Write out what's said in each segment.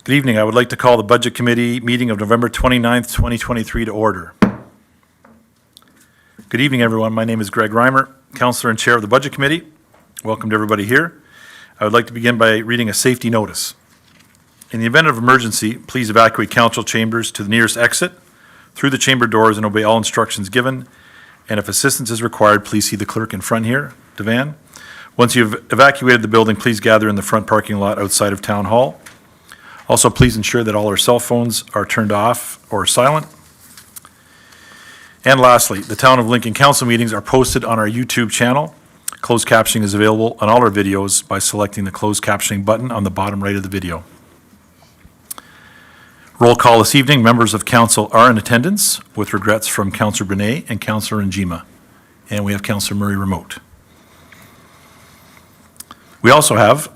Good evening. I would like to call the Budget Committee meeting of November 29th, 2023 to order. Good evening, everyone. My name is Greg Reimer, Councillor and Chair of the Budget Committee. Welcome to everybody here. I would like to begin by reading a safety notice. In the event of emergency, please evacuate council chambers to the nearest exit through the chamber doors and obey all instructions given. And if assistance is required, please see the clerk in front here, Devan. Once you've evacuated the building, please gather in the front parking lot outside of Town Hall. Also, please ensure that all our cell phones are turned off or silent. And lastly, the Town of Lincoln Council meetings are posted on our YouTube channel. Closed captioning is available on all our videos by selecting the closed captioning button on the bottom right of the video. Roll call this evening. Members of council are in attendance, with regrets from Councillor Brunet and Councillor Njima. And we have Councillor Murray remote. We also have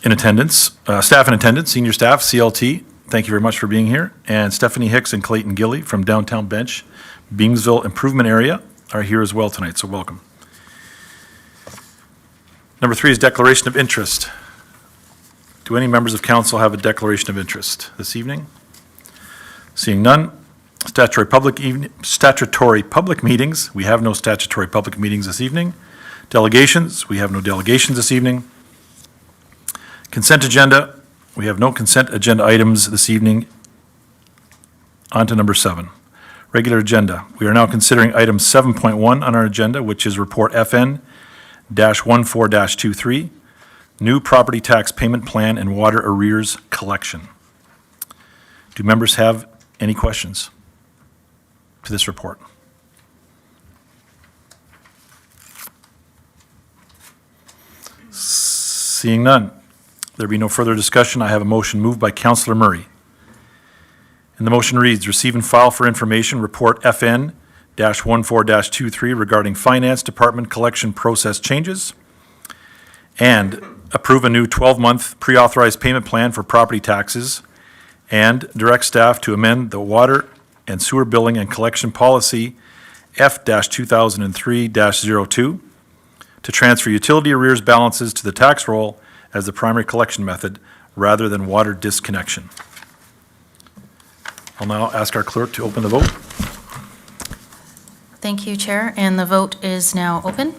in attendance, staff in attendance, senior staff, CLT, thank you very much for being here, and Stephanie Hicks and Clayton Gilly from Downtown Bench, Beamsville Improvement Area are here as well tonight, so welcome. Number 3 is declaration of interest. Do any members of council have a declaration of interest this evening? Seeing none. Statutory public meetings. We have no statutory public meetings this evening. Delegations. We have no delegations this evening. Consent agenda. We have no consent agenda items this evening. On to number 7. Regular agenda. We are now considering item 7.1 on our agenda, which is report FN-14-23, new property tax payment plan and water arrears collection. Do members have any questions to this report? Seeing none. There be no further discussion. I have a motion moved by Councillor Murray. And the motion reads, receive and file for information report FN-14-23 regarding Finance Department collection process changes, and approve a new 12-month pre-authorized payment plan for property taxes, and direct staff to amend the water and sewer billing and collection policy F-2003-02 to transfer utility arrears balances to the tax roll as the primary collection method rather than water disconnection. I'll now ask our clerk to open the vote. Thank you, Chair, and the vote is now open.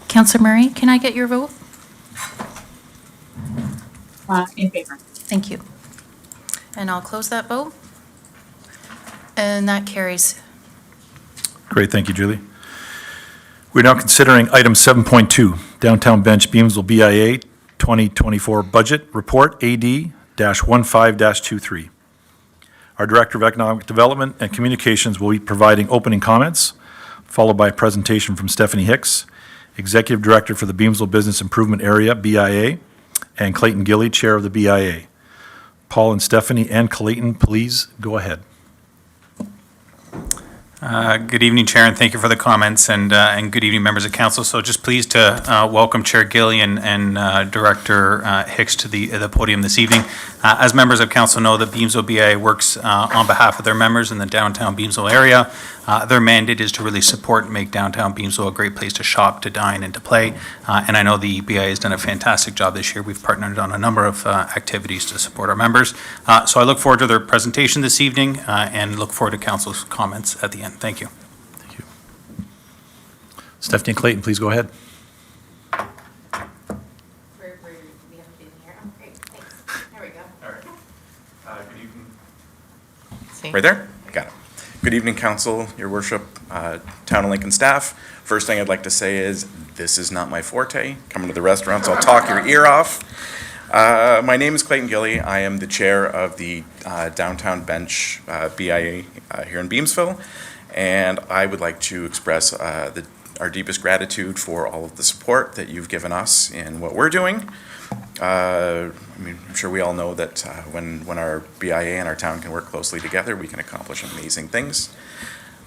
Councillor Murray, can I get your vote? In favor. Thank you. And I'll close that vote. And that carries. Great, thank you, Julie. We're now considering item 7.2, Downtown Bench Beamsville BIA 2024 Budget Report AD-15-23. Our Director of Economic Development and Communications will be providing opening comments, followed by a presentation from Stephanie Hicks, Executive Director for the Beamsville Business Improvement Area, BIA, and Clayton Gilly, Chair of the BIA. Paul and Stephanie and Clayton, please go ahead. Good evening, Chair, and thank you for the comments, and good evening, members of council. So just pleased to welcome Chair Gilly and Director Hicks to the podium this evening. As members of council know, the Beamsville BIA works on behalf of their members in the downtown Beamsville area. Their mandate is to really support and make downtown Beamsville a great place to shop, to dine, and to play. And I know the BIA has done a fantastic job this year. We've partnered on a number of activities to support our members. So I look forward to their presentation this evening and look forward to council's comments at the end. Thank you. Thank you. Stephanie and Clayton, please go ahead. We haven't been here. Oh, great. Thanks. There we go. All right. Good evening. See? Right there? Got it. Good evening, Council, Your Worship, Town of Lincoln staff. First thing I'd like to say is this is not my forte. Coming to the restaurants, I'll talk your ear off. My name is Clayton Gilly. I am the chair of the Downtown Bench BIA here in Beamsville, and I would like to express our deepest gratitude for all of the support that you've given us in what we're doing. I mean, I'm sure we all know that when our BIA and our town can work closely together, we can accomplish amazing things.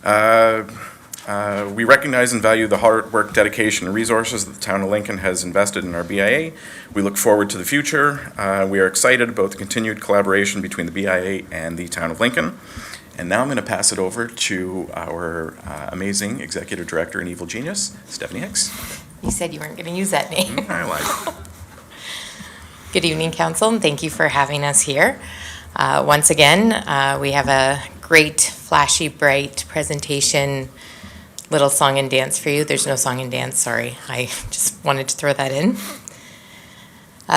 We recognize and value the hard work, dedication, and resources that the town of Lincoln has invested in our BIA. We look forward to the future. We are excited about the continued collaboration between the BIA and the town of Lincoln. And now I'm going to pass it over to our amazing Executive Director and Evil Genius, Stephanie Hicks. You said you weren't going to use that name. I lied. Good evening, council, and thank you for having us here. Once again, we have a great, flashy, bright presentation, little song and dance for you. There's no song and dance, sorry. I just wanted to throw that in.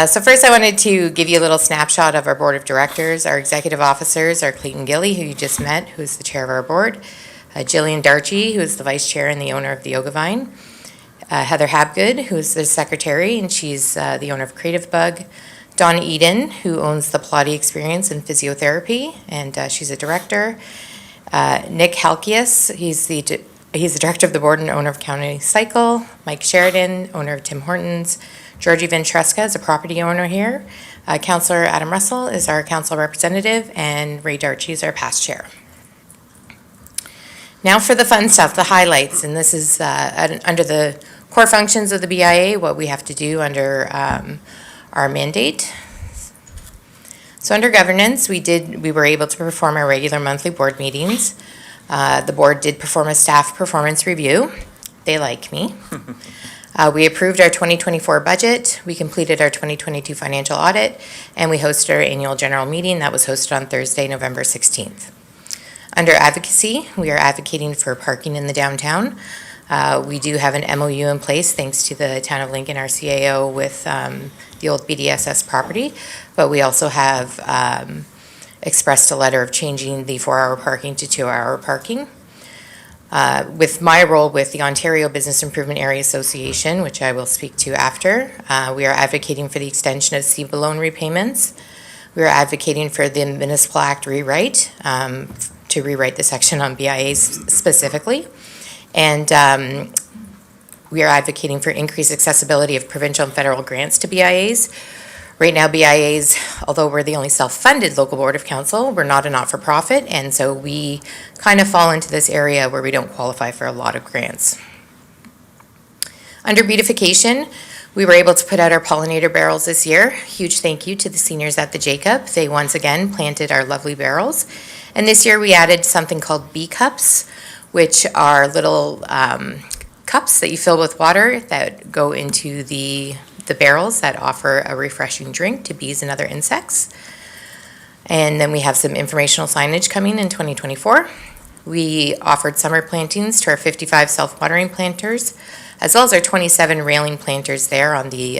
So first, I wanted to give you a little snapshot of our board of directors. Our executive officers are Clayton Gilly, who you just met, who's the chair of our board, Jillian Darchie, who is the vice chair and the owner of the Yoga Vine, Heather Habgood, who is the secretary, and she's the owner of Creative Bug, Dawn Eden, who owns the Pilates Experience and Physiotherapy, and she's a director, Nick Halkias, he's the director of the board and owner of County Cycle, Mike Sheridan, owner of Tim Hortons, Georgie Ventresca is a property owner here. Councillor Adam Russell is our council representative, and Ray Darchie is our past chair. Now for the fun stuff, the highlights, and this is under the core functions of the BIA, what we have to do under our mandate. So under governance, we were able to perform our regular monthly board meetings. The board did perform a staff performance review. They like me. We approved our 2024 budget, we completed our 2022 financial audit, and we hosted our annual general meeting that was hosted on Thursday, November 16th. Under advocacy, we are advocating for parking in the downtown. We do have an MOU in place thanks to the Town of Lincoln, our CAO, with the old BDSS property, but we also have expressed a letter of changing the 4-hour parking to 2-hour parking. With my role with the Ontario Business Improvement Area Association, which I will speak to after, we are advocating for the extension of CEBA loan repayments. We are advocating for the Municipal Act rewrite, to rewrite the section on BIAs specifically. And we are advocating for increased accessibility of provincial and federal grants to BIAs. Right now, BIAs, although we're the only self-funded local board of council, we're not a not-for-profit, and so we kind of fall into this area where we don't qualify for a lot of grants. Under beautification, we were able to put out our pollinator barrels this year. Huge thank you to the seniors at the Jacob. They once again planted our lovely barrels. And this year we added something called bee cups, which are little cups that you fill with water that go into the barrels that offer a refreshing drink to bees and other insects. And then we have some informational signage coming in 2024. We offered summer plantings to our 55 self-watering planters, as well as our 27 railing planters there on the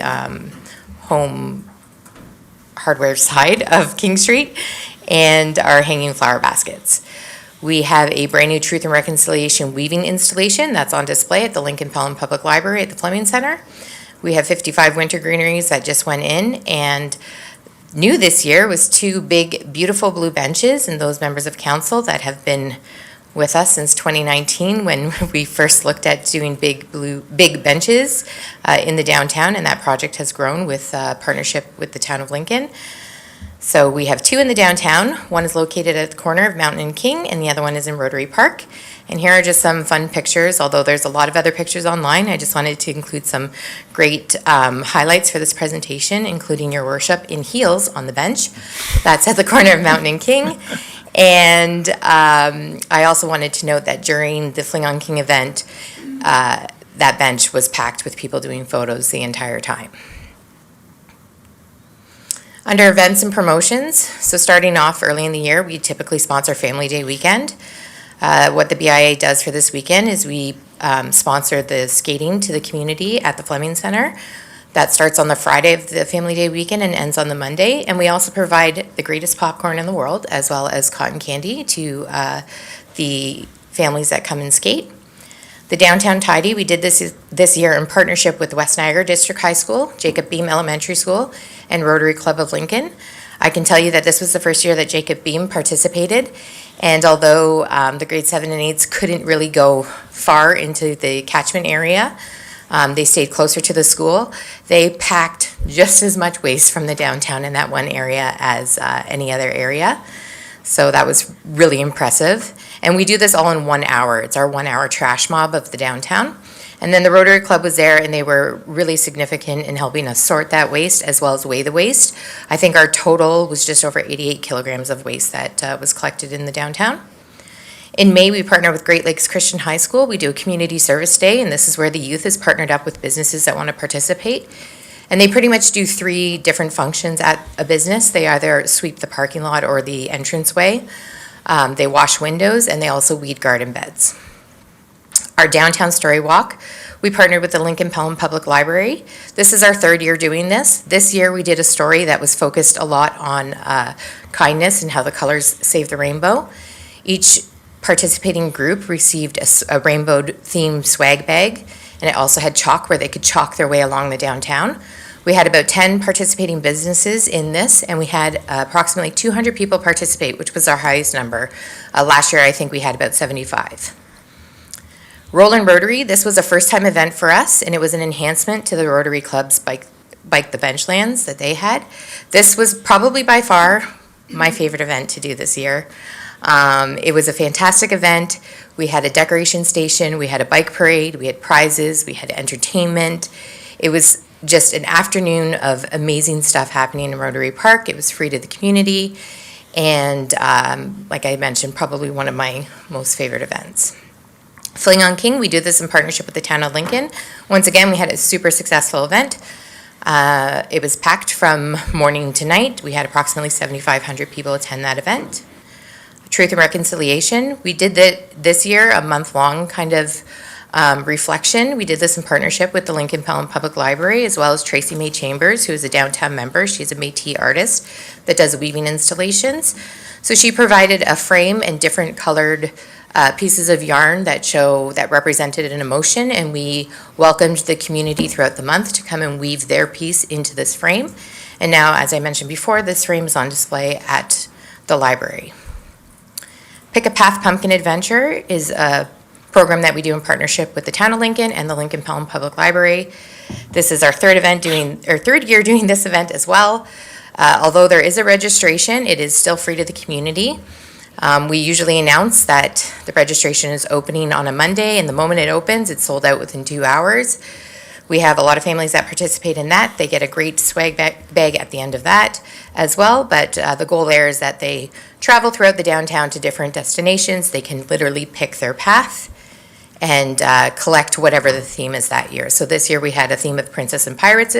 home hardware side of King Street, and our hanging flower baskets. We have a brand new Truth and Reconciliation weaving installation that's on display at the Lincoln Pelham Public Library at the Fleming Center. We have 55 winter greeneries that just went in, and new this year was 2 big, beautiful blue benches, and those members of council that have been with us since 2019 when we first looked at doing big benches in the downtown, and that project has grown with partnership with the Town of Lincoln. So we have 2 in the downtown. One is located at the corner of Mountain and King, and the other one is in Rotary Park. And here are just some fun pictures, although there's a lot of other pictures online. I just wanted to include some great highlights for this presentation, including your worship in heels on the bench. That's at the corner of Mountain and King. And I also wanted to note that during the Fling on King event, that bench was packed with people doing photos the entire time. Under events and promotions, so starting off early in the year, we typically sponsor Family Day weekend. What the BIA does for this weekend is we sponsor the skating to the community at the Fleming Center. That starts on the Friday of the Family Day weekend and ends on the Monday. And we also provide the greatest popcorn in the world, as well as cotton candy to the families that come and skate. The Downtown Tidy, we did this year in partnership with West Niagara District High School, Jacob Beam Elementary School, and Rotary Club of Lincoln. I can tell you that this was the first year that Jacob Beam participated, and although the grade 7 and 8s couldn't really go far into the catchment area, they stayed closer to the school. They packed just as much waste from the downtown in that one area as any other area. So that was really impressive. And we do this all in 1 hour. It's our 1 hour trash mob of the downtown. And then the Rotary Club was there, and they were really significant in helping us sort that waste as well as weigh the waste. I think our total was just over 88 kilograms of waste that was collected in the downtown. In May, we partner with Great Lakes Christian High School. We do a community service day, and this is where the youth is partnered up with businesses that want to participate. And they pretty much do 3 different functions at a business. They either sweep the parking lot or the entranceway. They wash windows, and they also weed garden beds. Our downtown story walk, we partnered with the Lincoln Pelham Public Library. This is our 3rd year doing this. This year, we did a story that was focused a lot on kindness and how the colors save the rainbow. Each participating group received a rainbow-themed swag bag, and it also had chalk where they could chalk their way along the downtown. We had about 10 participating businesses in this, and we had approximately 200 people participate, which was our highest number. Last year, I think we had about 75. Roland Rotary, this was a first-time event for us, and it was an enhancement to the Rotary Club's Bike the Benchlands that they had. This was probably by far my favorite event to do this year. It was a fantastic event. We had a decoration station, we had a bike parade, we had prizes, we had entertainment. It was just an afternoon of amazing stuff happening in Rotary Park. It was free to the community, and like I mentioned, probably one of my most favorite events. Fling on King, we do this in partnership with the town of Lincoln. Once again, we had a super successful event. It was packed from morning to night. We had approximately 7,500 people attend that event. Truth and Reconciliation, we did this year a month-long kind of reflection. We did this in partnership with the Lincoln Pelham Public Library, as well as Tracy May Chambers, who is a downtown member. She's a Métis artist that does weaving installations. So she provided a frame and different colored pieces of yarn that represented an emotion, and we welcomed the community throughout the month to come and weave their piece into this frame. And now, as I mentioned before, this frame is on display at the library. Pick a Path Pumpkin Adventure is a program that we do in partnership with the town of Lincoln and the Lincoln Pelham Public Library. This is our 3rd year doing this event as well. Although there is a registration, it is still free to the community. We usually announce that the registration is opening on a Monday, and the moment it opens, it's sold out within 2 hours. We have a lot of families that participate in that. They get a great swag bag at the end of that as well, but the goal there is that they travel throughout the downtown to different destinations. They can literally pick their path and collect whatever the theme is that year. So this year we had a theme of Princess and Pirates,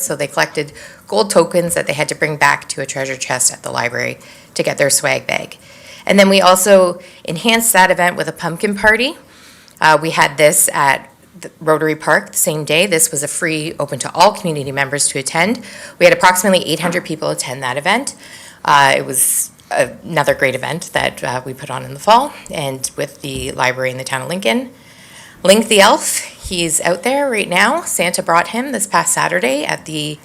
so they collected gold tokens that they had to bring back to a treasure chest at the library to get their swag bag. And then we also enhanced that event with a pumpkin party. We had this at the Rotary Park the same day. This was a free, open to all community members to attend. We had approximately 800 people attend that event. It was another great event that we put on in the fall, and with the library in the town of Lincoln. Link the Elf, he's out there right now. Santa brought him this past Saturday at the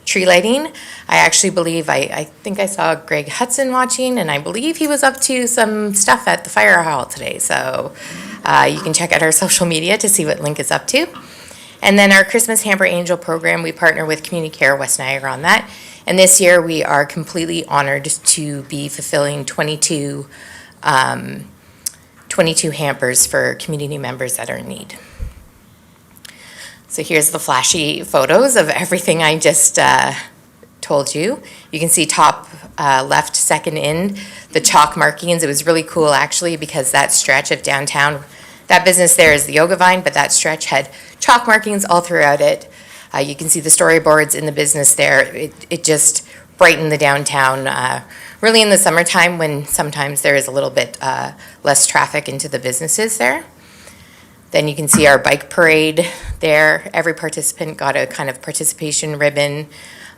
tree lighting. I actually believe, I think I saw Greg Hudson watching, and I believe he was up to some stuff at the fire hall today. So you can check out our social media to see what Link is up to. And then our Christmas Hamper Angel program, we partner with Community Care West Niagara on that. And this year we are completely honored to be fulfilling 22 hampers for community members that are in need. So here's the flashy photos of everything I just told you. You can see top left, second in, the chalk markings. It was really cool actually, because that stretch of downtown, that business there is the Yoga Vine, but that stretch had chalk markings all throughout it. You can see the storyboards in the business there. It just brightened the downtown, really in the summertime when sometimes there is a little bit less traffic into the businesses there. Then you can see our bike parade there. Every participant got a kind of participation ribbon.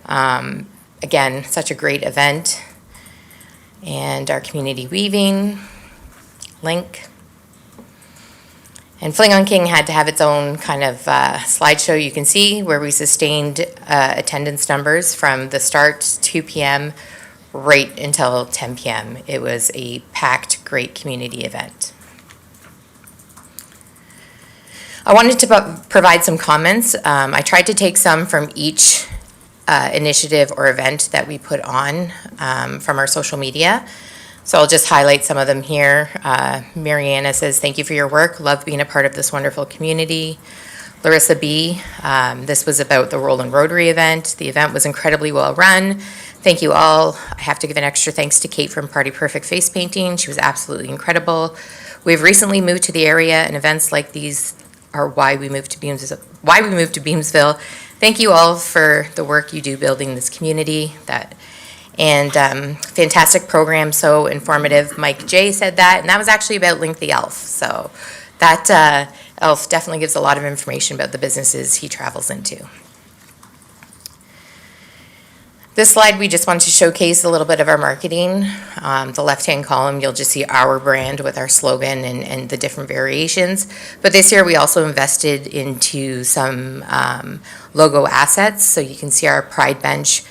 Again, such a great event. And our community weaving, Link. And Fling on King had to have its own kind of slideshow, you can see, where we sustained attendance numbers from the start, 2 p.m., right until 10 p.m. It was a packed, great community event. I wanted to provide some comments. I tried to take some from each initiative or event that we put on from our social media. So I'll just highlight some of them here. Mariana says, thank you for your work. Love being a part of this wonderful community. Larissa B. This was about the Roland Rotary event. The event was incredibly well run. Thank you all. I have to give an extra thanks to Kate from Party Perfect Face Painting. She was absolutely incredible. We've recently moved to the area, and events like these are why we moved to Beamsville. Thank you all for the work you do building this community. Fantastic program, so informative. Mike J said that, and that was actually about Link the Elf. So that elf definitely gives a lot of information about the businesses he travels into. This slide, we just wanted to showcase a little bit of our marketing. The left-hand column, you'll just see our brand with our slogan and the different variations. But this year, we also invested into some logo assets. So you can see our Pride bench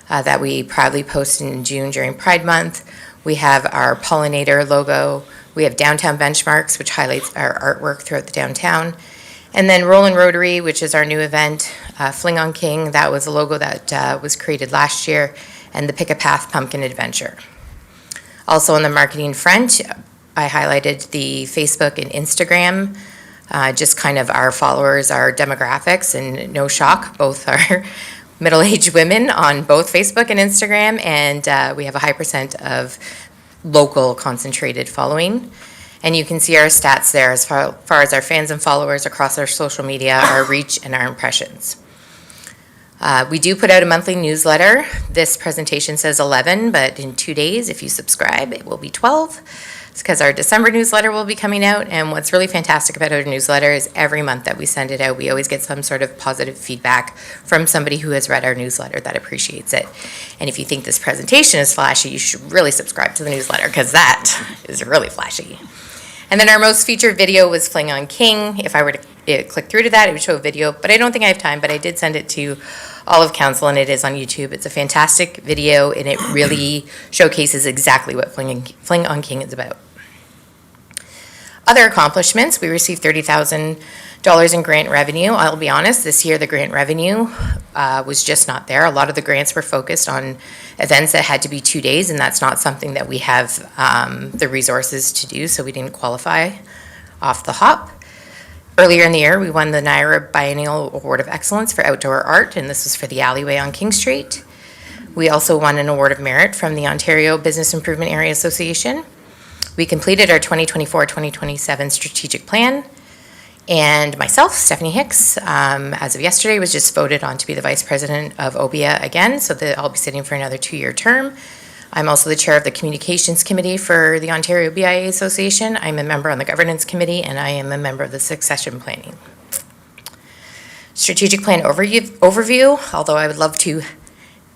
that we proudly posted in June during Pride Month. We have our pollinator logo. We have downtown benchmarks, which highlights our artwork throughout the downtown. And then Roland Rotary, which is our new event, Fling on King, that was a logo that was created last year, and the Pick a Path Pumpkin Adventure. Also on the marketing front, I highlighted the Facebook and Instagram, just kind of our followers, our demographics, and no shock, both are middle-aged women on both Facebook and Instagram, and we have a high % of local concentrated following. And you can see our stats there as far as our fans and followers across our social media, our reach, and our impressions. We do put out a monthly newsletter. This presentation says 11, but in 2 days, if you subscribe, it will be 12. It's because our December newsletter will be coming out. And what's really fantastic about our newsletter is every month that we send it out, we always get some sort of positive feedback from somebody who has read our newsletter that appreciates it. And if you think this presentation is flashy, you should really subscribe to the newsletter because that is really flashy. And then our most featured video was Fling on King. If I were to click through to that, it would show a video, but I don't think I have time, but I did send it to all of council, and it is on YouTube. It's a fantastic video, and it really showcases exactly what Fling on King is about. Other accomplishments, we received $30,000 in grant revenue. I'll be honest, this year the grant revenue was just not there. A lot of the grants were focused on events that had to be 2 days, and that's not something that we have the resources to do, so we didn't qualify off the hop. Earlier in the year, we won the NYRA Biennial Award of Excellence for Outdoor Art, and this was for the alleyway on King Street. We also won an Award of Merit from the Ontario Business Improvement Area Association. We completed our 2024-2027 strategic plan, and myself, Stephanie Hicks, as of yesterday, was just voted on to be the Vice President of OBIA again, so that I'll be sitting for another 2-year term. I'm also the Chair of the Communications Committee for the Ontario BIA Association. I'm a member on the Governance Committee, and I am a member of the Succession Planning. Strategic Plan overview, although I would love to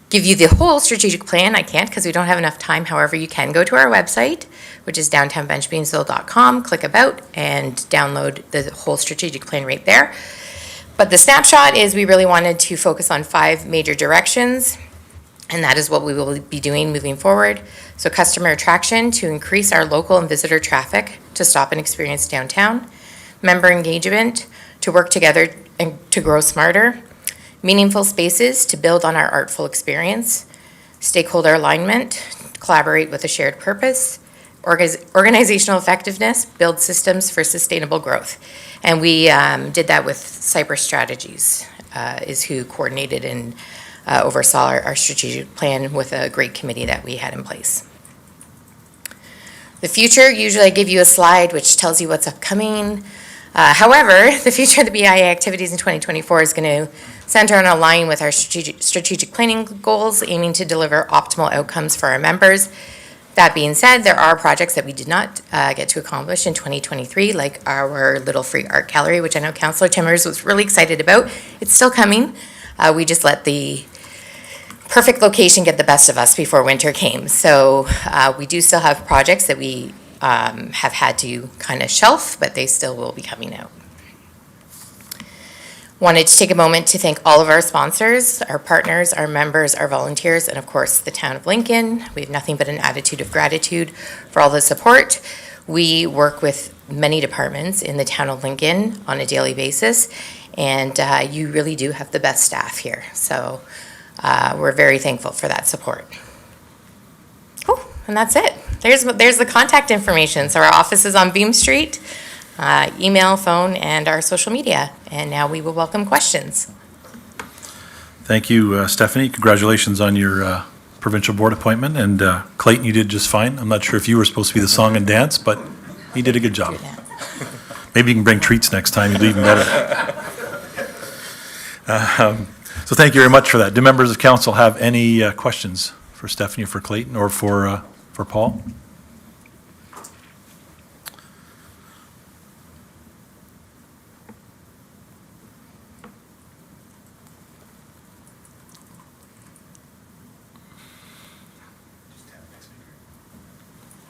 give you the whole strategic plan, I can't because we don't have enough time. However, you can go to our website, which is downtownbenchbeamsville.com, click About, and download the whole strategic plan right there. But the snapshot is we really wanted to focus on 5 major directions, and that is what we will be doing moving forward. So customer attraction, to increase our local and visitor traffic to stop and experience downtown. Member engagement, to work together and to grow smarter. Meaningful spaces, to build on our artful experience. Stakeholder alignment, collaborate with a shared purpose. Organizational effectiveness, build systems for sustainable growth. And we did that with Cypress Strategies, is who coordinated and oversaw our strategic plan with a great committee that we had in place. The future, usually I give you a slide which tells you what's upcoming. However, the future of the BIA activities in 2024 is going to center and align with our strategic planning goals, aiming to deliver optimal outcomes for our members. That being said, there are projects that we did not get to accomplish in 2023, like our Little Free Art Gallery, which I know Councillor Timmers was really excited about. It's still coming. We just let the perfect location get the best of us before winter came. So we do still have projects that we have had to kind of shelf, but they still will be coming out. Wanted to take a moment to thank all of our sponsors, our partners, our members, our volunteers, and of course, the town of Lincoln. We have nothing but an attitude of gratitude for all the support. We work with many departments in the town of Lincoln on a daily basis, and you really do have the best staff here. So we're very thankful for that support. Oh, and that's it. There's the contact information. So our office is on Beam Street. email, phone, and our social media. And now we will welcome questions. Thank you, Stephanie. Congratulations on your provincial board appointment. And Clayton, you did just fine. I'm not sure if you were supposed to be the song and dance, but you did a good job. Maybe you can bring treats next time. You'll do even better. So thank you very much for that. Do members of council have any questions for Stephanie, for Clayton, or for Paul?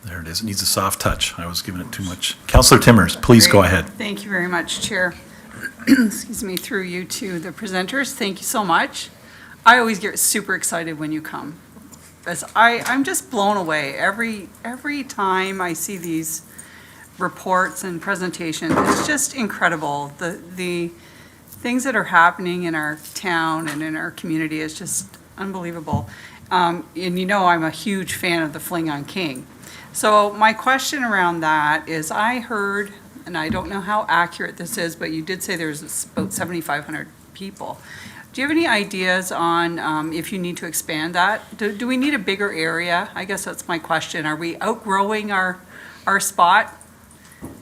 There it is. It needs a soft touch. I was giving it too much. Councillor Timmers, please go Great. ahead. Thank you very much, Chair. Excuse me, through you to the presenters, thank you so much. I always get super excited when you come. As I'm just blown away every time I see these reports and presentations. It's just incredible. The things that are happening in our town and in our community is just unbelievable. And you know I'm a huge fan of the Fling on King. So my question around that is I heard, and I don't know how accurate this is, but you did say there's about 7,500 people. Do you have any ideas on if you need to expand that? Do we need a bigger area? I guess that's my question. Are we outgrowing our spot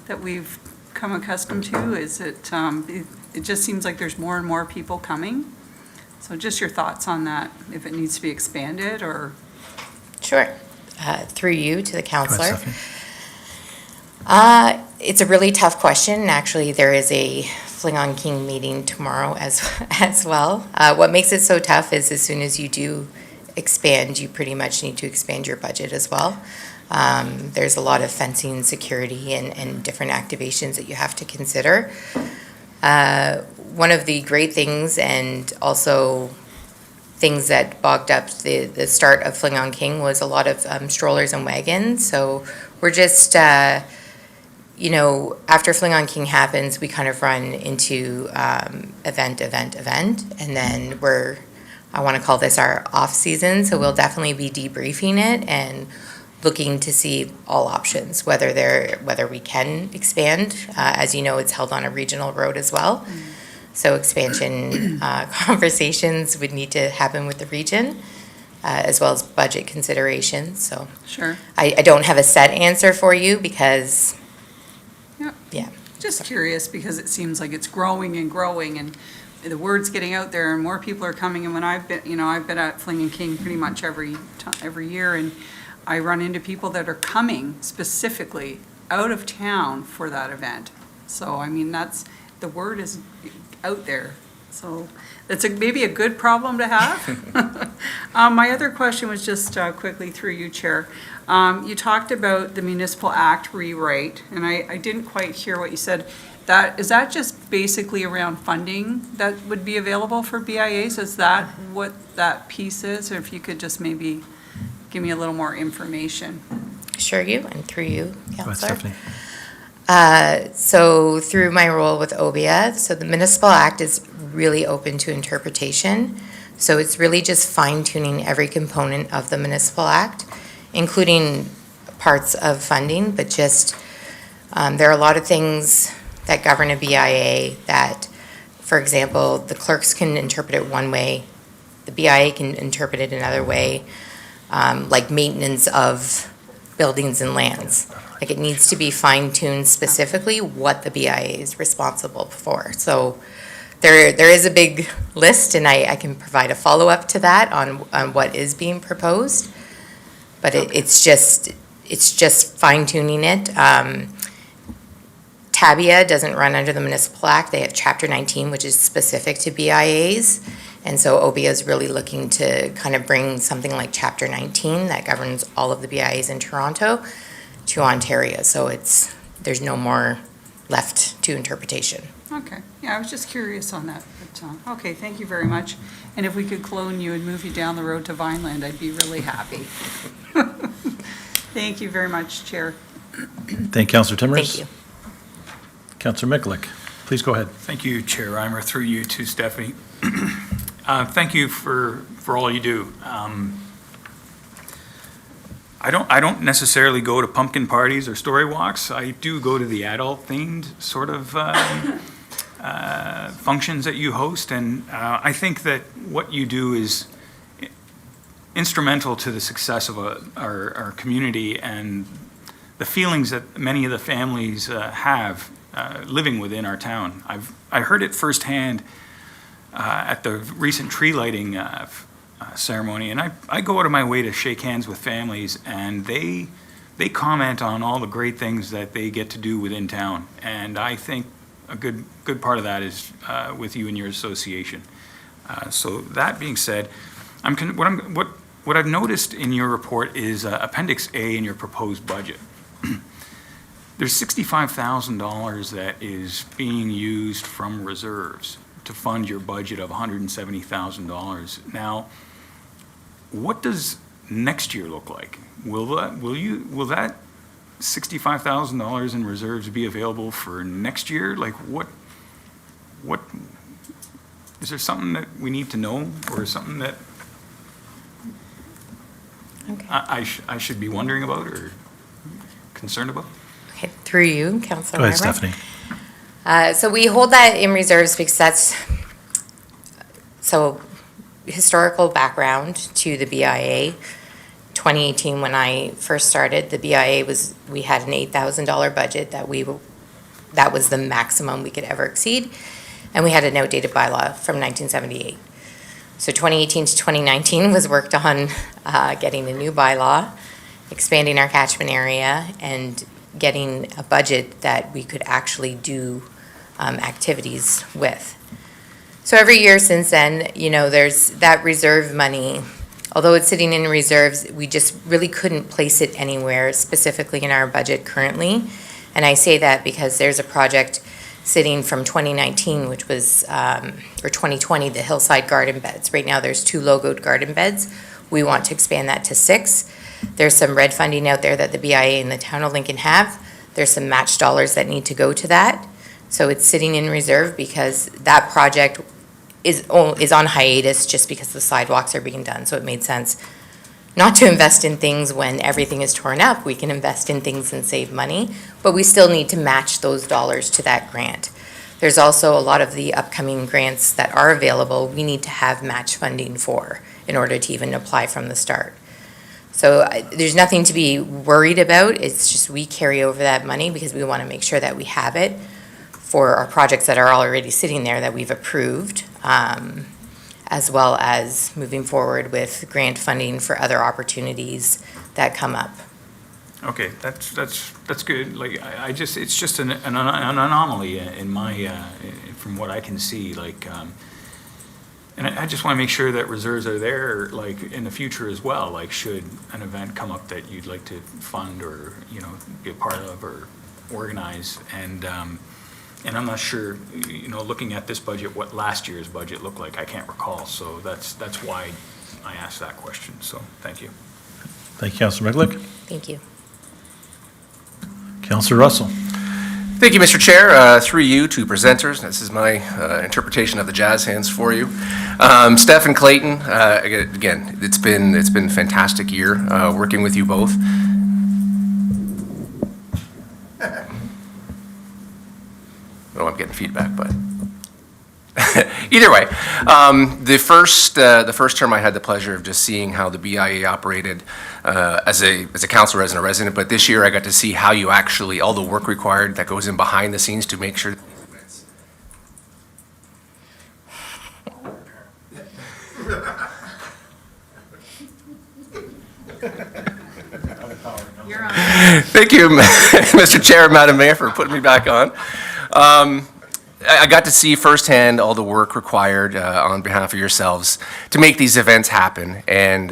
that we've come accustomed to? Is it, it just seems like there's more and more people coming? So just your thoughts on that, if it needs to be expanded or? Sure. Through you to the Go ahead, counselor. Stephanie. It's a really tough question. Actually, there is a Fling on King meeting tomorrow as well. What makes it so tough is as soon as you do expand, you pretty much need to expand your budget as well. There's a lot of fencing, security, and different activations that you have to consider. One of the great things, and also things that bogged up the start of Fling on King, was a lot of strollers and wagons. So we're just, after Fling on King happens, we kind of run into event, and then I want to call this our off-season, so we'll definitely be debriefing it and looking to see all options, whether we can expand. As you know, it's held on a regional road as well. So expansion conversations would need to happen with the region, as well as budget considerations. So Sure. I don't have a set answer for you because, Yep. yeah. Just curious, because it seems like it's growing and growing, and the word's getting out there, and more people are coming. And when I've been at Fling and King pretty much every year, and I run into people that are coming specifically out of town for that event. So, I mean, the word is out there. So that's maybe a good problem to have. My other question was just quickly through you, Chair. You talked about the Municipal Act rewrite, and I didn't quite hear what you said. Is that just basically around funding that would be available for BIAs? Is that what that piece is? Or if you could just maybe give me a little more information. Sure you, and through you, Go ahead, Counselor. Stephanie. So through my role with OBIA, so the Municipal Act is really open to interpretation. So it's really just fine tuning every component of the Municipal Act, including parts of funding, but just, there are a lot of things that govern a BIA that, for example, the clerks can interpret it one way, the BIA can interpret it another way, like maintenance of buildings and lands. Like it needs to be fine-tuned specifically what the BIA is responsible for. So there is a big list, and I can provide a follow-up to that on what is being proposed. But it's just fine-tuning it. Tabia doesn't run under the Municipal Act. They have Chapter 19, which is specific to BIAs. And so OBIA is really looking to kind of bring something like Chapter 19 that governs all of the BIAs in Toronto to Ontario. So there's no more left to interpretation. Okay, yeah, I was just curious on that, but, okay, thank you very much. And if we could clone you and move you down the road to Vineland, I'd be really happy. Thank you very much, Chair. Thank you, Councillor Timmers. Thank you. Councillor Mikulik, please go ahead. Thank you, Chair Reimer, through you to Stephanie. Thank you for all you do. I don't necessarily go to pumpkin parties or story walks. I do go to the adult-themed sort of functions that you host, and I think that what you do is instrumental to the success of our community and the feelings that many of the families have living within our town. I heard it firsthand at the recent tree lighting ceremony, and I go out of my way to shake hands with families, and they comment on all the great things that they get to do within town. And I think a good part of that is with you and your association. So that being said, what I've noticed in your report is Appendix A in your proposed budget. There's $65,000 that is being used from reserves to fund your budget of $170,000. Now, what does next year look like? Will that $65,000 in reserves be available for next year? Like what is there something that we need to know, or something that Okay. I should be wondering about or concerned about? Okay, through you, Councilor Go ahead, Marmer. Stephanie. So we hold that in reserves because so historical background to the BIA. 2018, when I first started, the BIA we had an $8,000 budget that was the maximum we could ever exceed, and we had an outdated bylaw from 1978. So 2018 to 2019 was worked on getting a new bylaw, expanding our catchment area, and getting a budget that we could actually do activities with. So every year since then, there's that reserve money. Although it's sitting in reserves, we just really couldn't place it anywhere specifically in our budget currently. And I say that because there's a project sitting from 2019, which was, or 2020, the Hillside Garden Beds. Right now, there's 2 logoed garden beds. We want to expand that to 6. There's some red funding out there that the BIA and the town of Lincoln have. There's some match dollars that need to go to that. So it's sitting in reserve because that project is on hiatus just because the sidewalks are being done. So it made sense not to invest in things when everything is torn up. We can invest in things and save money, but we still need to match those dollars to that grant. There's also a lot of the upcoming grants that are available we need to have match funding for in order to even apply from the start. So there's nothing to be worried about. It's just we carry over that money because we want to make sure that we have it for our projects that are already sitting there that we've approved, as well as moving forward with grant funding for other opportunities that come up. Okay, that's good. Like, it's just an anomaly in my, from what I can see, like, and I just want to make sure that reserves are there, like, in the future as well, like, should an event come up that you'd like to fund or, be a part of or organize, and I'm not sure, looking at this budget, what last year's budget looked like, I can't recall, so that's why I asked that question, so, thank you. Thank you, Councilor Miglick. Thank you. Councilor Russell. Thank you, Mr. Chair. Through you to presenters, this is my interpretation of the jazz hands for you. Steph and Clayton, again, it's been a fantastic year working with you both. Oh, I'm getting feedback, but either way, the first term I had the pleasure of just seeing how the BIA operated as a councilor, as a resident, but this year I got to see how you actually, all the work required that goes in behind the scenes to make sure. You're on. Thank you, Mr. Chair and Madam Mayor, for putting me back on. I got to see firsthand all the work required on behalf of yourselves to make these events happen. And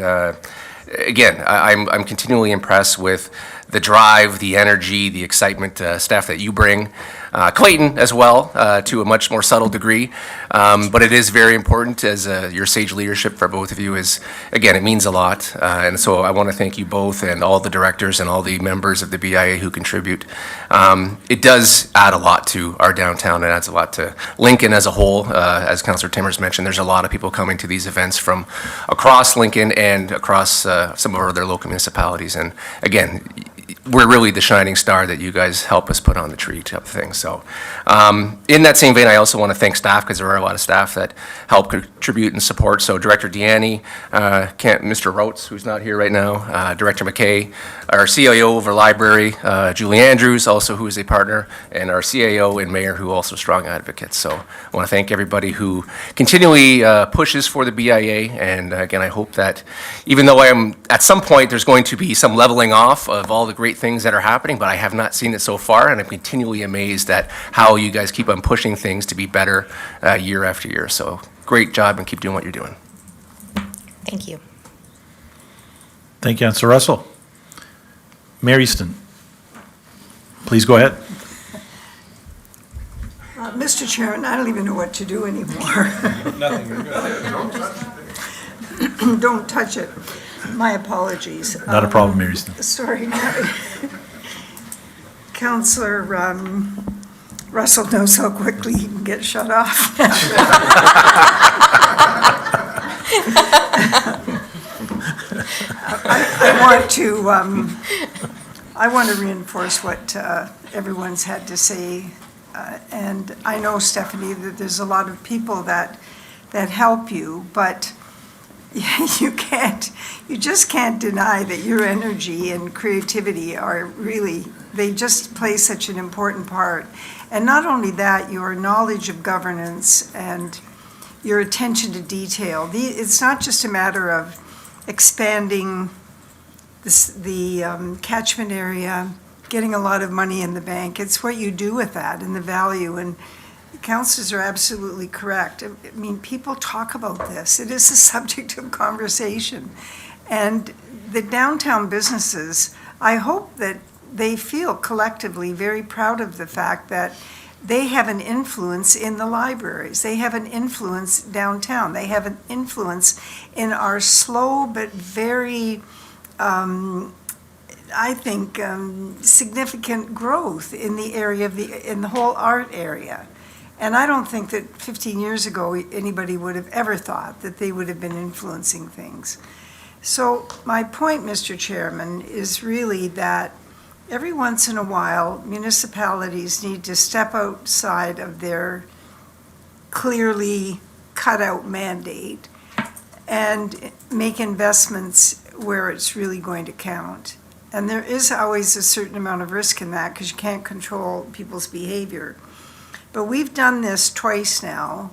again, I'm continually impressed with the drive, the energy, the excitement, staff that you bring. Clayton as well, to a much more subtle degree. But it is very important as your sage leadership for both of you is, again, it means a lot. And so I want to thank you both and all the directors and all the members of the BIA who contribute. It does add a lot to our downtown. It adds a lot to Lincoln as a whole. As Councillor Timmers mentioned, there's a lot of people coming to these events from across Lincoln and across some of our other local municipalities. And again, we're really the shining star that you guys help us put on the tree type of thing. So in that same vein, I also want to thank staff, because there are a lot of staff that help contribute and support. So Director Deanne, Mr. Rotes, who's not here right now, Director McKay, our CIO of our library, Julie Andrews, also who is a partner, and our CAO and mayor, who are also strong advocates. So I want to thank everybody who continually pushes for the BIA. And again, I hope that even though at some point, there's going to be some leveling off of all the great things that are happening, but I have not seen it so far, and I'm continually amazed at how you guys keep on pushing things to be better year after year. So great job, and keep doing what you're doing. Thank you. Thank you, Councillor Russell. Mayor Easton, please go ahead. Mr. Chairman, I don't even know what to do anymore. Don't touch it. My apologies. Not a problem, Mayor Easton. Sorry. Councillor Russell knows how quickly he can get shut off. I want to reinforce what everyone's had to say. And I know, Stephanie, that there's a lot of people that help you, but you just can't deny that your energy and creativity are really, they just play such an important part. And not only that, your knowledge of governance and your attention to detail. It's not just a matter of expanding the catchment area, getting a lot of money in the bank. It's what you do with that and the value. And councillors are absolutely correct. I mean, people talk about this. It is a subject of conversation. And the downtown businesses, I hope that they feel collectively very proud of the fact that they have an influence in the libraries. They have an influence downtown. They have an influence in our slow but very, I think, significant growth in the area in the whole art area. And I don't think that 15 years ago anybody would have ever thought that they would have been influencing things. So my point, Mr. Chairman, is really that every once in a while, municipalities need to step outside of their clearly cut out mandate and make investments where it's really going to count. And there is always a certain amount of risk in that because you can't control people's behavior. But we've done this twice now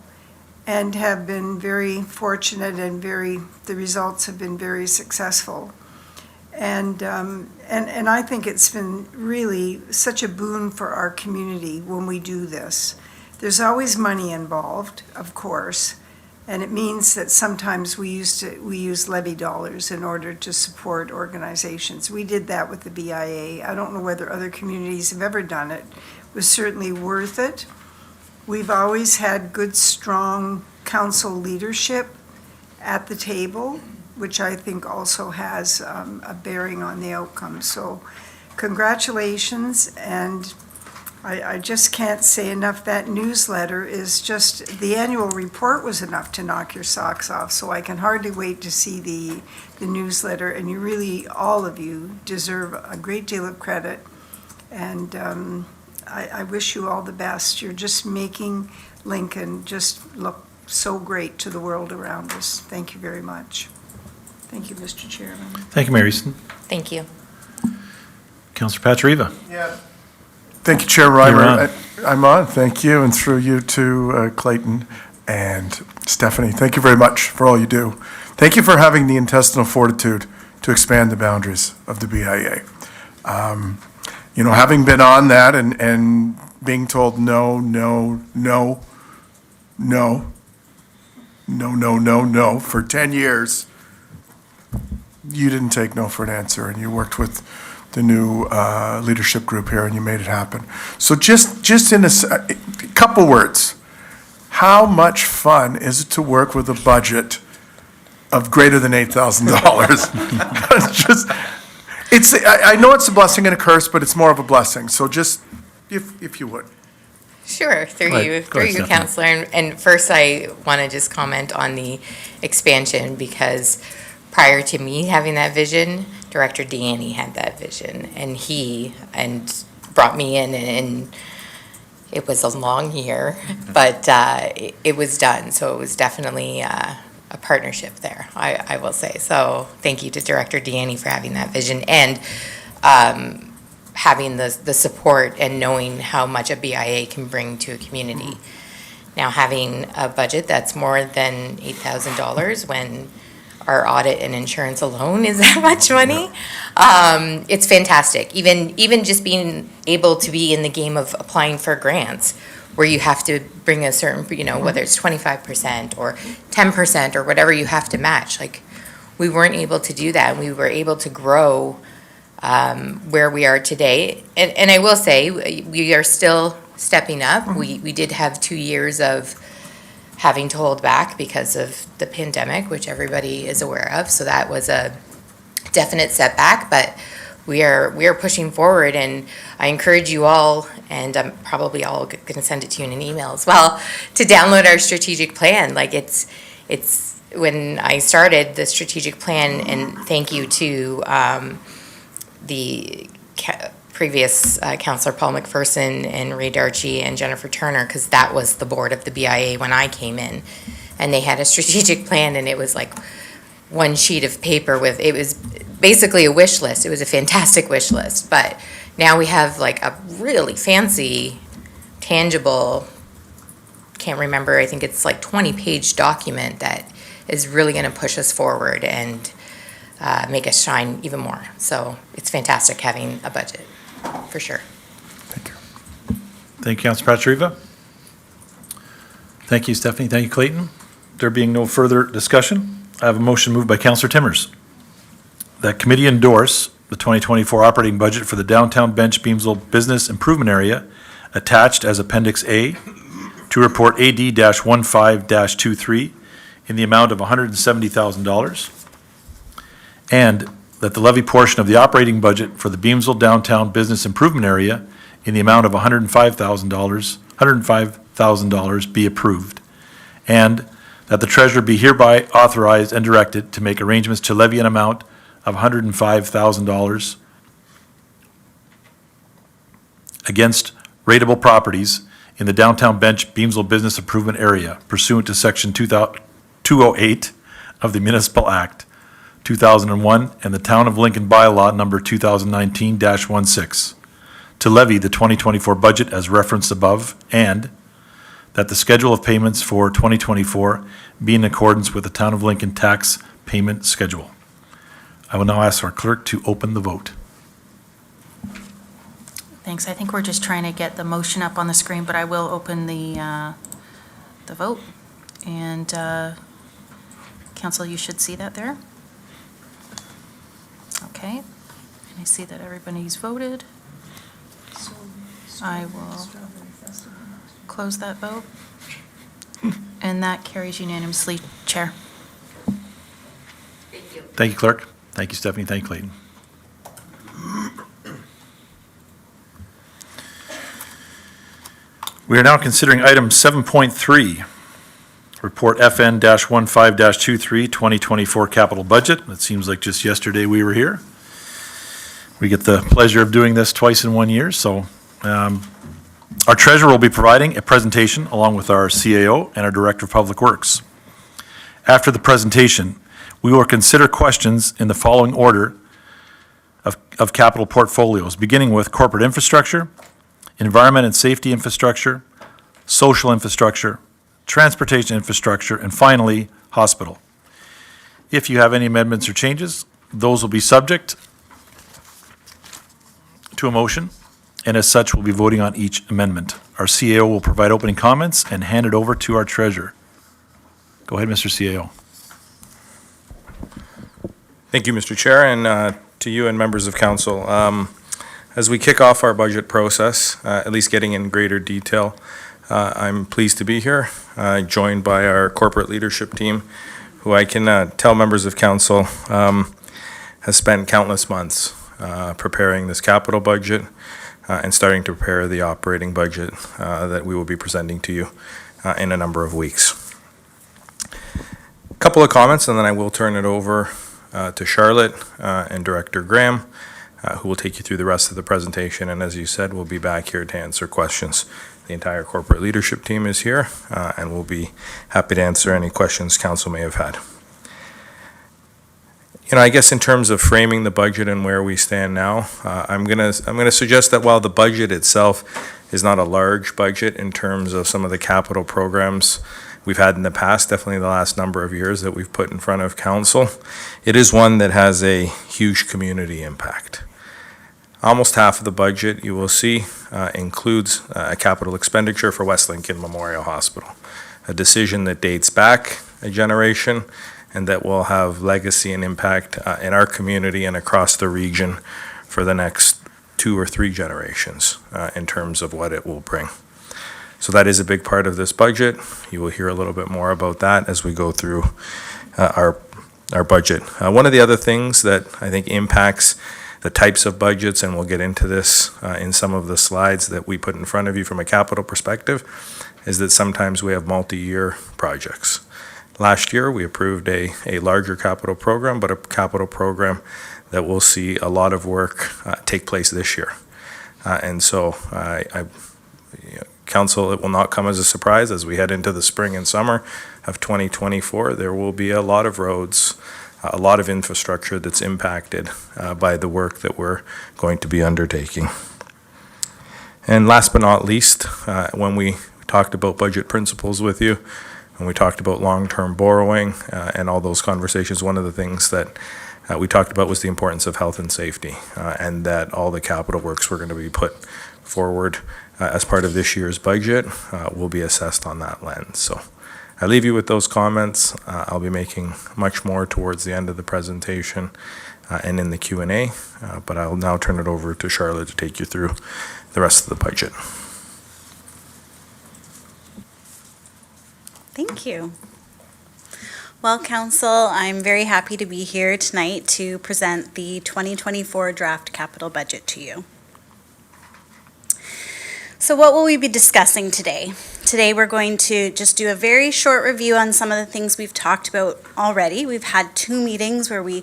and have been very fortunate and the results have been very successful. And I think it's been really such a boon for our community when we do this. There's always money involved, of course, and it means that sometimes we use levy dollars in order to support organizations. We did that with the BIA. I don't know whether other communities have ever done it. It was certainly worth it. We've always had good, strong council leadership at the table, which I think also has a bearing on the outcome. So congratulations, and I just can't say enough. That newsletter is just, the annual report was enough to knock your socks off, so I can hardly wait to see the newsletter, and you really, all of you, deserve a great deal of credit, and I wish you all the best. You're just making Lincoln just look so great to the world around us. Thank you very much. Thank you, Mr. Chairman. Thank you, Mayor Easton. Thank you. Councillor Patriva. Yeah. Thank you, Chair You're Reimer. I'm on. Thank you, and through you to Clayton and Stephanie. Thank you very much for all you do. Thank you for having the intestinal fortitude to expand the boundaries of the BIA. You know, having been on that and being told no, no, no, no, no, no, no, no for 10 years, you didn't take no for an answer, and you worked with the new leadership group here, and you made it happen. So just in a couple words, how much fun is it to work with a budget of greater than $8,000? I know it's a blessing and a curse, but it's more of a blessing. So just, if you would. Sure, through Go ahead. you, Go through ahead, you, Stephanie. Counselor. And first, I want to just comment on the expansion, because prior to me having that vision, Director Deanne had that vision, and he brought me in, and it was a long year, but it was done. So it was definitely a partnership there, I will say. So thank you to Director Deanne for having that vision, and having the support and knowing how much a BIA can bring to a community. Now, having a budget that's more than $8,000 when our audit and insurance alone is that much money, it's fantastic. Even just being able to be in the game of applying for grants, where you have to bring a certain, whether it's 25% or 10% or whatever you have to match. Like, we weren't able to do that, and we were able to grow where we are today. And I will say, we are still stepping up. We did have 2 years of having to hold back because of the pandemic, which everybody is aware of. So that was a definite setback, but we are pushing forward, and I encourage you all, and I'm probably all going to send it to you in an email as well, to download our strategic plan. Like, it's when I started the strategic plan, and thank you to the previous Councillor Paul McPherson and Ray Darchie and Jennifer Turner, because that was the board of the BIA when I came in, and they had a strategic plan, and it was like one sheet of paper it was basically a wish list. It was a fantastic wish list, but now we have like a really fancy, tangible, can't remember, I think it's like 20-page document that is really going to push us forward and make us shine even more. So it's fantastic having a budget, for sure. Thank you. Thank you, Councilor Patriva. Thank you, Stephanie. Thank you, Clayton. There being no further discussion, I have a motion moved by Councilor Timmers that committee endorse the 2024 operating budget for the downtown Bench Beamsville Business Improvement Area attached as Appendix A to Report AD-15-23 in the amount of $170,000, and that the levy portion of the operating budget for the Beamsville Downtown Business Improvement Area in the amount of $105,000 be approved, and that the treasurer be hereby authorized and directed to make arrangements to levy an amount of $105,000 against rateable properties in the downtown Bench Beamsville Business Improvement Area pursuant to Section 208 of the Municipal Act 2001 and the Town of Lincoln Bylaw Number 2019-16, to levy the 2024 budget as referenced above, and that the schedule of payments for 2024 be in accordance with the Town of Lincoln tax payment schedule. I will now ask our clerk to open the vote. Thanks. I think we're just trying to get the motion up on the screen, but I will open the vote. And Council, you should see that there. Okay. And I see that everybody's voted. I will close that vote. And that carries unanimously, Chair. Thank you, clerk. Thank you, Stephanie. Thank you, Clayton. We are now considering item 7.3, Report FN-15-23, 2024 Capital Budget. It seems like just yesterday we were here. We get the pleasure of doing this twice in 1 year, so our treasurer will be providing a presentation along with our CAO and our Director of Public Works. After the presentation, we will consider questions in the following order of capital portfolios, beginning with corporate infrastructure, environment and safety infrastructure, social infrastructure, transportation infrastructure, and finally, hospital. If you have any amendments or changes, those will be subject to a motion, and as such, we'll be voting on each amendment. Our CAO will provide opening comments and hand it over to our treasurer. Go ahead, Mr. CAO. Thank you, Mr. Chair, and to you and members of council. As we kick off our budget process, at least getting in greater detail, I'm pleased to be here, joined by our corporate leadership team, who I can tell members of council has spent countless months preparing this capital budget and starting to prepare the operating budget that we will be presenting to you in a number of weeks. A couple of comments, and then I will turn it over to Charlotte and Director Graham, who will take you through the rest of the presentation. And as you said, we'll be back here to answer questions. The entire corporate leadership team is here, and we'll be happy to answer any questions council may have had. You know, I guess in terms of framing the budget and where we stand now, I'm gonna suggest that while the budget itself is not a large budget in terms of some of the capital programs we've had in the past, definitely the last number of years that we've put in front of council, it is one that has a huge community impact. Almost half of the budget, you will see, includes a capital expenditure for West Lincoln Memorial Hospital, a decision that dates back a generation and that will have legacy and impact in our community and across the region for the next 2 or 3 generations in terms of what it will bring. So that is a big part of this budget. You will hear a little bit more about that as we go through our budget. One of the other things that I think impacts the types of budgets, and we'll get into this in some of the slides that we put in front of you from a capital perspective, is that sometimes we have multi-year projects. Last year, we approved a larger capital program, but a capital program that will see a lot of work take place this year. And so council, it will not come as a surprise as we head into the spring and summer of 2024. There will be a lot of roads, a lot of infrastructure that's impacted by the work that we're going to be undertaking. And last but not least, when we talked about budget principles with you, when we talked about long-term borrowing and all those conversations, one of the things that we talked about was the importance of health and safety, and that all the capital works we're going to be put forward as part of this year's budget will be assessed on that lens. So I leave you with those comments. I'll be making much more towards the end of the presentation and in the Q&A, but I'll now turn it over to Charlotte to take you through the rest of the budget. Thank you. Well, Council, I'm very happy to be here tonight to present the 2024 draft capital budget to you. So what will we be discussing today? Today we're going to just do a very short review on some of the things we've talked about already. We've had 2 meetings where we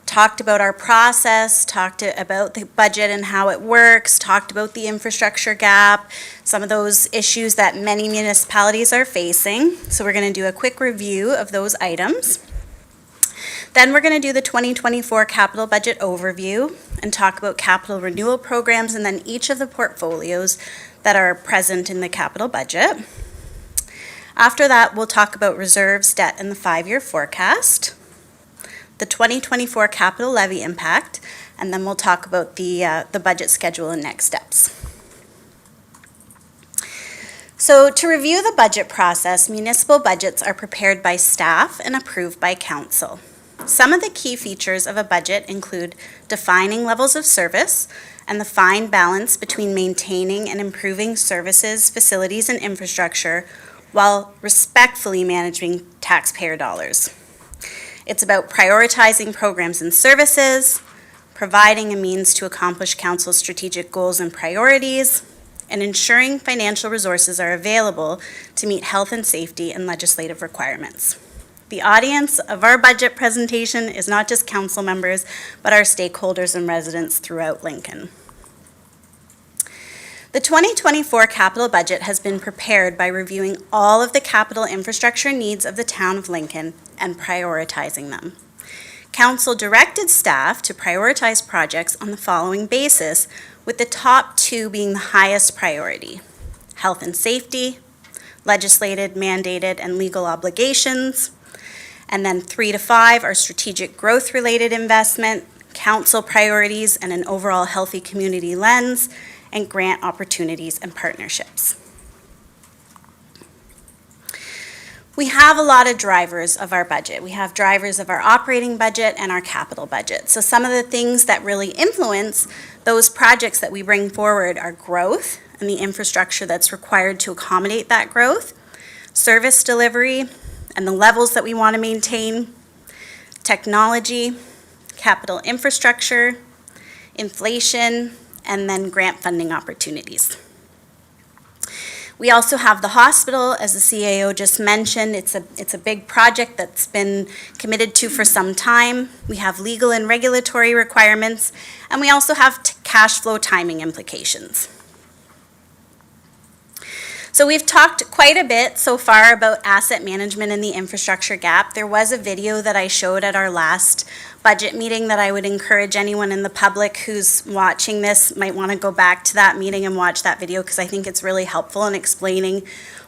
talked about our process, talked about the budget and how it works, talked about the infrastructure gap, some of those issues that many municipalities are facing. So we're going to do a quick review of those items. Then we're going to do the 2024 capital budget overview and talk about capital renewal programs and then each of the portfolios that are present in the capital budget. After that, we'll talk about reserves, debt, and the 5-year forecast, the 2024 capital levy impact, and then we'll talk about the budget schedule and next steps. So to review the budget process, municipal budgets are prepared by staff and approved by council. Some of the key features of a budget include defining levels of service and the fine balance between maintaining and improving services, facilities, and infrastructure while respectfully managing taxpayer dollars. It's about prioritizing programs and services, providing a means to accomplish council's strategic goals and priorities, and ensuring financial resources are available to meet health and safety and legislative requirements. The audience of our budget presentation is not just council members, but our stakeholders and residents throughout Lincoln. The 2024 capital budget has been prepared by reviewing all of the capital infrastructure needs of the town of Lincoln and prioritizing them. Council directed staff to prioritize projects on the following basis, with the top 2 being the highest priority: health and safety, legislated, mandated, and legal obligations, and then 3 to 5 are strategic growth-related investment, council priorities, and an overall healthy community lens, and grant opportunities and partnerships. We have a lot of drivers of our budget. We have drivers of our operating budget and our capital budget. So some of the things that really influence those projects that we bring forward are growth and the infrastructure that's required to accommodate that growth, service delivery and the levels that we want to maintain, technology, capital infrastructure, inflation, and then grant funding opportunities. We also have the hospital, as the CAO just mentioned. It's a big project that's been committed to for some time. We have legal and regulatory requirements, and we also have cash flow timing implications. So we've talked quite a bit so far about asset management and the infrastructure gap. There was a video that I showed at our last budget meeting that I would encourage anyone in the public who's watching this might want to go back to that meeting and watch that video, because I think it's really helpful in explaining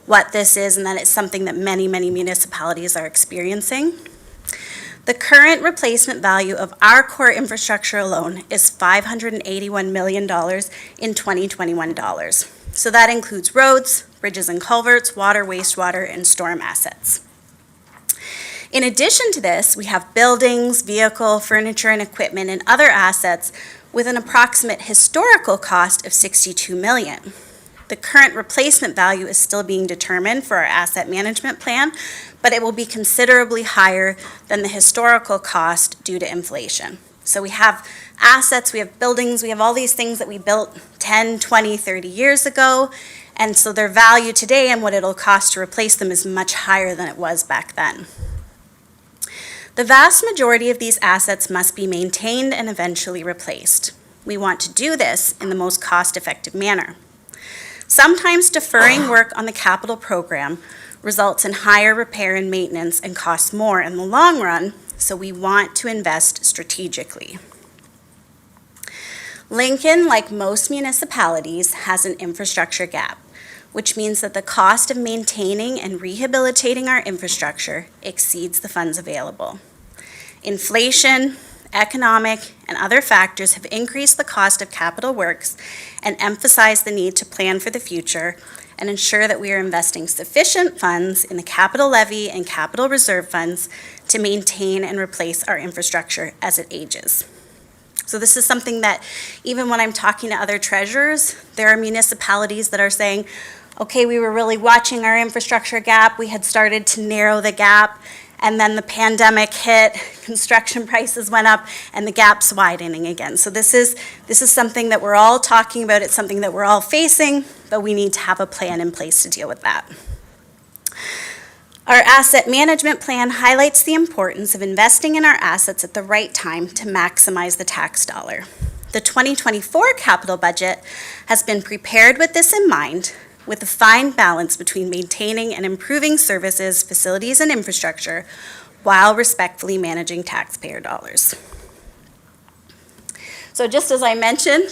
what this is and that it's something that many, many municipalities are experiencing. The current replacement value of our core infrastructure alone is $581 million in 2021 dollars. So that includes roads, bridges and culverts, water, wastewater, and storm assets. In addition to this, we have buildings, vehicle, furniture, and equipment, and other assets with an approximate historical cost of $62 million. The current replacement value is still being determined for our asset management plan, but it will be considerably higher than the historical cost due to inflation. So we have assets, we have buildings, we have all these things that we built 10, 20, 30 years ago, and so their value today and what it'll cost to replace them is much higher than it was back then. The vast majority of these assets must be maintained and eventually replaced. We want to do this in the most cost-effective manner. Sometimes deferring work on the capital program results in higher repair and maintenance and costs more in the long run, so we want to invest strategically. Lincoln, like most municipalities, has an infrastructure gap, which means that the cost of maintaining and rehabilitating our infrastructure exceeds the funds available. Inflation, economic, and other factors have increased the cost of capital works and emphasized the need to plan for the future and ensure that we are investing sufficient funds in the capital levy and capital reserve funds to maintain and replace our infrastructure as it ages. So this is something that even when I'm talking to other treasurers, there are municipalities that are saying, okay, we were really watching our infrastructure gap, we had started to narrow the gap, and then the pandemic hit, construction prices went up, and the gap's widening again. So this is something that we're all talking about, it's something that we're all facing, but we need to have a plan in place to deal with that. Our asset management plan highlights the importance of investing in our assets at the right time to maximize the tax dollar. The 2024 capital budget has been prepared with this in mind, with a fine balance between maintaining and improving services, facilities, and infrastructure while respectfully managing taxpayer dollars. So just as I mentioned,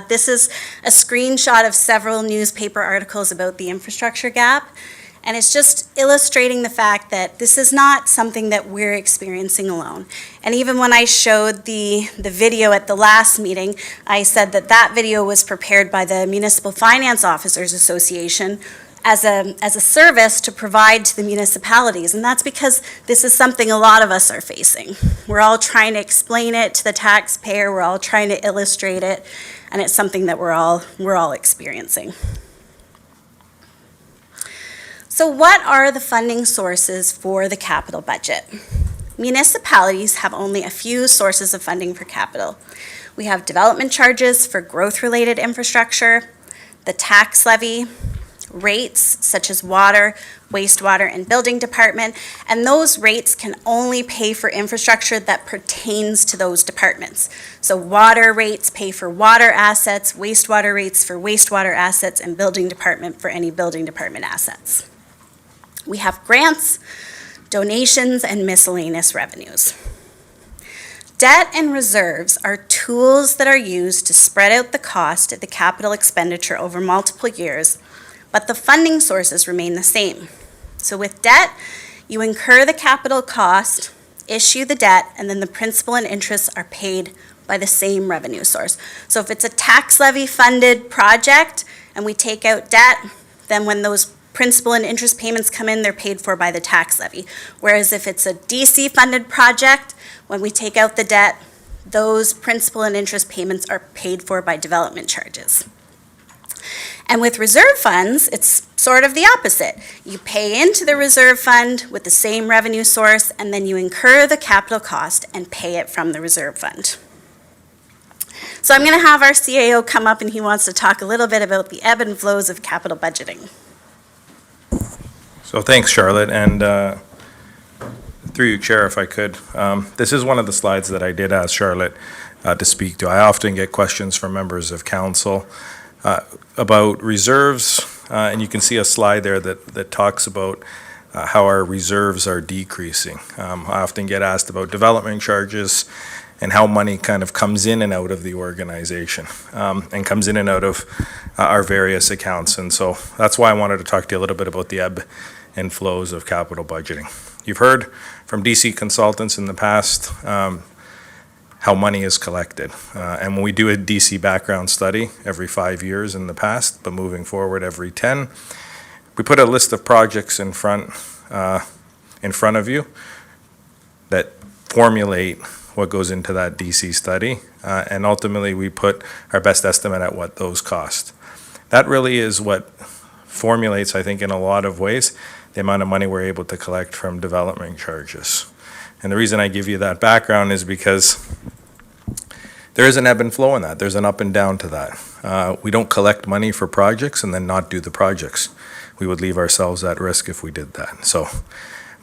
this is a screenshot of several newspaper articles about the infrastructure gap. And it's just illustrating the fact that this is not something that we're experiencing alone. And even when I showed the video at the last meeting, I said that that video was prepared by the Municipal Finance Officers Association as a service to provide to the municipalities. And that's because this is something a lot of us are facing. We're all trying to explain it to the taxpayer, we're all trying to illustrate it, and it's something that we're all experiencing. So what are the funding sources for the capital budget? Municipalities have only a few sources of funding for capital. We have development charges for growth-related infrastructure, the tax levy, rates such as water, wastewater, and building department, and those rates can only pay for infrastructure that pertains to those departments. So water rates pay for water assets, wastewater rates for wastewater assets, and building department for any building department assets. We have grants, donations, and miscellaneous revenues. Debt and reserves are tools that are used to spread out the cost of the capital expenditure over multiple years, but the funding sources remain the same. So with debt, you incur the capital cost, issue the debt, and then the principal and interest are paid by the same revenue source. So if it's a tax levy funded project and we take out debt, then when those principal and interest payments come in, they're paid for by the tax levy. Whereas if it's a DC-funded project, when we take out the debt, those principal and interest payments are paid for by development charges. And with reserve funds, it's sort of the opposite. You pay into the reserve fund with the same revenue source, and then you incur the capital cost and pay it from the reserve fund. So I'm going to have our CAO come up, and he wants to talk a little bit about the ebb and flows of capital budgeting. So thanks, Charlotte, and through you, Chair, if I could. This is one of the slides that I did ask Charlotte to speak to. I often get questions from members of council about reserves, and you can see a slide there that talks about how our reserves are decreasing. I often get asked about development charges and how money kind of comes in and out of the organization and comes in and out of our various accounts. And so that's why I wanted to talk to you a little bit about the ebb and flows of capital budgeting. You've heard from DC consultants in the past how money is collected. And when we do a DC background study every 5 years in the past, but moving forward every 10, we put a list of projects in front of you that formulate what goes into that DC study, and ultimately we put our best estimate at what those cost. That really is what formulates, I think, in a lot of ways, the amount of money we're able to collect from development charges. And the reason I give you that background is because there is an ebb and flow in that. There's an up and down to that. We don't collect money for projects and then not do the projects. We would leave ourselves at risk if we did that. So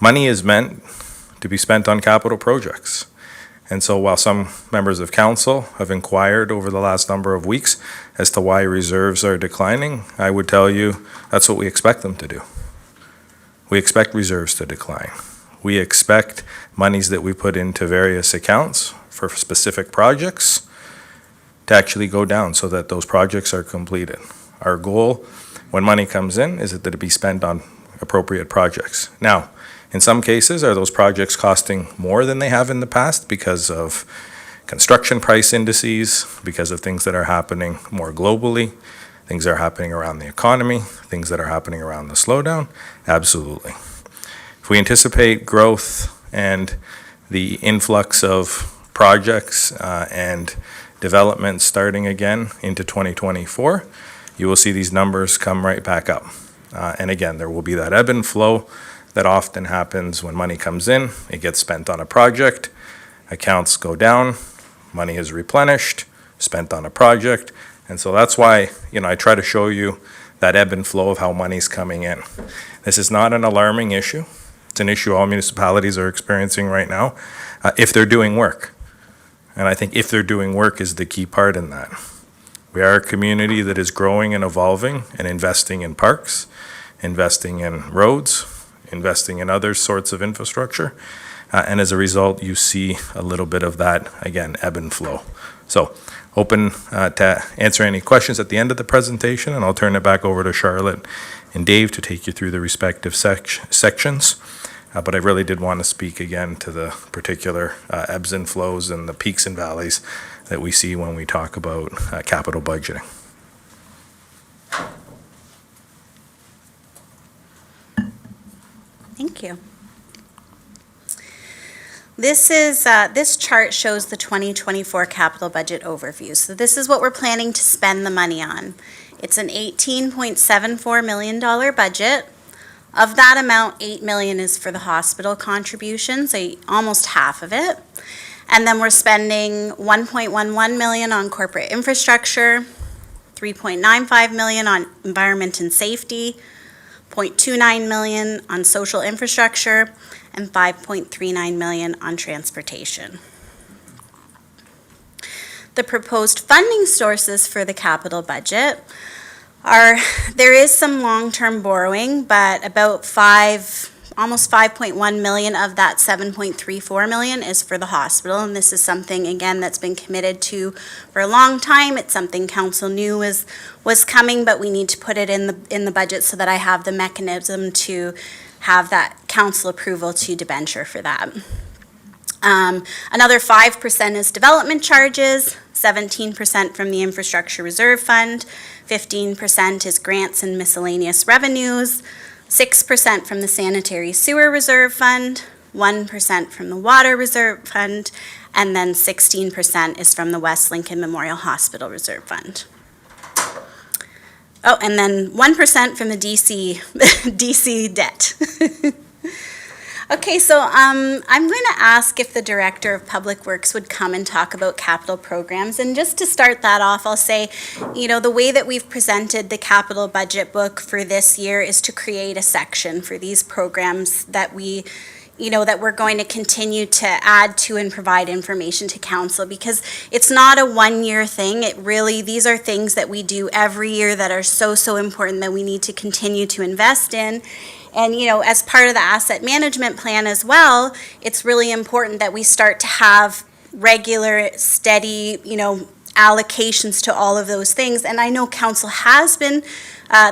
money is meant to be spent on capital projects. And so while some members of council have inquired over the last number of weeks as to why reserves are declining, I would tell you that's what we expect them to do. We expect reserves to decline. We expect monies that we put into various accounts for specific projects to actually go down so that those projects are completed. Our goal when money comes in is that it be spent on appropriate projects. Now, in some cases, are those projects costing more than they have in the past because of construction price indices, because of things that are happening more globally, things that are happening around the economy, things that are happening around the slowdown? Absolutely. If we anticipate growth and the influx of projects and development starting again into 2024, you will see these numbers come right back up. And again, there will be that ebb and flow that often happens when money comes in, it gets spent on a project, accounts go down, money is replenished, spent on a project. And so that's why, I try to show you that ebb and flow of how money's coming in. This is not an alarming issue. It's an issue all municipalities are experiencing right now, if they're doing work. And I think if they're doing work is the key part in that. We are a community that is growing and evolving and investing in parks, investing in roads, investing in other sorts of infrastructure. And as a result, you see a little bit of that, again, ebb and flow. So open to answer any questions at the end of the presentation, and I'll turn it back over to Charlotte and Dave to take you through the respective sections. But I really did want to speak again to the particular ebbs and flows and the peaks and valleys that we see when we talk about capital budgeting. Thank you. This chart shows the 2024 capital budget overview. So this is what we're planning to spend the money on. It's an $18.74 million budget. Of that amount, $8 million is for the hospital contribution, so almost half of it. And then we're spending $1.11 million on corporate infrastructure, $3.95 million on environment and safety, $0.29 million on social infrastructure, and $5.39 million on transportation. The proposed funding sources for the capital budget are, there is some long-term borrowing, but about almost $5.1 million of that $7.34 million is for the hospital, and this is something, again, that's been committed to for a long time. It's something council knew was coming, but we need to put it in the budget so that I have the mechanism to have that council approval to debenture for that. Another 5% is development charges, 17% from the Infrastructure Reserve Fund, 15% is grants and miscellaneous revenues, 6% from the Sanitary Sewer Reserve Fund, 1% from the Water Reserve Fund, and then 16% is from the West Lincoln Memorial Hospital Reserve Fund. Oh, and then 1% from the DC debt. Okay, so I'm going to ask if the Director of Public Works would come and talk about capital programs. And just to start that off, I'll say, you know, the way that we've presented the capital budget book for this year is to create a section for these programs that we, you know, that we're going to continue to add to and provide information to council, because it's not a one-year thing. It really, these are things that we do every year that are so, so important that we need to continue to invest in. And, you know, as part of the asset management plan as well, it's really important that we start to have regular, steady, you know, allocations to all of those things. And I know council has been,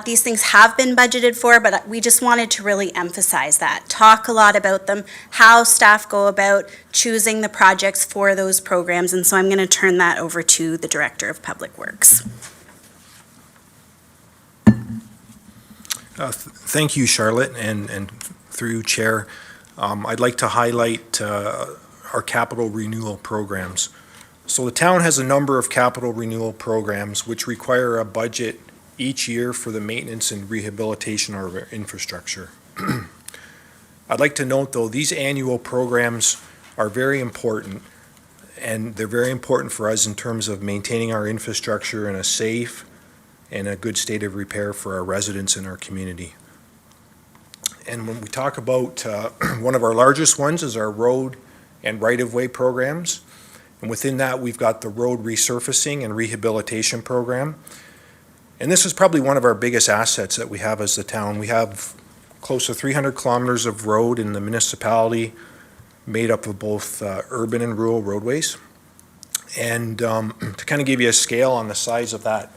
these things have been budgeted for, but we just wanted to really emphasize that. Talk a lot about them, how staff go about choosing the projects for those programs. And so I'm going to turn that over to the Director of Public Works. Thank you, Charlotte, and through you, Chair. I'd like to highlight our capital renewal programs. So the town has a number of capital renewal programs which require a budget each year for the maintenance and rehabilitation of our infrastructure. I'd like to note, though, these annual programs are very important, and they're very important for us in terms of maintaining our infrastructure in a safe and a good state of repair for our residents in our community. And when we talk about one of our largest ones is our road and right-of-way programs. And within that, we've got the road resurfacing and rehabilitation program. And this is probably one of our biggest assets that we have as the town. We have close to 300 kilometers of road in the municipality, made up of both urban and rural roadways. And to kind of give you a scale on the size of that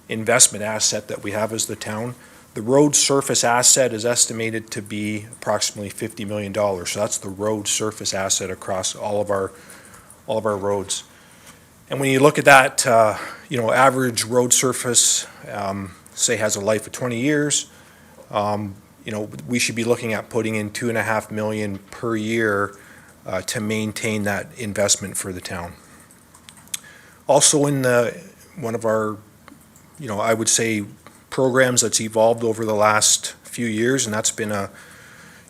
investment asset that we have as the town, the road surface asset is estimated to be approximately $50 million. So that's the road surface asset across all of our roads. And when you look at that, you know, average road surface, say has a life of 20 years, you know, we should be looking at putting in $2.5 million per year to maintain that investment for the town. Also in one of our, you know, I would say programs that's evolved over the last few years, and that's been a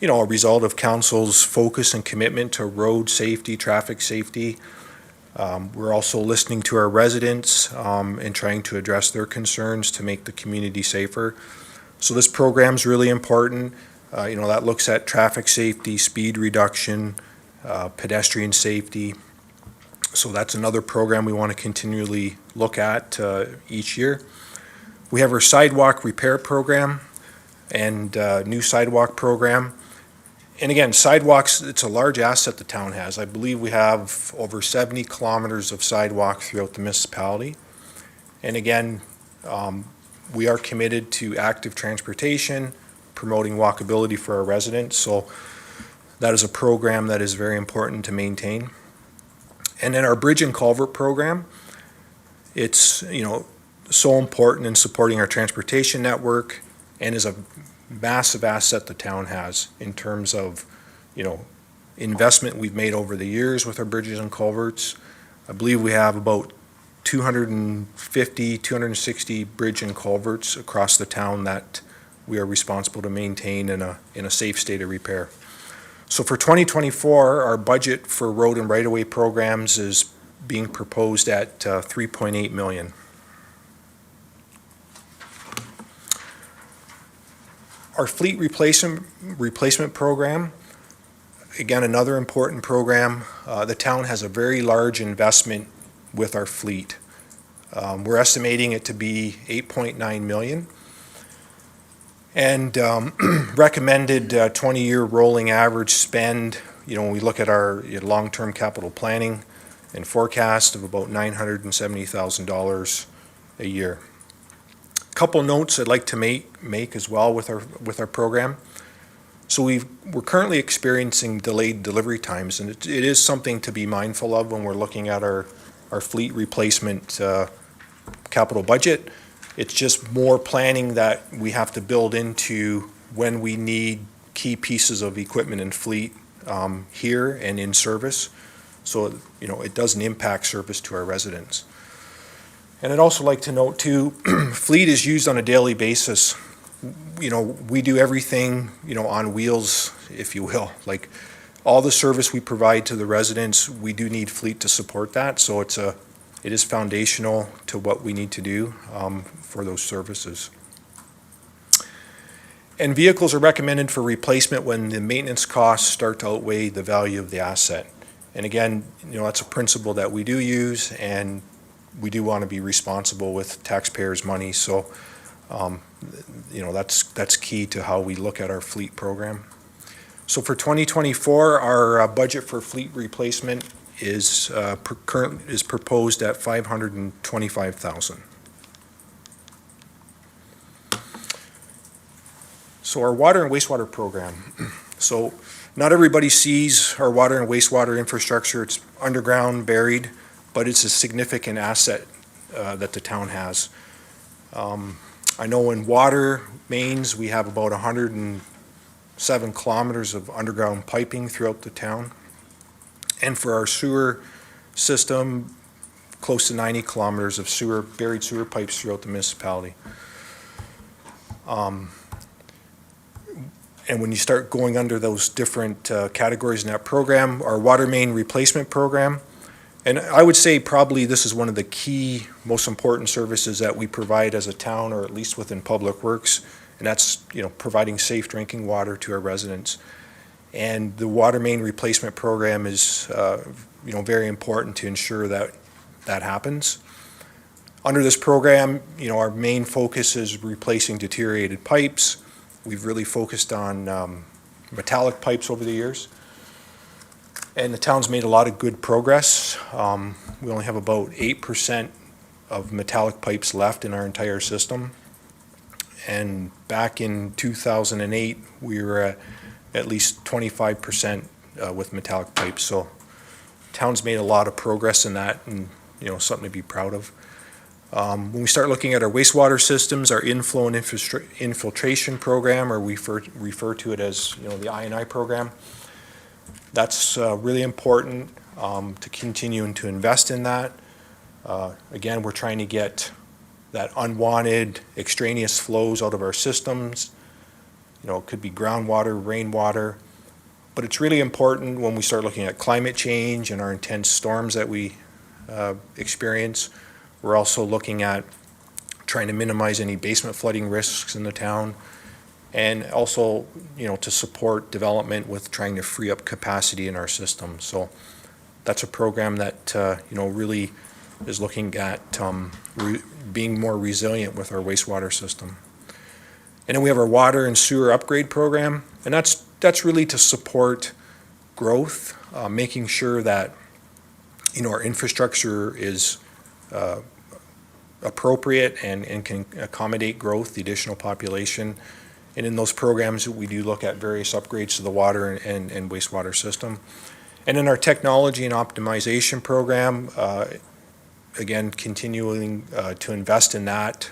result of council's focus and commitment to road safety, traffic safety. We're also listening to our residents and trying to address their concerns to make the community safer. So this program's really important. You know, that looks at traffic safety, speed reduction, pedestrian safety. So that's another program we want to continually look at each year. We have our sidewalk repair program and new sidewalk program. And again, sidewalks, it's a large asset the town has. I believe we have over 70 kilometers of sidewalk throughout the municipality. And again, we are committed to active transportation, promoting walkability for our residents. So that is a program that is very important to maintain. And then our bridge and culvert program, it's, you know, so important in supporting our transportation network and is a massive asset the town has in terms of, you know, investment we've made over the years with our bridges and culverts. I believe we have about 250, 260 bridge and culverts across the town that we are responsible to maintain in a safe state of repair. So for 2024, our budget for road and right-of-way programs is being proposed at $3.8 million. Our fleet replacement program, again, another important program. The town has a very large investment with our fleet. We're estimating it to be $8.9 million. And recommended 20-year rolling average spend, you know, when we look at our long-term capital planning and forecast of about $970,000 a year. Couple notes I'd like to make as well with our program. So we're currently experiencing delayed delivery times, and it is something to be mindful of when we're looking at our fleet replacement capital budget. It's just more planning that we have to build into when we need key pieces of equipment and fleet here and in service. So, it doesn't impact service to our residents. And I'd also like to note too, fleet is used on a daily basis. We do everything, on wheels, if you will. Like, all the service we provide to the residents, we do need fleet to support that. So it is foundational to what we need to do for those services. And vehicles are recommended for replacement when the maintenance costs start to outweigh the value of the asset. And again, that's a principle that we do use, and we do want to be responsible with taxpayers' money. So, that's key to how we look at our fleet program. So for 2024, our budget for fleet replacement is proposed at $525,000. So our water and wastewater program. So not everybody sees our water and wastewater infrastructure. It's underground, buried, but it's a significant asset that the town has. I know in water mains, we have about 107 kilometers of underground piping throughout the town. And for our sewer system, close to 90 kilometers of buried sewer pipes throughout the municipality. And when you start going under those different categories in that program, our water main replacement program, and I would say probably this is one of the key, most important services that we provide as a town, or at least within Public Works, and that's, providing safe drinking water to our residents. And the water main replacement program is, very important to ensure that that happens. Under this program, our main focus is replacing deteriorated pipes. We've really focused on metallic pipes over the years. And the town's made a lot of good progress. We only have about 8% of metallic pipes left in our entire system. And back in 2008, we were at least 25% with metallic pipes. So town's made a lot of progress in that, and, something to be proud of. When we start looking at our wastewater systems, our inflow and infiltration program, or we refer to it as, the I&I program, that's really important to continue and to invest in that. Again, we're trying to get that unwanted extraneous flows out of our systems. It could be groundwater, rainwater, but it's really important when we start looking at climate change and our intense storms that we experience. We're also looking at trying to minimize any basement flooding risks in the town, and also, to support development with trying to free up capacity in our system. So that's a program that, really is looking at being more resilient with our wastewater system. And then we have our water and sewer upgrade program, and that's really to support growth, making sure that, our infrastructure is appropriate and can accommodate growth, the additional population. And in those programs, we do look at various upgrades to the water and wastewater system. And in our technology and optimization program, again, continuing to invest in that.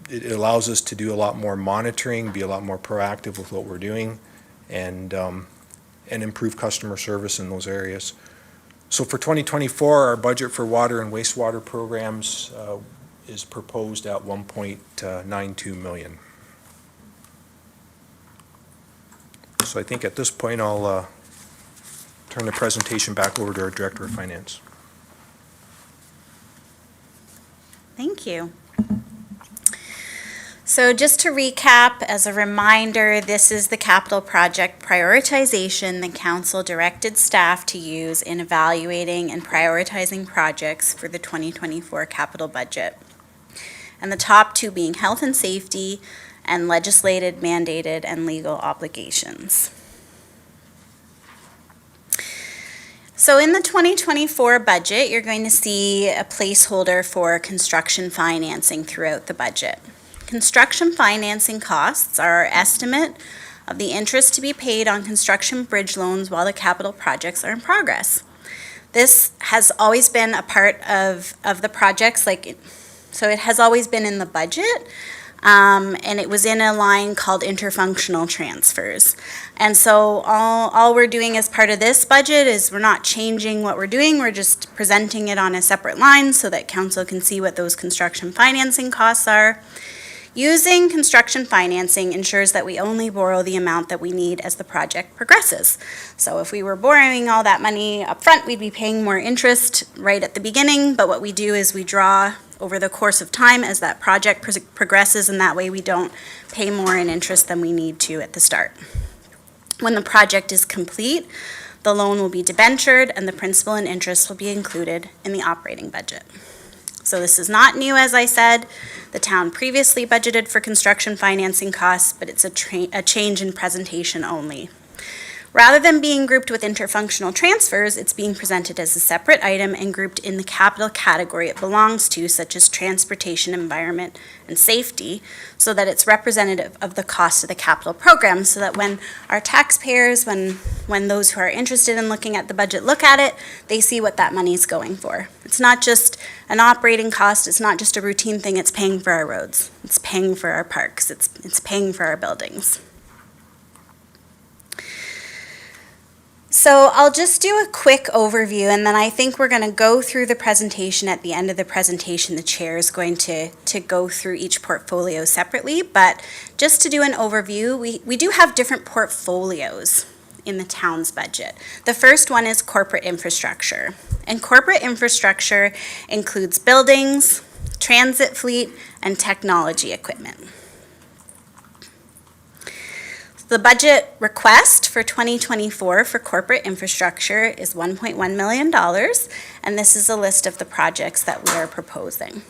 It allows us to do a lot more monitoring, be a lot more proactive with what we're doing, and improve customer service in those areas. So for 2024, our budget for water and wastewater programs is proposed at $1.92 million. So I think at this point, I'll turn the presentation back over to our Director of Finance. Thank you. So just to recap, as a reminder, this is the capital project prioritization the council directed staff to use in evaluating and prioritizing projects for the 2024 capital budget. And the top two being health and safety and legislated, mandated, and legal obligations. So in the 2024 budget, you're going to see a placeholder for construction financing throughout the budget. Construction financing costs are our estimate of the interest to be paid on construction bridge loans while the capital projects are in progress. This has always been a part of the projects, so it has always been in the budget, and it was in a line called interfunctional transfers. And so all we're doing as part of this budget is we're not changing what we're doing, we're just presenting it on a separate line so that council can see what those construction financing costs are. Using construction financing ensures that we only borrow the amount that we need as the project progresses. So if we were borrowing all that money up front, we'd be paying more interest right at the beginning, but what we do is we draw over the course of time as that project progresses, and that way we don't pay more in interest than we need to at the start. When the project is complete, the loan will be debentured and the principal and interest will be included in the operating budget. So this is not new, as I said. The town previously budgeted for construction financing costs, but it's a change in presentation only. Rather than being grouped with interfunctional transfers, it's being presented as a separate item and grouped in the capital category it belongs to, such as transportation, environment, and safety, so that it's representative of the cost of the capital program, so that when our taxpayers, when those who are interested in looking at the budget look at it, they see what that money is going for. It's not just an operating cost, it's not just a routine thing, it's paying for our roads, it's paying for our parks, it's paying for our buildings. So I'll just do a quick overview, and then I think we're going to go through the presentation. At the end of the presentation, the chair is going to go through each portfolio separately, but just to do an overview, we do have different portfolios in the town's budget. The first one is corporate infrastructure, and corporate infrastructure includes buildings, transit fleet, and technology equipment. The budget request for 2024 for corporate infrastructure is $1.1 million, and this is a list of the projects that we are proposing.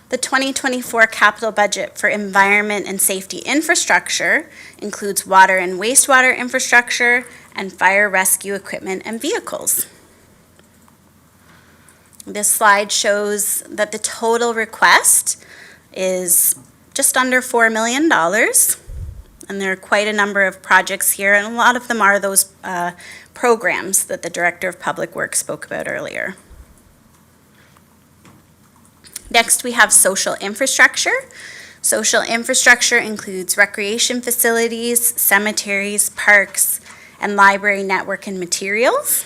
The 2024 capital budget for environment and safety infrastructure includes water and wastewater infrastructure and fire rescue equipment and vehicles. This slide shows that the total request is just under $4 million, and there are quite a number of projects here, and a lot of them are those programs that the Director of Public Works spoke about earlier. Next, we have social infrastructure. Social infrastructure includes recreation facilities, cemeteries, parks, and library network and materials.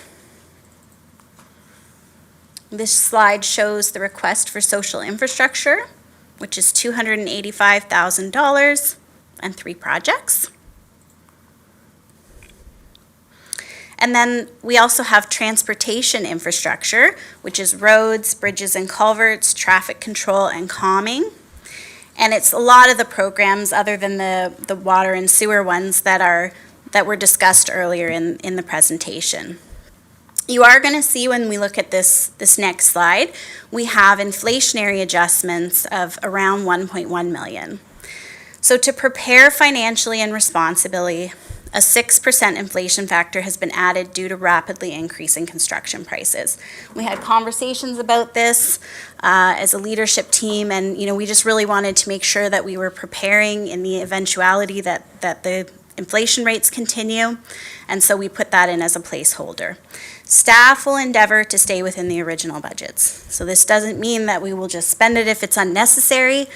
This slide shows the request for social infrastructure, which is $285,000 and 3 projects. And then we also have transportation infrastructure, which is roads, bridges and culverts, traffic control and calming. And it's a lot of the programs other than the water and sewer ones that were discussed earlier in the presentation. You are going to see when we look at this next slide, we have inflationary adjustments of around $1.1 million. So to prepare financially and responsibly, a 6% inflation factor has been added due to rapidly increasing construction prices. We had conversations about this as a leadership team, and we just really wanted to make sure that we were preparing in the eventuality that the inflation rates continue, and so we put that in as a placeholder. Staff will endeavor to stay within the original budgets. So this doesn't mean that we will just spend it if it's unnecessary,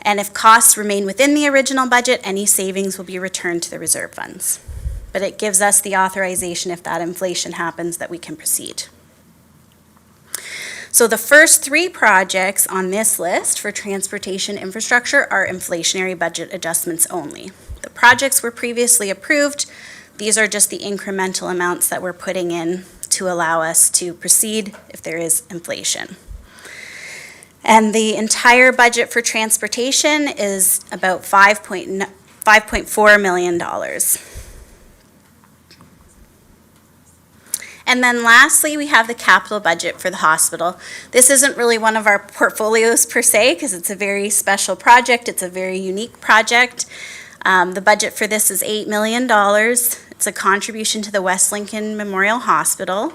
and if costs remain within the original budget, any savings will be returned to the reserve funds. But it gives us the authorization, if that inflation happens, that we can proceed. So the first 3 projects on this list for transportation infrastructure are inflationary budget adjustments only. The projects were previously approved. These are just the incremental amounts that we're putting in to allow us to proceed if there is inflation. And the entire budget for transportation is about $5.4 million. And then lastly, we have the capital budget for the hospital. This isn't really one of our portfolios per se, because it's a very special project. It's a very unique project. The budget for this is $8 million. It's a contribution to the West Lincoln Memorial Hospital.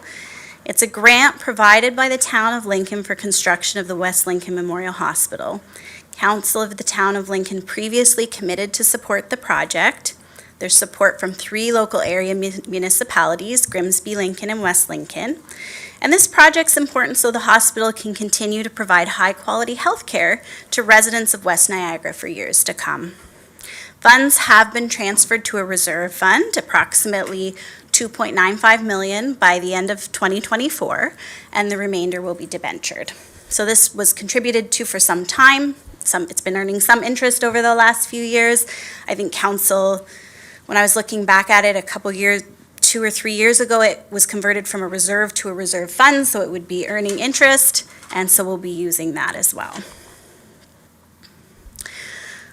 It's a grant provided by the Town of Lincoln for construction of the West Lincoln Memorial Hospital. Council of the Town of Lincoln previously committed to support the project. There's support from 3 local area municipalities, Grimsby, Lincoln, and West Lincoln. And this project's important so the hospital can continue to provide high-quality health care to residents of West Niagara for years to come. Funds have been transferred to a reserve fund, approximately $2.95 million by the end of 2024, and the remainder will be debentured. So this was contributed to for some time. It's been earning some interest over the last few years. I think council, when I was looking back at it a couple years, 2 or 3 years ago, it was converted from a reserve to a reserve fund, so it would be earning interest, and so we'll be using that as well.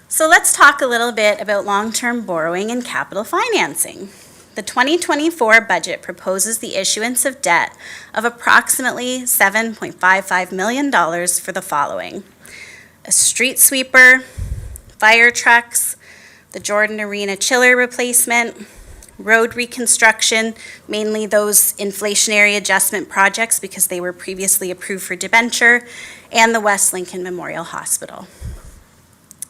So let's talk a little bit about long-term borrowing and capital financing. The 2024 budget proposes the issuance of debt of approximately $7.55 million for the following: a street sweeper, fire trucks, the Jordan Arena chiller replacement, road reconstruction, mainly those inflationary adjustment projects because they were previously approved for debenture, and the West Lincoln Memorial Hospital.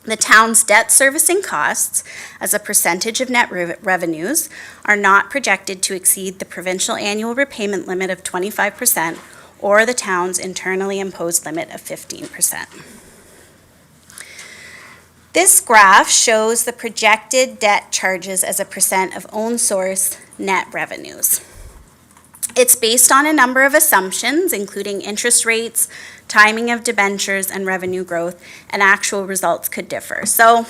The town's debt servicing costs as a percentage of net revenues are not projected to exceed the provincial annual repayment limit of 25% or the town's internally imposed limit of 15%. This graph shows the projected debt charges as a percent of own source net revenues. It's based on a number of assumptions, including interest rates, timing of debentures, and revenue growth, and actual results could differ. So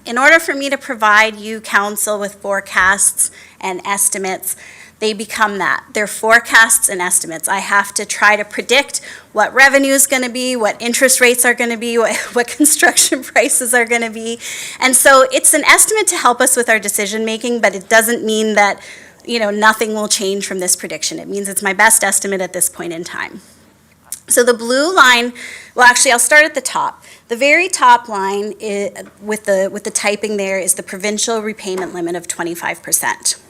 in order for me to provide you, council, with forecasts and estimates, they become that. They're forecasts and estimates. I have to try to predict what revenue is going to be, what interest rates are going to be, what construction prices are going to be. And so it's an estimate to help us with our decision making, but it doesn't mean that, nothing will change from this prediction. It means it's my best estimate at this point in time. So the blue line, well, actually, I'll start at the top. The very top line with the typing there is the provincial repayment limit of 25%.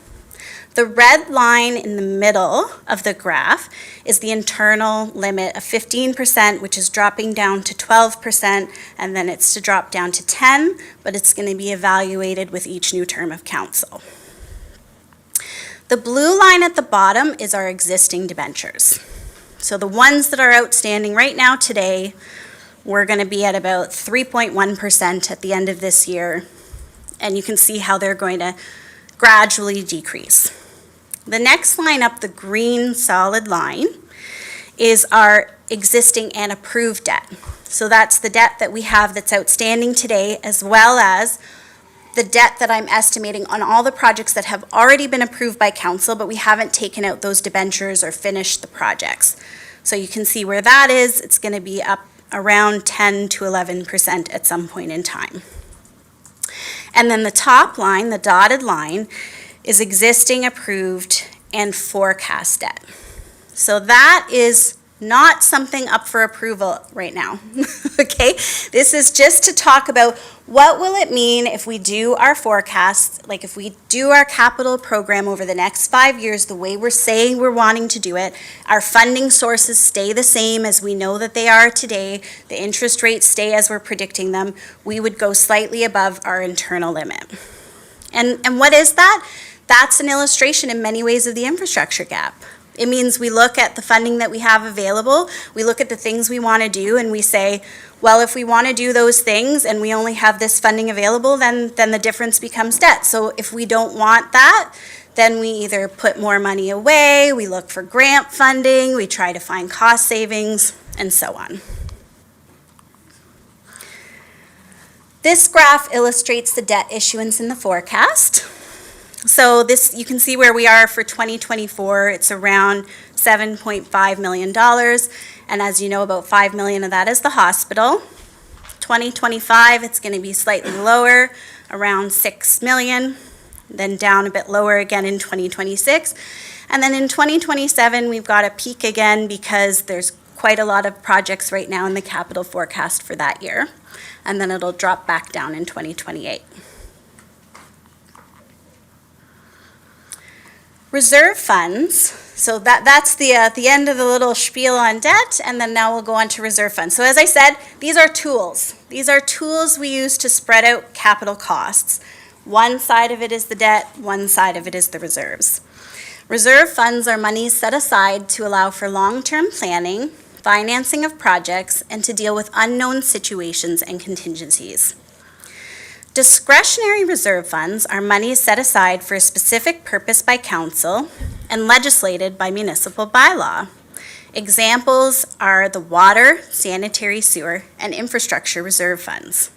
The red line in the middle of the graph is the internal limit of 15%, which is dropping down to 12%, and then it's to drop down to 10%, but it's going to be evaluated with each new term of council. The blue line at the bottom is our existing debentures. So the ones that are outstanding right now today, we're going to be at about 3.1% at the end of this year, and you can see how they're going to gradually decrease. The next line up, the green solid line, is our existing and approved debt. So that's the debt that we have that's outstanding today, as well as the debt that I'm estimating on all the projects that have already been approved by council, but we haven't taken out those debentures or finished the projects. So you can see where that is. It's going to be up around 10 to 11% at some point in time. And then the top line, the dotted line, is existing, approved, and forecast debt. So that is not something up for approval right now, okay? This is just to talk about what will it mean if we do our forecasts, like if we do our capital program over the next 5 years the way we're saying we're wanting to do it, our funding sources stay the same as we know that they are today, the interest rates stay as we're predicting them, we would go slightly above our internal limit. And what is that? That's an illustration in many ways of the infrastructure gap. It means we look at the funding that we have available, we look at the things we want to do, and we say, well, if we want to do those things and we only have this funding available, then the difference becomes debt. So if we don't want that, then we either put more money away, we look for grant funding, we try to find cost savings, and so on. This graph illustrates the debt issuance in the forecast. So this, you can see where we are for 2024. It's around $7.5 million. And as you know, about $5 million of that is the hospital. 2025, it's going to be slightly lower, around $6 million, then down a bit lower again in 2026. And then in 2027, we've got a peak again because there's quite a lot of projects right now in the capital forecast for that year. And then it'll drop back down in 2028. Reserve funds, So that's the end of the little spiel on debt, and then now we'll go on to reserve funds. So as I said, these are tools. These are tools we use to spread out capital costs. One side of it is the debt, one side of it is the reserves. Reserve funds are monies set aside to allow for long-term planning, financing of projects, and to deal with unknown situations and contingencies. Discretionary reserve funds are monies set aside for a specific purpose by council and legislated by municipal bylaw. Examples are the water, sanitary sewer, and infrastructure reserve funds.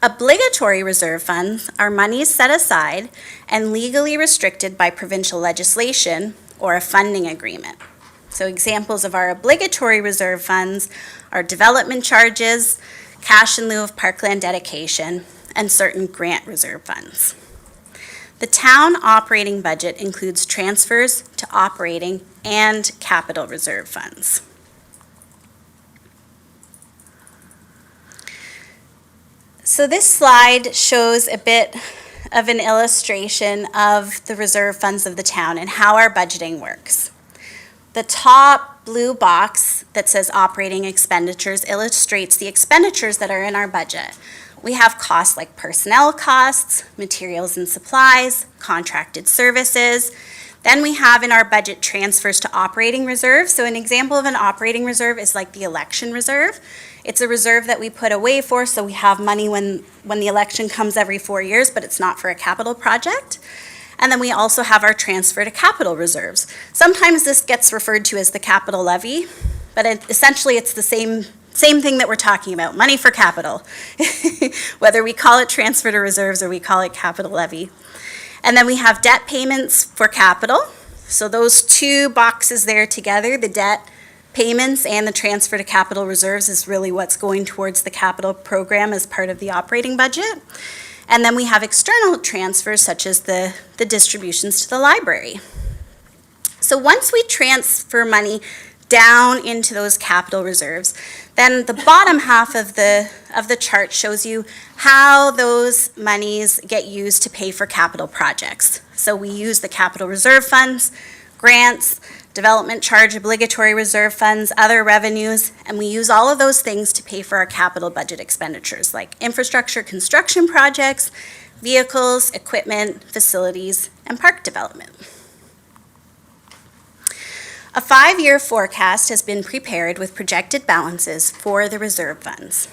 Obligatory reserve funds are monies set aside and legally restricted by provincial legislation or a funding agreement. So examples of our obligatory reserve funds are development charges, cash in lieu of parkland dedication, and certain grant reserve funds. The town operating budget includes transfers to operating and capital reserve funds. So this slide shows a bit of an illustration of the reserve funds of the town and how our budgeting works. The top blue box that says operating expenditures illustrates the expenditures that are in our budget. We have costs like personnel costs, materials and supplies, contracted services. Then we have in our budget transfers to operating reserve. So an example of an operating reserve is like the election reserve. It's a reserve that we put away for, so we have money when the election comes every 4 years, but it's not for a capital project. And then we also have our transfer to capital reserves. Sometimes this gets referred to as the capital levy, but essentially it's the same thing that we're talking about, money for capital, whether we call it transfer to reserves or we call it capital levy. And then we have debt payments for capital. So those two boxes there together, the debt payments and the transfer to capital reserves, is really what's going towards the capital program as part of the operating budget. And then we have external transfers such as the distributions to the library. So once we transfer money down into those capital reserves, then the bottom half of the chart shows you how those monies get used to pay for capital projects. So we use the capital reserve funds, grants, development charge, obligatory reserve funds, other revenues, and we use all of those things to pay for our capital budget expenditures like infrastructure construction projects, vehicles, equipment, facilities, and park development. A 5-year forecast has been prepared with projected balances for the reserve funds.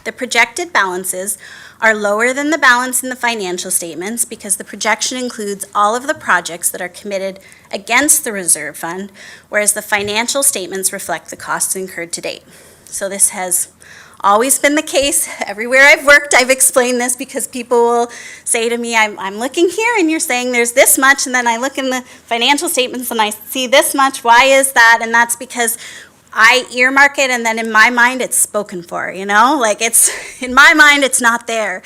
The projected balances are lower than the balance in the financial statements because the projection includes all of the projects that are committed against the reserve fund, whereas the financial statements reflect the costs incurred to date. So this has always been the case. Everywhere I've worked, I've explained this because people will say to me, I'm looking here and you're saying there's this much, and then I look in the financial statements and I see this much. Why is that? And that's because I earmark it, and then in my mind, it's spoken for, you know? Like, it's, in my mind, it's not there.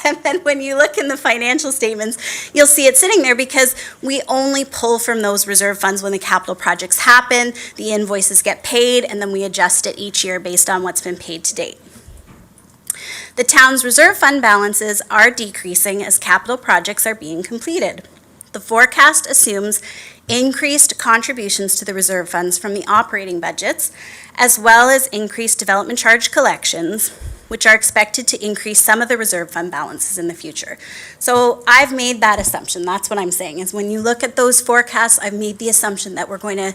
And then when you look in the financial statements, you'll see it sitting there because we only pull from those reserve funds when the capital projects happen, the invoices get paid, and then we adjust it each year based on what's been paid to date. The town's reserve fund balances are decreasing as capital projects are being completed. The forecast assumes increased contributions to the reserve funds from the operating budgets, as well as increased development charge collections, which are expected to increase some of the reserve fund balances in the future. So I've made that assumption. That's what I'm saying, is when you look at those forecasts, I've made the assumption that we're going to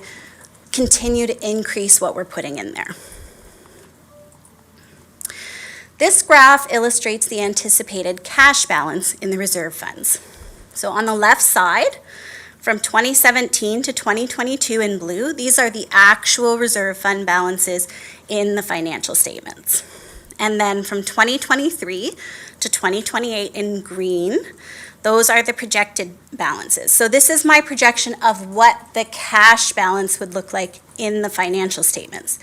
continue to increase what we're putting in there. This graph illustrates the anticipated cash balance in the reserve funds. So on the left side, from 2017 to 2022 in blue, these are the actual reserve fund balances in the financial statements. And then from 2023 to 2028 in green, those are the projected balances. So this is my projection of what the cash balance would look like in the financial statements.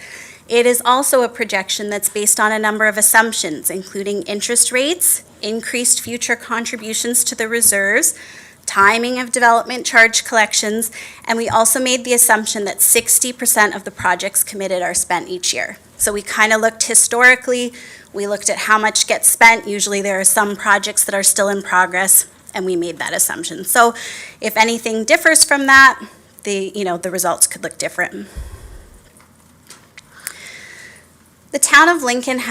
It is also a projection that's based on a number of assumptions, including interest rates, increased future contributions to the reserves, timing of development charge collections, and we also made the assumption that 60% of the projects committed are spent each year. So we kind of looked historically, we looked at how much gets spent. Usually there are some projects that are still in progress, and we made that assumption. So if anything differs from that, the results could look different. The town of Lincoln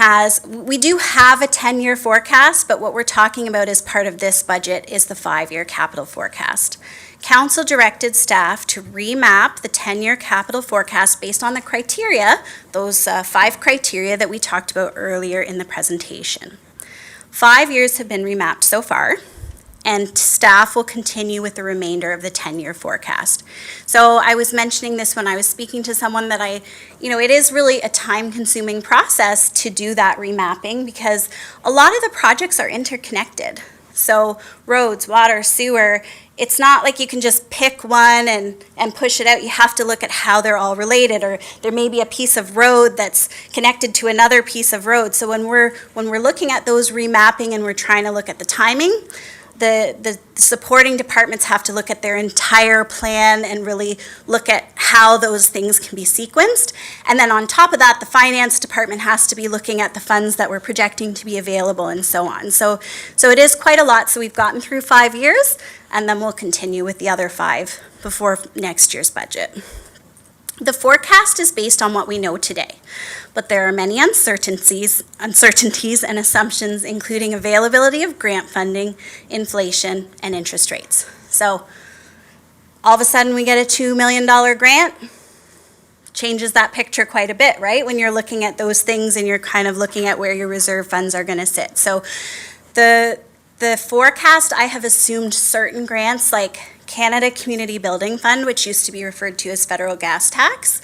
we do have a 10-year forecast, but what we're talking about as part of this budget is the 5-year capital forecast. Council directed staff to remap the 10-year capital forecast based on the criteria, those 5 criteria that we talked about earlier in the presentation. 5 years have been remapped so far, and staff will continue with the remainder of the 10-year forecast. So I was mentioning this when I was speaking to someone that it is really a time-consuming process to do that remapping because a lot of the projects are interconnected. So roads, water, sewer, it's not like you can just pick one and push it out. You have to look at how they're all related, or there may be a piece of road that's connected to another piece of road. So when we're looking at those remapping and we're trying to look at the timing, the supporting departments have to look at their entire plan and really look at how those things can be sequenced. And then on top of that, the finance department has to be looking at the funds that we're projecting to be available and so on. So it is quite a lot. So we've gotten through 5 years, and then we'll continue with the other 5 before next year's budget. The forecast is based on what we know today, but there are many uncertainties and assumptions, including availability of grant funding, inflation, and interest rates. So all of a sudden we get a $2 million grant, changes that picture quite a bit, right? When you're looking at those things and you're kind of looking at where your reserve funds are going to sit. So the forecast, I have assumed certain grants like Canada Community Building Fund, which used to be referred to as federal gas tax,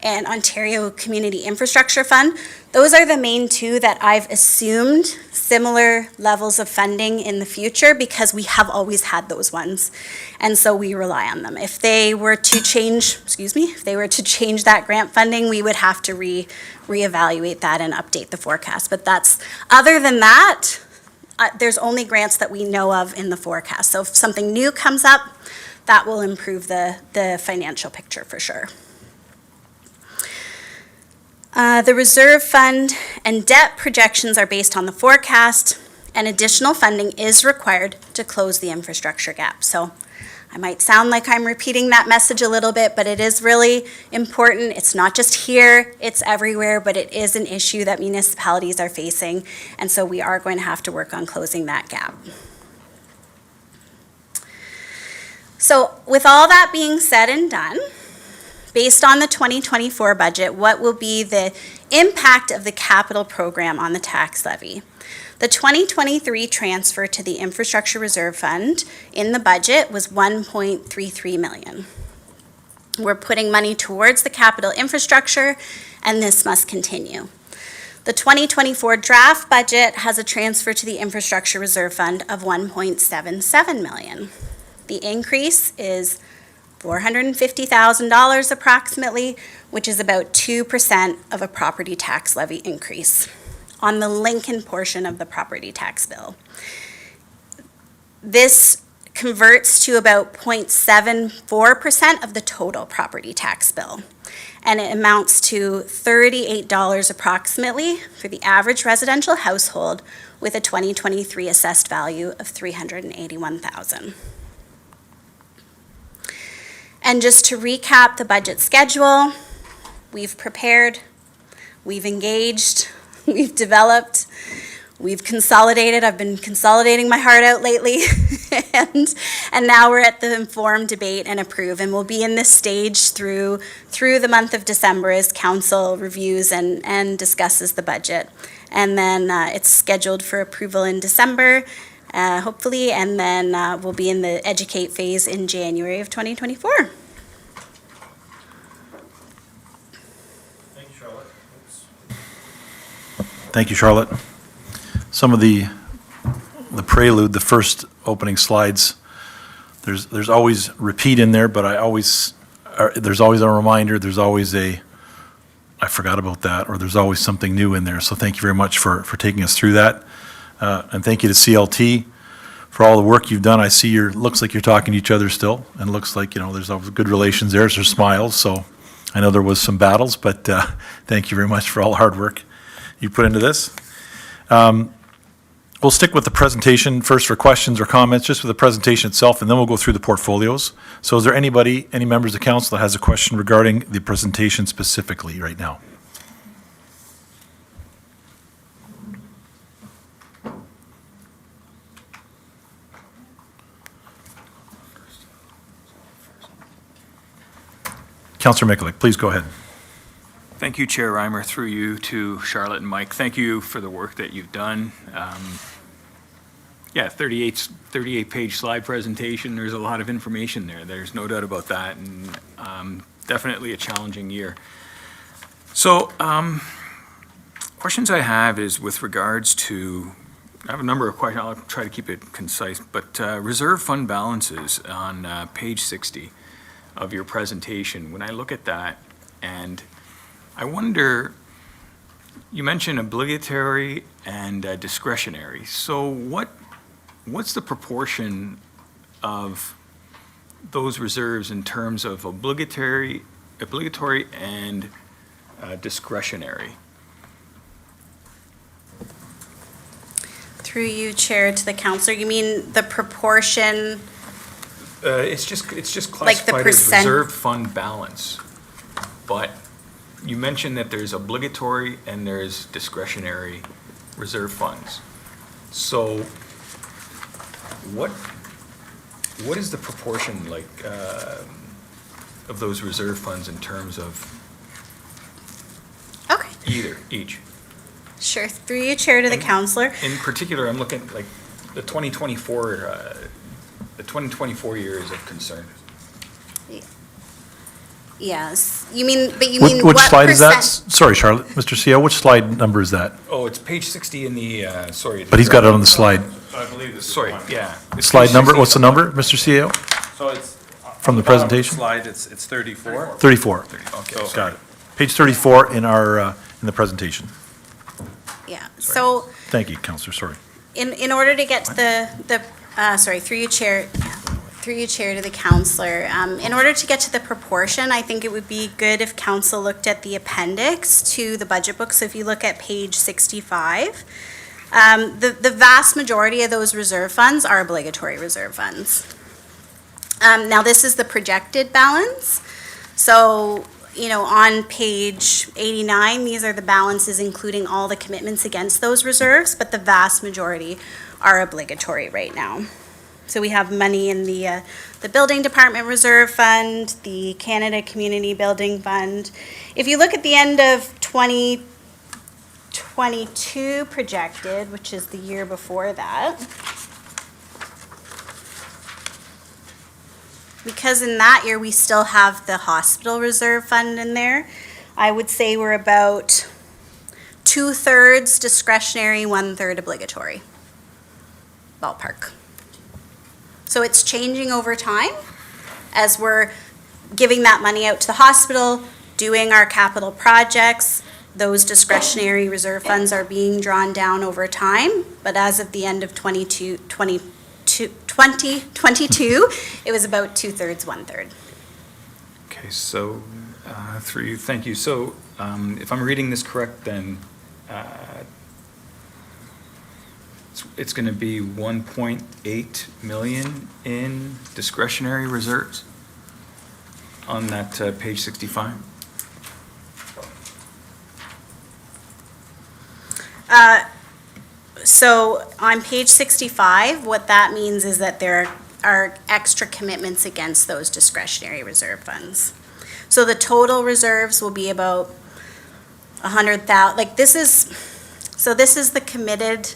and Ontario Community Infrastructure Fund. Those are the main 2 that I've assumed similar levels of funding in the future because we have always had those ones. And so we rely on them. If they were to change, that grant funding, we would have to reevaluate that and update the forecast. But other than that, there's only grants that we know of in the forecast. So if something new comes up, that will improve the financial picture for sure. The reserve fund and debt projections are based on the forecast, and additional funding is required to close the infrastructure gap. So I might sound like I'm repeating that message a little bit, but it is really important. It's not just here, it's everywhere, but it is an issue that municipalities are facing, and so we are going to have to work on closing that gap. So with all that being said and done, based on the 2024 budget, what will be the impact of the capital program on the tax levy? The 2023 transfer to the Infrastructure Reserve Fund in the budget was $1.33 million. We're putting money towards the capital infrastructure, and this must continue. The 2024 draft budget has a transfer to the Infrastructure Reserve Fund of $1.77 million. The increase is $450,000 approximately, which is about 2% of a property tax levy increase on the Lincoln portion of the property tax bill. This converts to about 0.74% of the total property tax bill, and it amounts to $38 approximately for the average residential household with a 2023 assessed value of $381,000. And just to recap the budget schedule, we've prepared, we've engaged, we've developed, we've consolidated. I've been consolidating my heart out lately. and now we're at the informed debate and approve. And we'll be in this stage through the month of December as council reviews and discusses the budget. And then it's scheduled for approval in December, hopefully, and then we'll be in the educate phase in January of 2024. Thank you, Charlotte. Some of the prelude, the first opening slides, there's always repeat in there, but there's always a reminder, there's always I forgot about that, or there's always something new in there. So thank you very much for taking us through that. And thank you to CLT for all the work you've done. I see looks like you're talking to each other still, and looks like, there's always good relations there. There's smiles, so I know there was some battles, but thank you very much for all the hard work you put into this. we'll stick with the presentation first for questions or comments, just with the presentation itself, and then we'll go through the portfolios. So is there anybody, any members of council that has a question regarding the presentation specifically right now? Councillor Mikulik, please go ahead. Thank you, Chair Reimer, through you to Charlotte and Mike. Thank you for the work that you've done. Yeah, 38-page slide presentation. There's a lot of information there. There's no doubt about that, and definitely a challenging year. So, questions I have is with regards to, I have a number of questions. I'll try to keep it concise, but reserve fund balances on page 60 of your presentation. When I look at that, and I wonder, you mentioned obligatory and discretionary. So what's the proportion of those reserves in terms of obligatory and discretionary? Through you, Chair, to the counselor, you mean the proportion? It's just Like the classified as percent- reserve fund balance, but you mentioned that there's obligatory and there's discretionary reserve funds. So what is the proportion like of those reserve funds in terms of Okay, each? sure. Through you, Chair, to the counselor. In particular, I'm looking like the 2024 year is of concern. Yes, you mean, but you mean Which what slide is that? percent? Sorry, Charlotte, Mr. CO, which slide number is that? Oh, it's page 60 in the, sorry. But he's got it on the slide. I believe this Sorry, yeah. It's Slide page number, 60. what's the number, Mr. CEO? So it's. From the presentation? Slide, it's 34. 34. Okay, Got it. Page 34 in our, in the presentation. Yeah, so Thank you, Counselor, sorry. in order to get to sorry, through you, Chair to the counselor, in order to get to the proportion, I think it would be good if council looked at the appendix to the budget book. So if you look at page 65, the vast majority of those reserve funds are obligatory reserve funds. Now, this is the projected balance. So, you know, on page 89, these are the balances including all the commitments against those reserves, but the vast majority are obligatory right now. So we have money in the Building Department Reserve Fund, the Canada Community Building Fund. If you look at the end of 2022 projected, which is the year before that, because in that year we still have the Hospital Reserve Fund in there, I would say we're about 2/3 discretionary, 1/3 obligatory. Ballpark. So it's changing over time as we're giving that money out to the hospital, doing our capital projects. Those discretionary reserve funds are being drawn down over time, but as of the end of 2022, it was about 2/3, 1/3. Okay, so, through you, thank you. So, if I'm reading this correct, then, it's gonna be 1.8 million in discretionary reserves on that, page 65? So on page 65, what that means is that there are extra commitments against those discretionary reserve funds. So the total reserves will be about 100,000, like this is the committed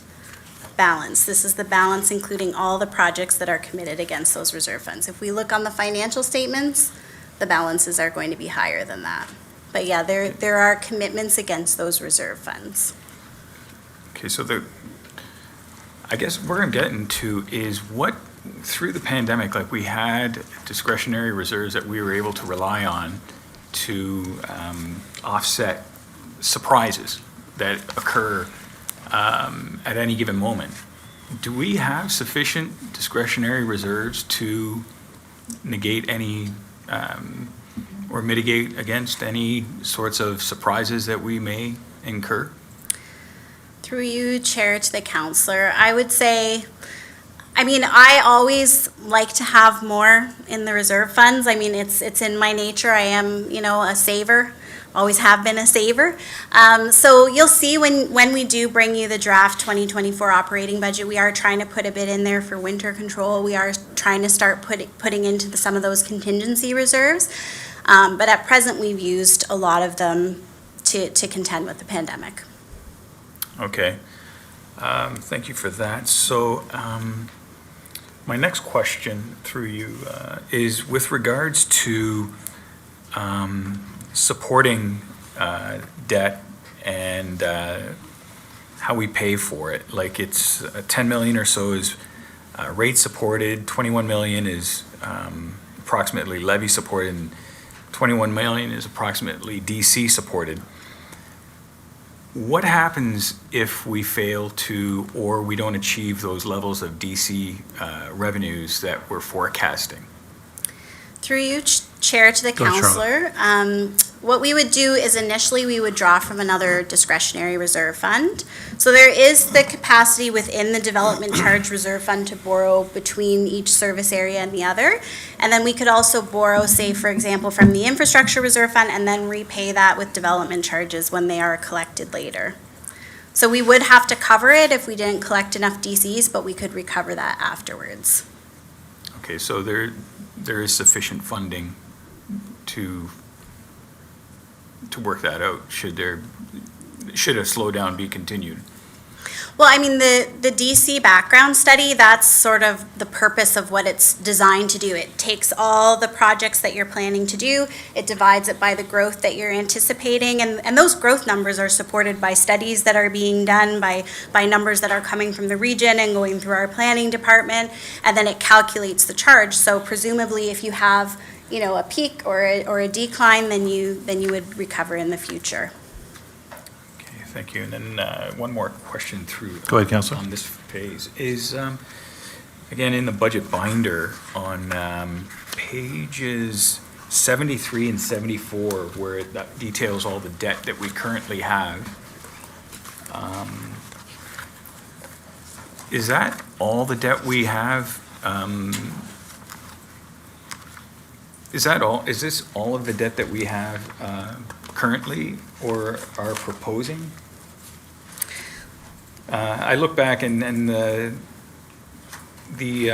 balance. This is the balance including all the projects that are committed against those reserve funds. If we look on the financial statements, the balances are going to be higher than that. But yeah, there are commitments against those reserve funds. Okay, so I guess where I'm getting to is what, through the pandemic, like we had discretionary reserves that we were able to rely on to offset surprises that occur at any given moment. Do we have sufficient discretionary reserves to negate any or mitigate against any sorts of surprises that we may incur? Through you, Chair, to the counselor, I would say, I always like to have more in the reserve funds. It's in my nature. I am, a saver, always have been a saver. So you'll see when we do bring you the draft 2024 operating budget, we are trying to put a bit in there for winter control. We are trying to start putting into some of those contingency reserves. But at present, we've used a lot of them to contend with the pandemic. Okay. Thank you for that. So my next question through you is with regards to supporting debt and how we pay for it. Like it's 10 million or so is rate supported, 21 million is approximately levy supported, and 21 million is approximately DC supported. What happens if we fail to, or we don't achieve those levels of DC revenues that we're forecasting? Through you, Chair, to the Go ahead, counselor, what we would do is initially we would draw from another discretionary reserve fund. So there is the capacity within the development charge reserve fund to borrow between each service area and the other. And then we could also borrow, say, for example, from the infrastructure reserve fund and then repay that with development charges when they are collected later. So we would have to cover it if we didn't collect enough DCs, but we could recover that afterwards. Okay, so there is sufficient funding to work that out, should a slowdown be continued? Well, the DC background study, that's sort of the purpose of what it's designed to do. It takes all the projects that you're planning to do, it divides it by the growth that you're anticipating, and those growth numbers are supported by studies that are being done, by numbers that are coming from the region and going through our planning department, and then it calculates the charge. So presumably, if you have, a peak or a decline, then you would recover in the future. Okay, thank you. And then one more question through. Go ahead, Councillor. On this phase is, again, in the budget binder on pages 73 and 74, where that details all the debt that we currently have. Is that all the debt we have? Is this all of the debt that we have currently or are proposing? I look back and the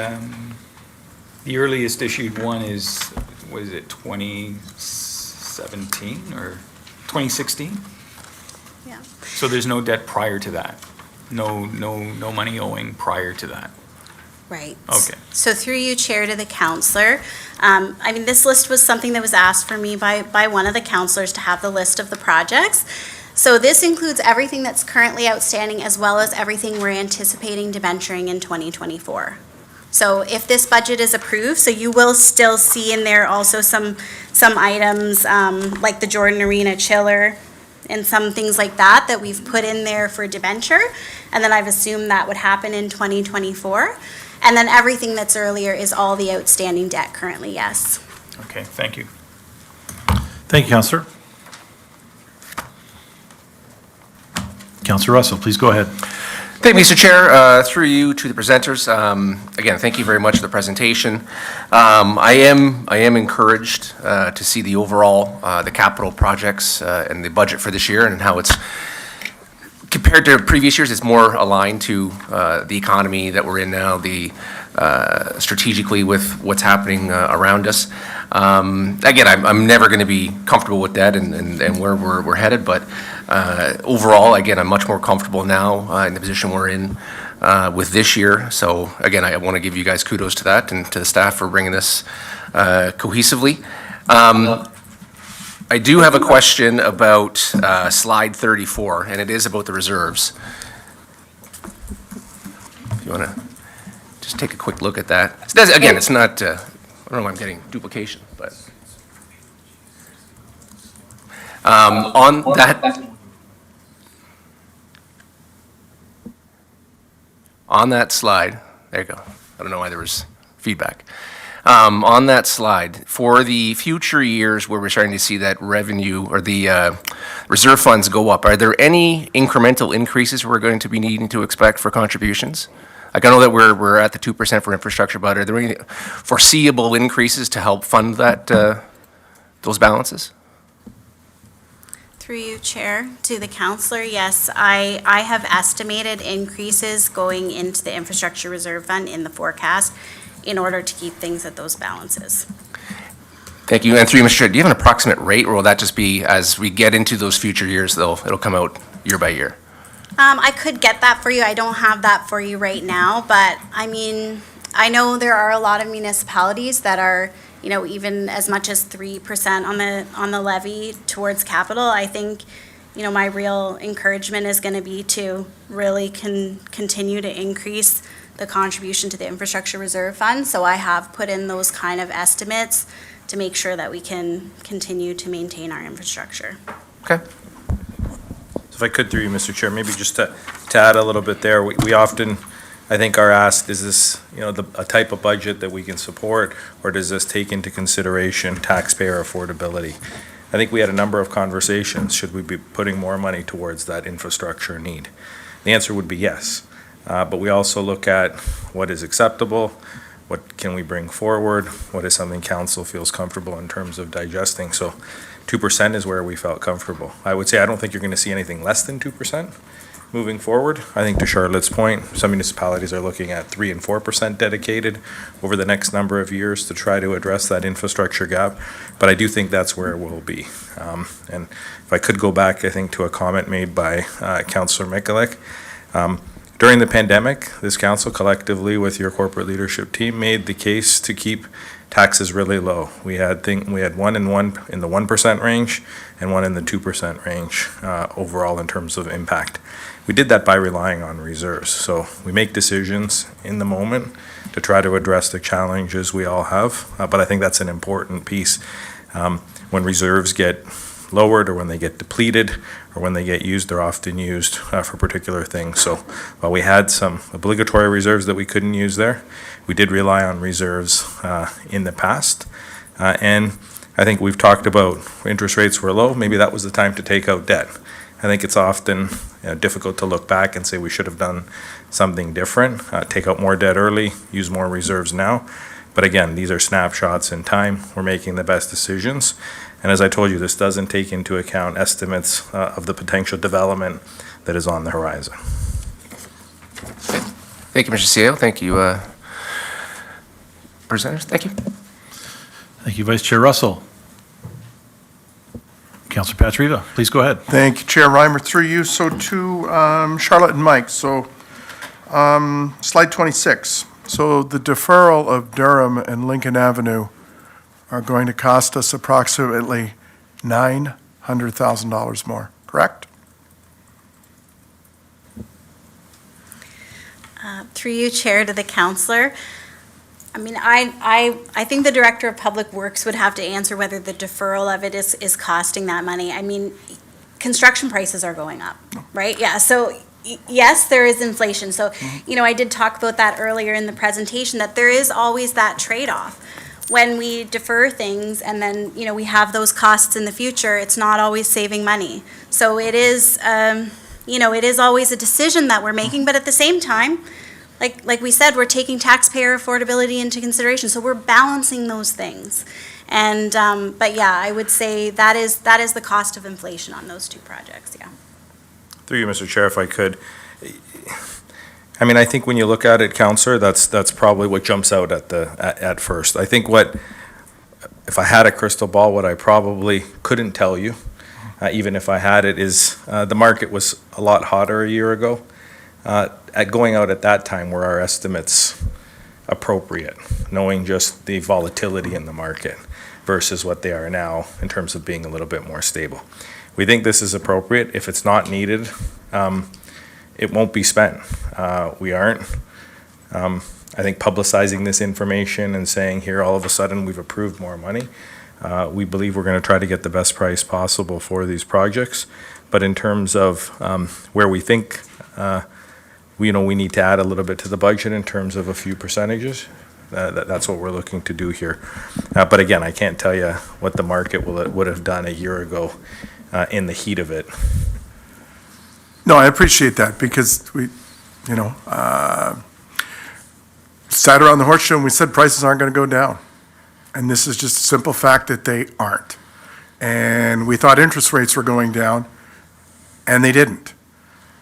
earliest issued one was it 2017 or 2016? Yeah. So there's no debt prior to that? No money owing prior to that? Right. Okay. So through you, Chair, to the counselor, this list was something that was asked for me by one of the counselors to have the list of the projects. So this includes everything that's currently outstanding as well as everything we're anticipating debenturing in 2024. So if this budget is approved, so you will still see in there also some items like the Jordan Arena chiller and some things like that we've put in there for debenture. And then I've assumed that would happen in 2024. And then everything that's earlier is all the outstanding debt currently, yes. Okay, thank you. Thank you, Councillor. Councillor Russell, please go ahead. Thank you, Mr. Chair. Through you to the presenters. Again, thank you very much for the presentation. I am encouraged to see the overall, the capital projects and the budget for this year and how it's, compared to previous years, it's more aligned to the economy that we're in now, strategically with what's happening around us. Again, I'm never going to be comfortable with that and where we're headed, but overall, again, I'm much more comfortable now in the position we're in with this year. So again, I want to give you guys kudos to that and to the staff for bringing this cohesively. I do have a question about slide 34, and it is about the reserves. If you want to just take a quick look at that. Again, it's not, I don't know why I'm getting duplication, but. On that slide, there you go. I don't know why there was feedback. On that slide, for the future years where we're starting to see that revenue or the reserve funds go up, are there any incremental increases we're going to be needing to expect for contributions? Like, I know that we're at the 2% for infrastructure, but are there any foreseeable increases to help fund that, those balances? Through you, Chair, to the counselor, yes, I have estimated increases going into the infrastructure reserve fund in the forecast in order to keep things at those balances. Thank you. And through you, Mr. Chair, do you have an approximate rate, or will that just be as we get into those future years, it'll come out year by year? I could get that for you. I don't have that for you right now, but I mean, I know there are a lot of municipalities that are, you know, even as much as 3% on the levy towards capital. I think, you know, my real encouragement is going to be to really continue to increase the contribution to the infrastructure reserve fund. So I have put in those kind of estimates to make sure that we can continue to maintain our infrastructure. Okay. If I could through you, Mr. Chair, maybe just to add a little bit there, we often, I think, are asked, is this, you know, a type of budget that we can support, or does this take into consideration taxpayer affordability? I think we had a number of conversations, should we be putting more money towards that infrastructure need? The answer would be yes, but we also look at what is acceptable, what can we bring forward, what is something council feels comfortable in terms of digesting. So 2% is where we felt comfortable. I would say I don't think you're going to see anything less than 2% moving forward. I think to Charlotte's point, some municipalities are looking at 3 and 4% dedicated over the next number of years to try to address that infrastructure gap. But I do think that's where we'll be. And if I could go back, I think, to a comment made by Councillor Mikulik. During the pandemic, this council collectively with your corporate leadership team made the case to keep taxes really low. We had one in the 1% range and one in the 2% range overall in terms of impact. We did that by relying on reserves. So we make decisions in the moment to try to address the challenges we all have. But I think that's an important piece. When reserves get lowered or when they get depleted or when they get used, they're often used for particular things. So while we had some obligatory reserves that we couldn't use there, we did rely on reserves in the past. And I think we've talked about interest rates were low. Maybe that was the time to take out debt. I think it's often difficult to look back and say we should have done something different, take out more debt early, use more reserves now. But again, these are snapshots in time. We're making the best decisions. And as I told you, this doesn't take into account estimates of the potential development that is on the horizon. Thank you, Mr. CEO. Thank you, presenters. Thank you. Thank you, Vice Chair Russell. Councillor Patriva, please go ahead. Thank you, Chair Reimer, through you. So to Charlotte and Mike, so slide 26. So the deferral of Durham and Lincoln Avenue are going to cost us approximately $900,000 more, correct? Through you, Chair, to the counselor. I mean, I think the Director of Public Works would have to answer whether the deferral of it is costing that money. I mean, construction prices are going up, right? Yeah, so yes, there is inflation. So, you know, I did talk about that earlier in the presentation, that there is always that trade-off. When we defer things and then, you know, we have those costs in the future, it's not always saving money. So it is, you know, it is always a decision that we're making, but at the same time, like we said, we're taking taxpayer affordability into consideration, so we're balancing those things. And, but yeah, I would say that is the cost of inflation on those two projects, yeah. Through you, Mr. Chair, if I could. I mean, I think when you look at it, Councillor, that's probably what jumps out at first. I think if I had a crystal ball, what I probably couldn't tell you, even if I had it, is the market was a lot hotter a year ago. At going out at that time, were our estimates appropriate, knowing just the volatility in the market versus what they are now in terms of being a little bit more stable? We think this is appropriate. If it's not needed, it won't be spent. We aren't, I think, publicizing this information and saying here all of a sudden we've approved more money. We believe we're going to try to get the best price possible for these projects. But in terms of where we think we need to add a little bit to the budget in terms of a few percentages. That's what we're looking to do here. But again, I can't tell you what the market would have done a year ago in the heat of it. No, I appreciate that because we, sat around the horseshoe and we said prices aren't going to go down. And this is just a simple fact that they aren't. And we thought interest rates were going down, and they didn't.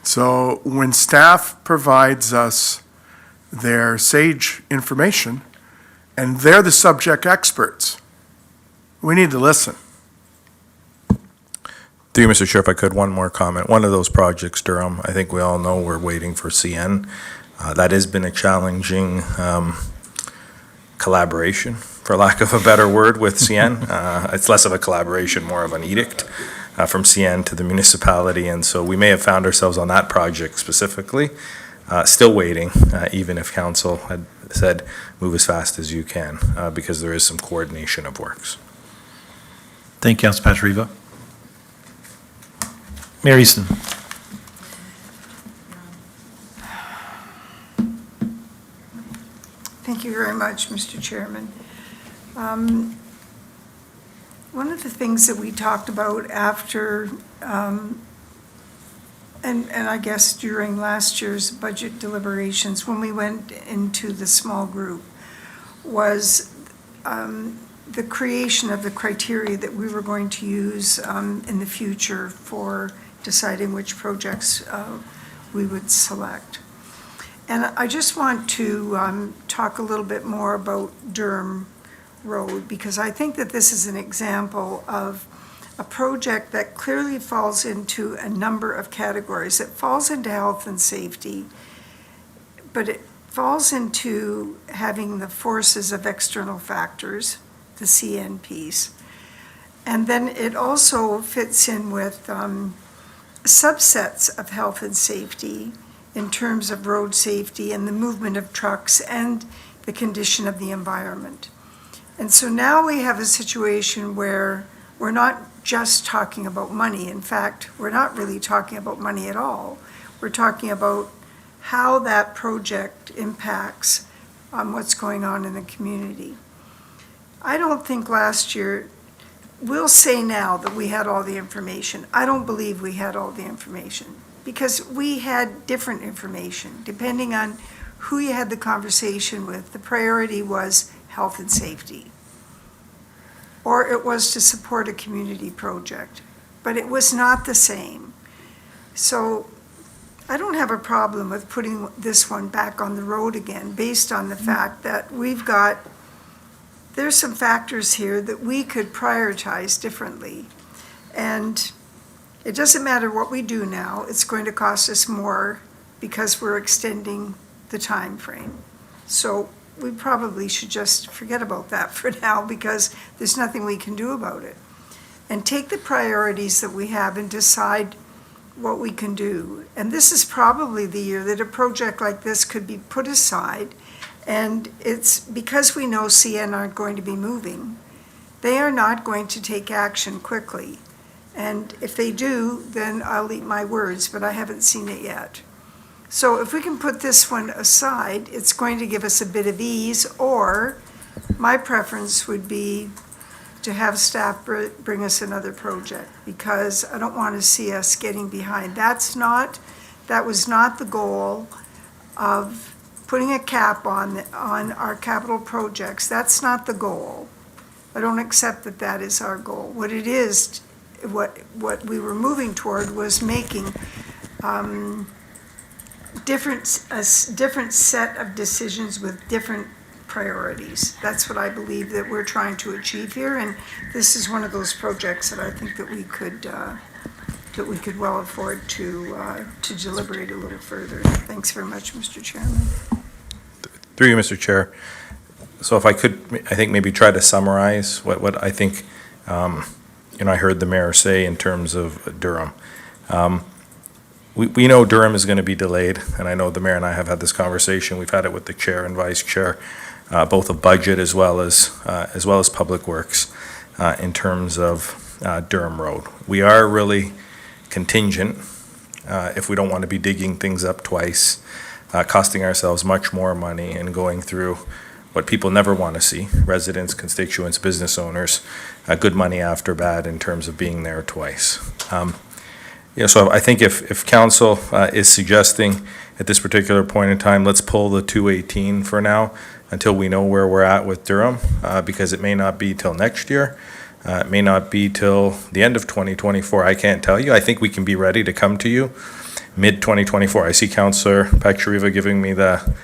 So when staff provides us their sage information, and they're the subject experts, we need to listen. Through you, Mr. Chair, if I could, one more comment. One of those projects, Durham, I think we all know we're waiting for CN. That has been a challenging collaboration, for lack of a better word, with CN. It's less of a collaboration, more of an edict from CN to the municipality. And so we may have found ourselves on that project specifically, still waiting, even if council had said, move as fast as you can, because there is some coordination of works. Thank you, Councilor Patriva. Mayor Easton. Thank you very much, Mr. Chairman. One of the things that we talked about after, and I guess during last year's budget deliberations, when we went into the small group, was the creation of the criteria that we were going to use in the future for deciding which projects we would select. And I just want to talk a little bit more about Durham Road, because I think that this is an example of a project that clearly falls into a number of categories. It falls into health and safety, but it falls into having the forces of external factors, the CN piece. And then it also fits in with subsets of health and safety in terms of road safety and the movement of trucks and the condition of the environment. And so now we have a situation where we're not just talking about money. In fact, we're not really talking about money at all. We're talking about how that project impacts what's going on in the community. I don't think last year, we'll say now that we had all the information. I don't believe we had all the information, because we had different information. Depending on who you had the conversation with, the priority was health and safety, or it was to support a community project, but it was not the same. So I don't have a problem with putting this one back on the road again, based on the fact that there's some factors here that we could prioritize differently. And it doesn't matter what we do now, it's going to cost us more because we're extending the time frame. So we probably should just forget about that for now, because there's nothing we can do about it. And take the priorities that we have and decide what we can do. And this is probably the year that a project like this could be put aside. And it's because we know CN aren't going to be moving. They are not going to take action quickly. And if they do, then I'll eat my words, but I haven't seen it yet. So if we can put this one aside, it's going to give us a bit of ease, or my preference would be to have staff bring us another project, because I don't want to see us getting behind. That was not the goal of putting a cap on our capital projects. That's not the goal. I don't accept that that is our goal. What it is, what we were moving toward was making a different set of decisions with different priorities. That's what I believe that we're trying to achieve here, and this is one of those projects that I think that we could well afford to deliberate a little further. Thanks very much, Mr. Chairman. Through you, Mr. Chair. So if I could, I think maybe try to summarize what I think, I heard the mayor say in terms of Durham. We know Durham is going to be delayed, and I know the mayor and I have had this conversation. We've had it with the chair and vice chair, both of budget as well as public works, in terms of Durham Road. We are really contingent, if we don't want to be digging things up twice, costing ourselves much more money and going through what people never want to see, residents, constituents, business owners, good money after bad in terms of being there twice. So I think if council is suggesting at this particular point in time, let's pull the 218 for now until we know where we're at with Durham, because it may not be till next year. It may not be till the end of 2024. I can't tell you. I think we can be ready to come to you mid-2024. I see Councillor Pakshariva giving me the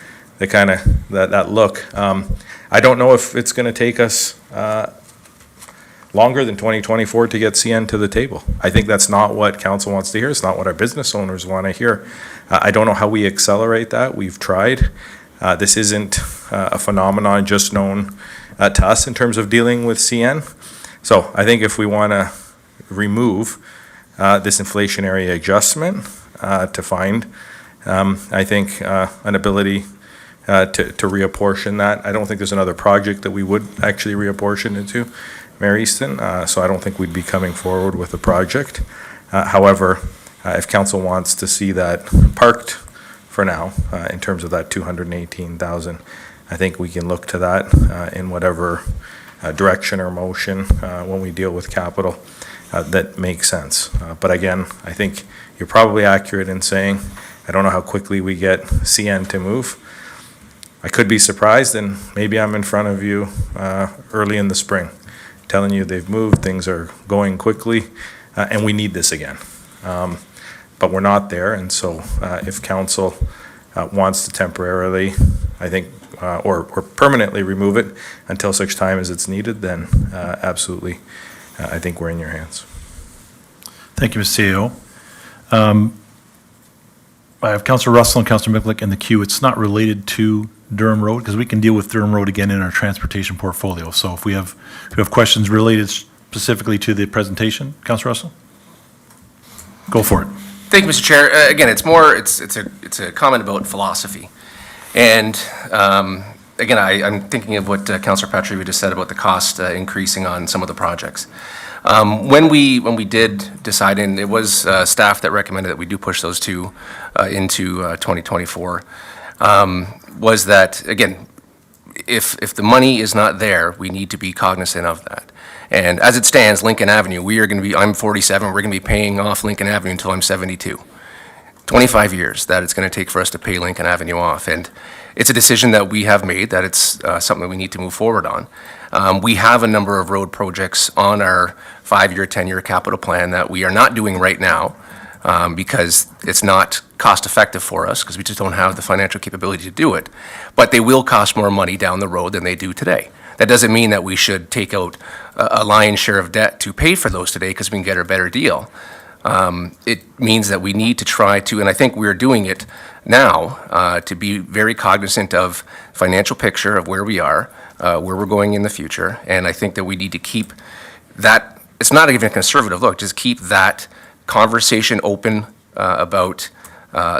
kind of, that look. I don't know if it's going to take us longer than 2024 to get CN to the table. I think that's not what council wants to hear. It's not what our business owners want to hear. I don't know how we accelerate that. We've tried. This isn't a phenomenon just known to us in terms of dealing with CN. So I think if we want to remove this inflationary adjustment to find, I think, an ability to reapportion that. I don't think there's another project that we would actually reapportion into Mary Easton, so I don't think we'd be coming forward with a project. However, if council wants to see that parked for now, in terms of that 218,000, I think we can look to that in whatever direction or motion when we deal with capital that makes sense. But again, I think you're probably accurate in saying, I don't know how quickly we get CN to move. I could be surprised, and maybe I'm in front of you early in the spring, telling you they've moved, things are going quickly, and we need this again. But we're not there, and so if council wants to temporarily, I think, or permanently remove it until such time as it's needed, then absolutely, I think we're in your hands. Thank you, Mr. CEO. I have Councillor Russell and Councillor Miklik in the queue. It's not related to Durham Road, because we can deal with Durham Road again in our transportation portfolio. So if we have questions related specifically to the presentation, Councillor Russell? Go for it. Thank you, Mr. Chair. Again, it's a comment about philosophy. And again, I'm thinking of what Councillor Patry just said about the cost increasing on some of the projects. When we did decide, and it was staff that recommended that we do push those two into 2024, was that, again, if the money is not there, we need to be cognizant of that. And as it stands, Lincoln Avenue, I'm 47, we're going to be paying off Lincoln Avenue until I'm 72. 25 years that it's going to take for us to pay Lincoln Avenue off. And it's a decision that we have made, that it's something that we need to move forward on. We have a number of road projects on our 5-year, 10-year capital plan that we are not doing right now because it's not cost-effective for us, because we just don't have the financial capability to do it. But they will cost more money down the road than they do today. That doesn't mean that we should take out a lion's share of debt to pay for those today because we can get a better deal. It means that we need to try to, and I think we're doing it now, to be very cognizant of financial picture of where we are, where we're going in the future. And I think that we need to keep that, it's not even a conservative look, just keep that conversation open about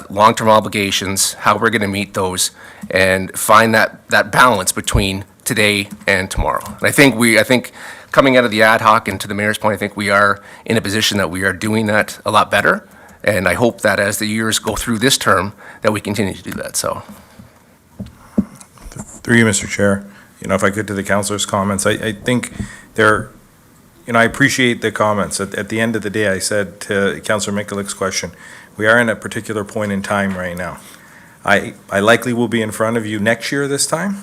long-term obligations, how we're going to meet those, and find that balance between today and tomorrow. And I think coming out of the ad hoc and to the mayor's point, I think we are in a position that we are doing that a lot better. And I hope that as the years go through this term, that we continue to do that, so. Through you, Mr. Chair, if I could, to the councillor's comments, I think I appreciate the comments. At the end of the day, I said to Councillor Mikulik's question, we are in a particular point in time right now. I likely will be in front of you next year this time,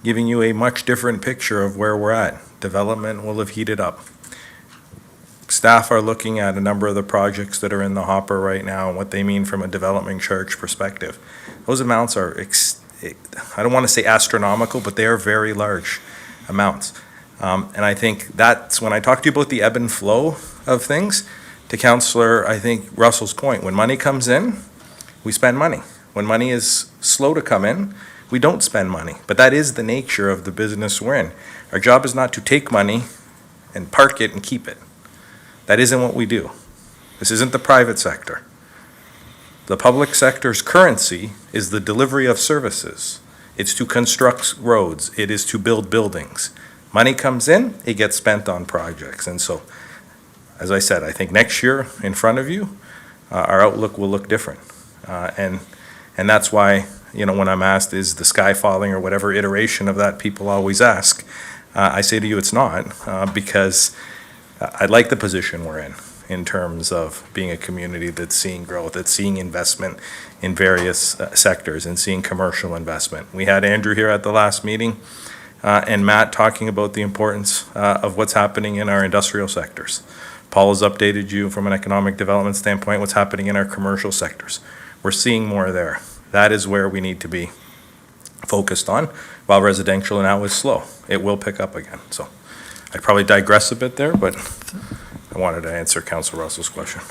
giving you a much different picture of where we're at. Development will have heated up. Staff are looking at a number of the projects that are in the hopper right now and what they mean from a development charge perspective. Those amounts are, I don't want to say astronomical, but they are very large amounts. And I think that's when I talk to you about the ebb and flow of things, to Councillor, I think, Russell's point. When money comes in, we spend money. When money is slow to come in, we don't spend money. But that is the nature of the business we're in. Our job is not to take money and park it and keep it. That isn't what we do. This isn't the private sector. The public sector's currency is the delivery of services. It's to construct roads. It is to build buildings. Money comes in, it gets spent on projects. And so, as I said, I think next year in front of you, our outlook will look different. And that's why when I'm asked, is the sky falling, or whatever iteration of that people always ask, I say to you, it's not, because I like the position we're in terms of being a community that's seeing growth, that's seeing investment in various sectors and seeing commercial investment. We had Andrew here at the last meeting, and Matt talking about the importance of what's happening in our industrial sectors. Paul has updated you from an economic development standpoint, what's happening in our commercial sectors. We're seeing more there. That is where we need to be focused on, while residential now is slow. It will pick up again. So I probably digress a bit there, but I wanted to answer Councilor Russell's question.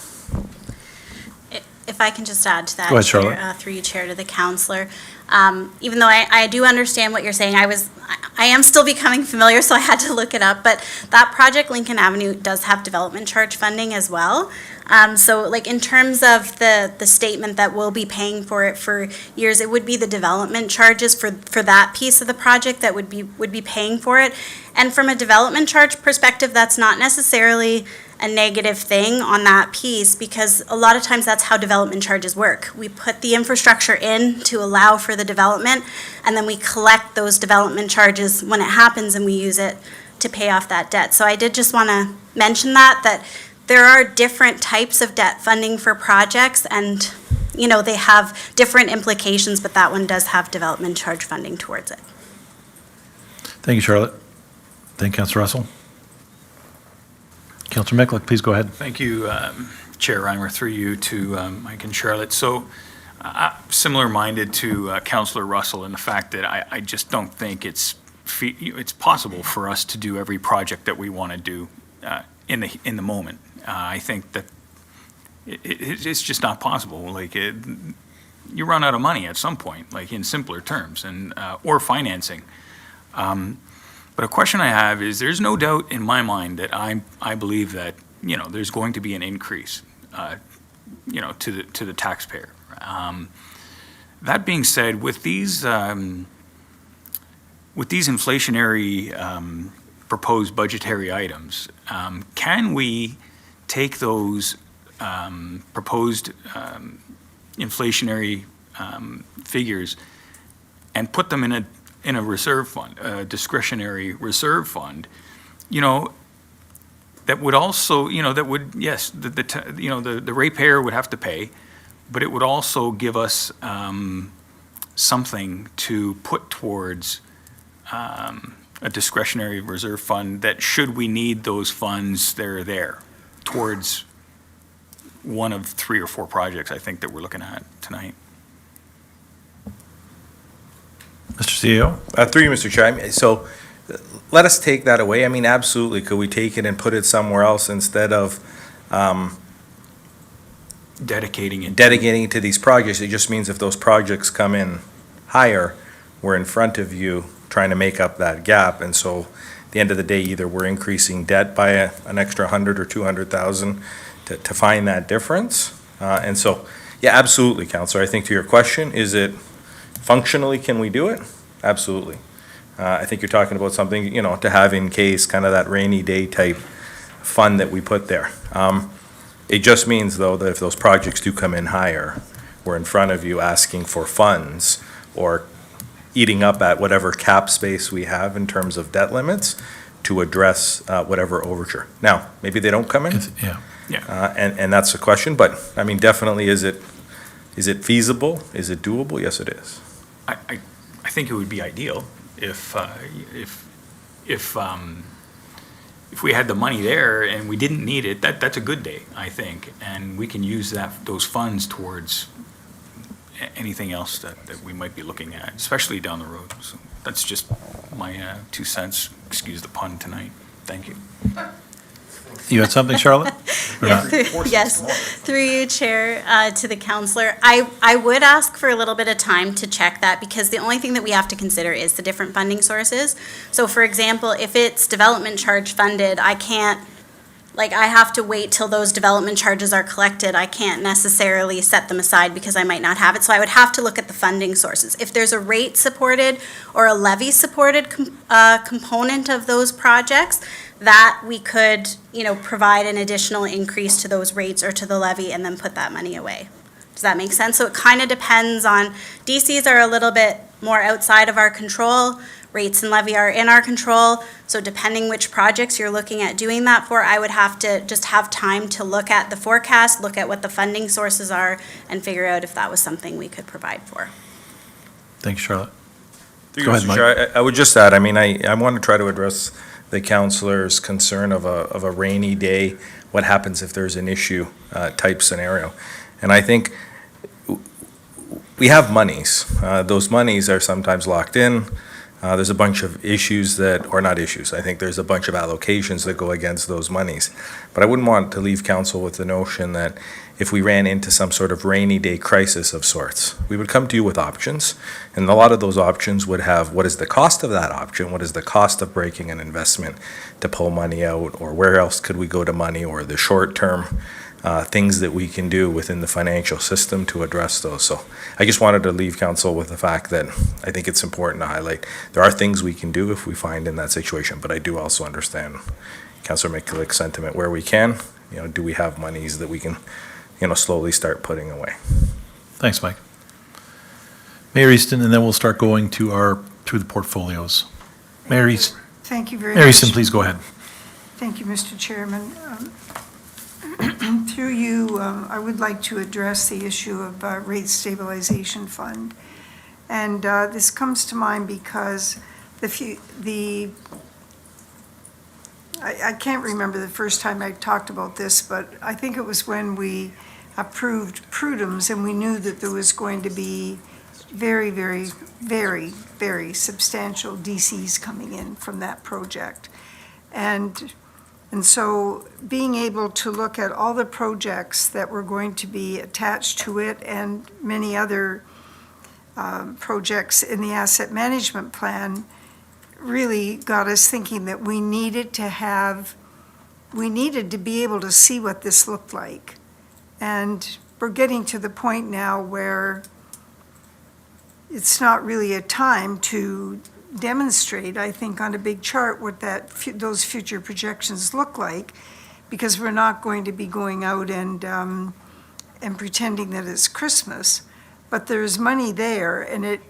If I can just add to that. Go ahead, Chair, Charlotte. through you, Chair, to the counselor. Even though I do understand what you're saying, I am still becoming familiar, so I had to look it up. But that project, Lincoln Avenue, does have development charge funding as well. So like in terms of the statement that we'll be paying for it for years, it would be the development charges for that piece of the project that would be paying for it. And from a development charge perspective, that's not necessarily a negative thing on that piece, because a lot of times that's how development charges work. We put the infrastructure in to allow for the development, and then we collect those development charges when it happens, and we use it to pay off that debt. So I did just want to mention that there are different types of debt funding for projects, and they have different implications, but that one does have development charge funding towards it. Thank you, Charlotte. Thank you, Councilor Russell. Councilor Miklick, please go ahead. Thank you, Chair Reimer, through you to Mike and Charlotte. So similar-minded to Councilor Russell in the fact that I just don't think it's possible for us to do every project that we want to do in the moment. I think that it's just not possible. Like, you run out of money at some point, like in simpler terms, and or financing. But a question I have is, there's no doubt in my mind that I believe that there's going to be an increase, to the taxpayer. That being said, with these inflationary proposed budgetary items, can we take those proposed inflationary figures and put them in a reserve fund, a discretionary reserve fund, that would also, that would, yes, the ratepayer would have to pay, but it would also give us something to put towards a discretionary reserve fund that, should we need those funds, they're there towards one of 3 or 4 projects, I think, that we're looking at tonight. Mr. CEO? Through you, Mr. Chair. So let us take that away. I mean, absolutely. Could we take it and put it somewhere else instead of Dedicating it. dedicating it to these projects? It just means if those projects come in higher, we're in front of you trying to make up that gap. And so at the end of the day, either we're increasing debt by an extra 100 or 200,000 to find that difference. And so, yeah, absolutely, Councillor. I think to your question, is it functionally, can we do it? Absolutely. I think you're talking about something, to have in case, kind of that rainy day type fund that we put there. It just means, though, that if those projects do come in higher, we're in front of you asking for funds or eating up at whatever cap space we have in terms of debt limits to address whatever overture. Now, maybe they don't come in, Yeah. and that's the question, but, I mean, definitely, is it feasible? Is it doable? Yes, it is. I think it would be ideal if we had the money there and we didn't need it. That's a good day, I think, and we can use those funds towards anything else that we might be looking at, especially down the road. So that's just my 2 cents. Excuse the pun tonight. Thank you. You had something, Charlotte? Or not? Yes, through you, Chair, to the counselor. I would ask for a little bit of time to check that, because the only thing that we have to consider is the different funding sources. So for example, if it's development charge funded, I have to wait till those development charges are collected. I can't necessarily set them aside because I might not have it. So I would have to look at the funding sources. If there's a rate supported or a levy supported component of those projects, that we could, provide an additional increase to those rates or to the levy and then put that money away. Does that make sense? So it kind of depends on, DCs are a little bit more outside of our control. Rates and levy are in our control. So depending which projects you're looking at doing that for, I would have to just have time to look at the forecast, look at what the funding sources are, and figure out if that was something we could provide for. Thanks, Charlotte. Through Go you, ahead, Mr. Mike. Chair, I would just add, I mean, I want to try to address the councillor's concern of a rainy day, what happens if there's an issue type scenario. And I think we have monies. Those monies are sometimes locked in. There's a bunch of issues that, or not issues, I think there's a bunch of allocations that go against those monies. But I wouldn't want to leave council with the notion that if we ran into some sort of rainy day crisis of sorts, we would come to you with options. And a lot of those options would have, what is the cost of that option? What is the cost of breaking an investment to pull money out? Or where else could we go to money? Or the short-term things that we can do within the financial system to address those. So I just wanted to leave council with the fact that I think it's important to highlight there are things we can do if we find in that situation, but I do also understand Councillor Mikulic's sentiment where we can, do we have monies that we can, slowly start putting away. Thanks, Mike. Mayor Easton, and then we'll start going through the portfolios. Mayor Easton, Thank you very much. please go ahead. Thank you, Mr. Chairman. Through you, I would like to address the issue of rate stabilization fund. And this comes to mind because I can't remember the first time I talked about this, but I think it was when we approved Prudhome's and we knew that there was going to be very, very, very, very substantial DCs coming in from that project. And so being able to look at all the projects that were going to be attached to it and many other projects in the asset management plan really got us thinking that we needed to be able to see what this looked like. And we're getting to the point now where it's not really a time to demonstrate, I think, on a big chart what those future projections look like, because we're not going to be going out and pretending that it's Christmas. But there's money there, and it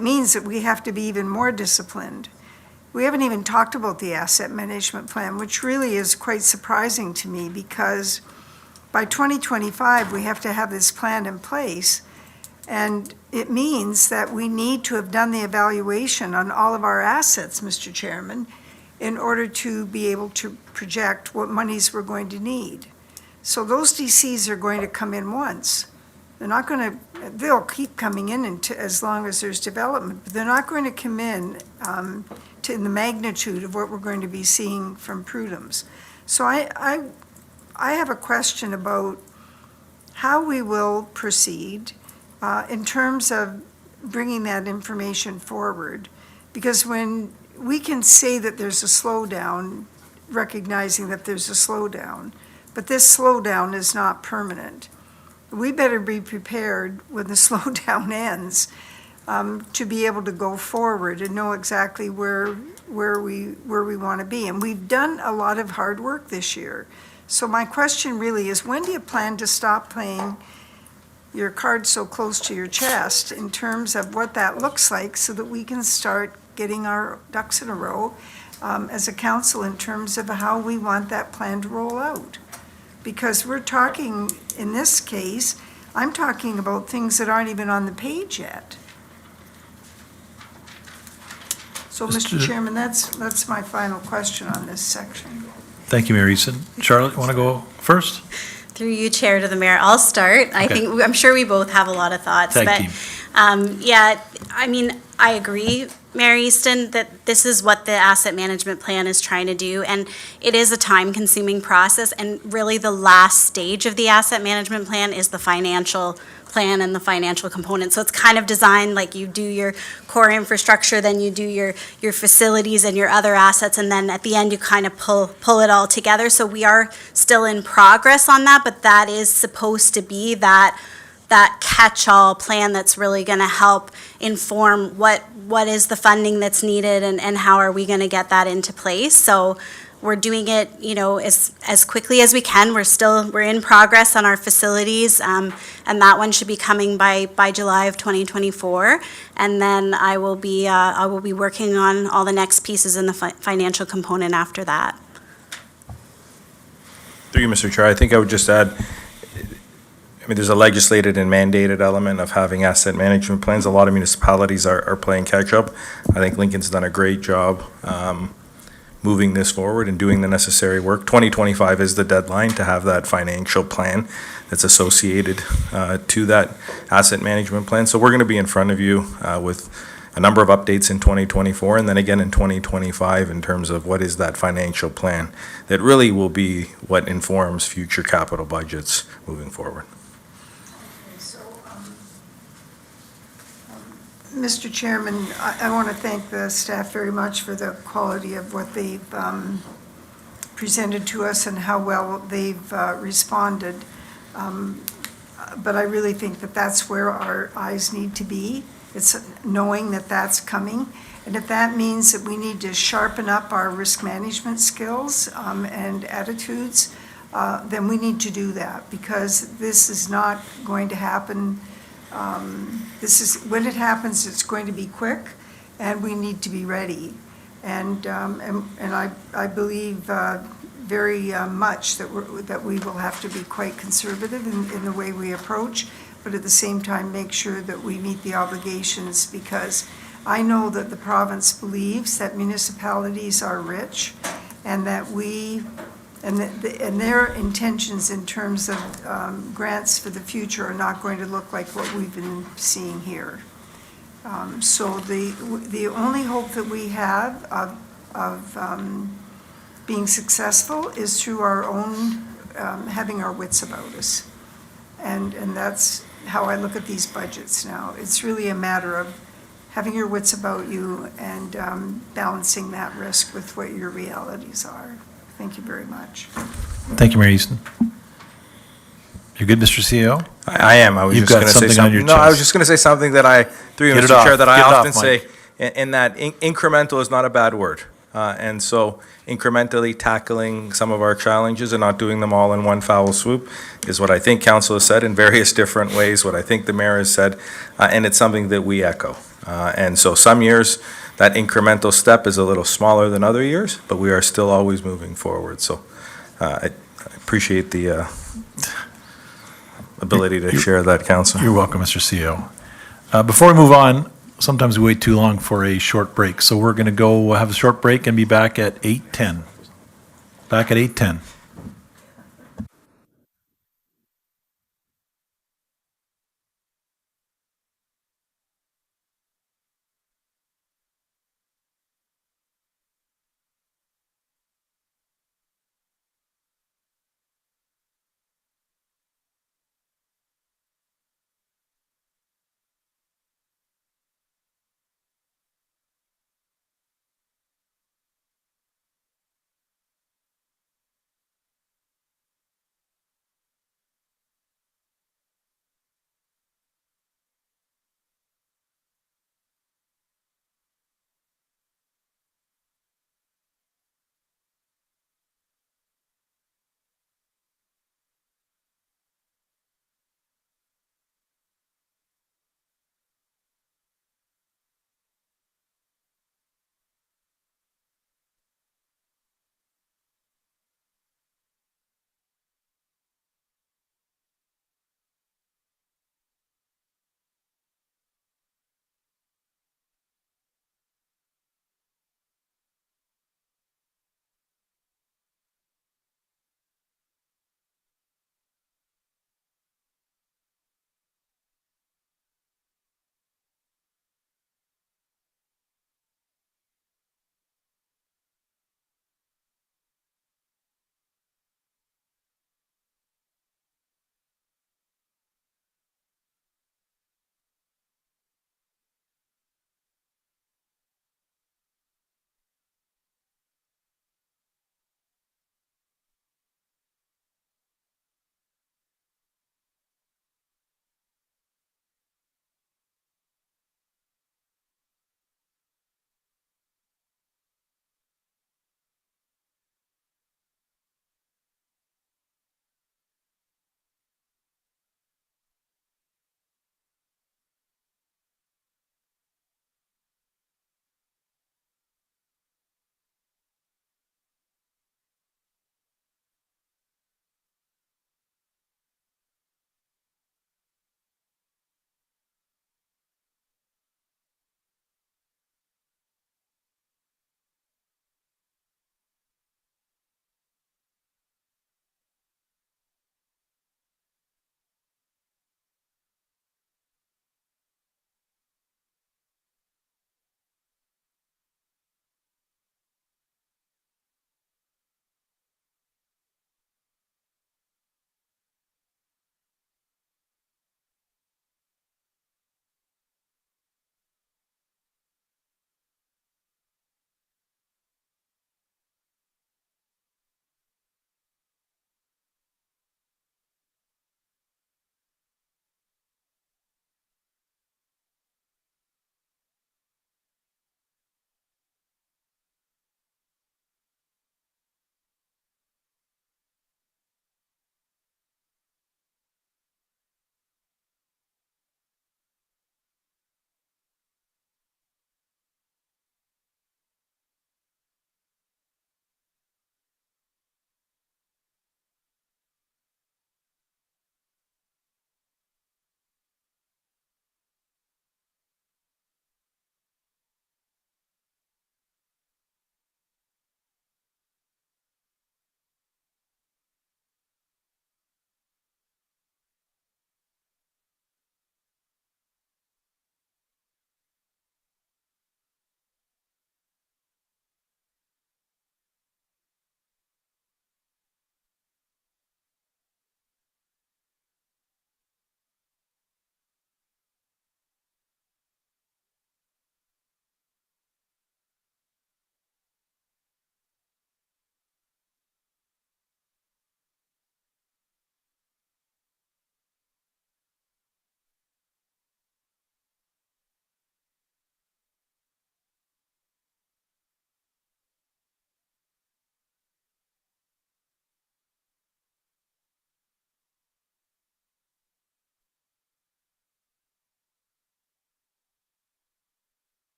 means that we have to be even more disciplined. We haven't even talked about the asset management plan, which really is quite surprising to me, because by 2025, we have to have this plan in place. And it means that we need to have done the evaluation on all of our assets, Mr. Chairman, in order to be able to project what monies we're going to need. So those DCs are going to come in once. They'll keep coming in as long as there's development, but they're not going to come in in the magnitude of what we're going to be seeing from Prudhome's. So I have a question about how we will proceed in terms of bringing that information forward. Because when we can say that there's a slowdown, recognizing that there's a slowdown, but this slowdown is not permanent. We better be prepared when the slowdown ends to be able to go forward and know exactly where we want to be. And we've done a lot of hard work this year. So my question really is, when do you plan to stop playing your cards so close to your chest in terms of what that looks like, so that we can start getting our ducks in a row as a council in terms of how we want that plan to roll out? Because we're talking, in this case, I'm talking about things that aren't even on the page yet. So, Mr. Chairman, that's my final question on this section. Thank you, Mayor Easton. Charlotte, you want to go first? Through you, Chair, to the Mayor, I'll start. I'm sure we both have a lot of thoughts. Tag but team. Yeah, I mean, I agree, Mayor Easton, that this is what the asset management plan is trying to do, and it is a time-consuming process, and really the last stage of the asset management plan is the financial plan and the financial component. So it's kind of designed like you do your core infrastructure, then you do your facilities and your other assets, and then at the end you kind of pull it all together. So we are still in progress on that, but that is supposed to be that catch-all plan that's really going to help inform what is the funding that's needed and how are we going to get that into place. So We're doing it, as quickly as we can. We're in progress on our facilities, and that one should be coming by July of 2024. And then I will be working on all the next pieces in the financial component after that. Through you, Mr. Chair, I think I would just add, there's a legislated and mandated element of having asset management plans. A lot of municipalities are playing catch-up. I think Lincoln's done a great job moving this forward and doing the necessary work. 2025 is the deadline to have that financial plan that's associated to that asset management plan. So we're going to be in front of you with a number of updates in 2024 and then again in 2025 in terms of what is that financial plan that really will be what informs future capital budgets moving forward. Mr. Chairman, I want to thank the staff very much for the quality of what they've presented to us and how well they've responded. But I really think that that's where our eyes need to be. It's knowing that that's coming. And if that means that we need to sharpen up our risk management skills and attitudes, then we need to do that, because this is not going to happen. When it happens, it's going to be quick, and we need to be ready. And I believe very much that we will have to be quite conservative in the way we approach, but at the same time, make sure that we meet the obligations, because I know that the province believes that municipalities are rich, and that and their intentions in terms of grants for the future are not going to look like what we've been seeing here. So the only hope that we have of being successful is through our own having our wits about us. And that's how I look at these budgets now. It's really a matter of having your wits about you and balancing that risk with what your realities are. Thank you very much. Thank you, Mayor Easton. You're good, Mr. CEO? I am. I was You've just got going to say something on your something. No, I was chest. just going to say something that through you, Get it Mr. Chair, off. that I Get it off, often say, Mike. in that incremental is not a bad word. And so incrementally tackling some of our challenges and not doing them all in one foul swoop is what I think council has said in various different ways, what I think the mayor has said, and it's something that we echo. And so some years, that incremental step is a little smaller than other years, but we are still always moving forward. So I appreciate the ability to share that, Council. You're welcome, Mr. CEO. Before we move on, sometimes we wait too long for a short break, so we're going to go have a short break and be back at 8:10. Back at 8:10.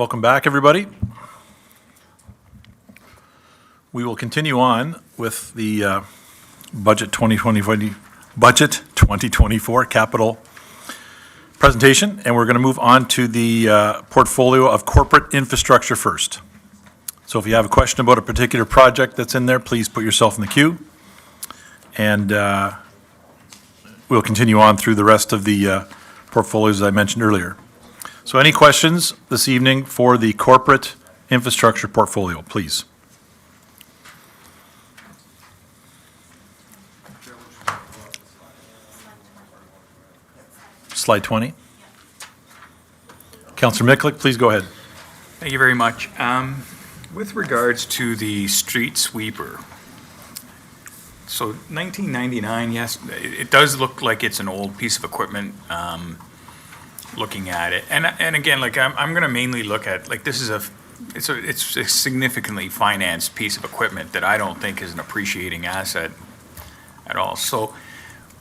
Welcome back, everybody. We will continue on with the Budget 2024 capital presentation, and we're going to move on to the portfolio of corporate infrastructure first. So if you have a question about a particular project that's in there, please put yourself in the queue. And we'll continue on through the rest of the portfolios I mentioned earlier. So any questions this evening for the corporate infrastructure portfolio, please? Slide 20. Councillor Miklick, please go ahead. Thank you very much. With regards to the street sweeper, so 1999, yes, it does look like it's an old piece of equipment, looking at it. And again, like, I'm going to mainly look at, like, this is it's a significantly financed piece of equipment that I don't think is an appreciating asset at all. So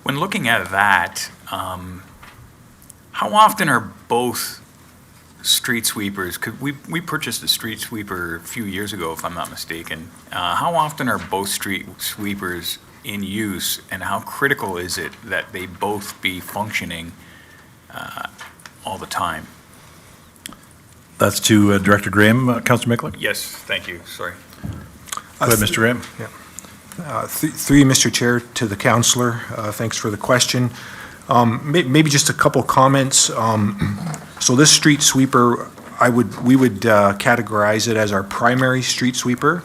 when looking at that, how often are both street sweepers, because we purchased a street sweeper a few years ago, if I'm not mistaken. How often are both street sweepers in use, and how critical is it that they both be functioning all the time? That's to Director Graham. Councillor Miklick? Yes, thank you, sorry. Go ahead, Mr. Graham. Through you, Mr. Chair, to the councillor, thanks for the question. Maybe just a couple comments. So this street sweeper, we would categorize it as our primary street sweeper.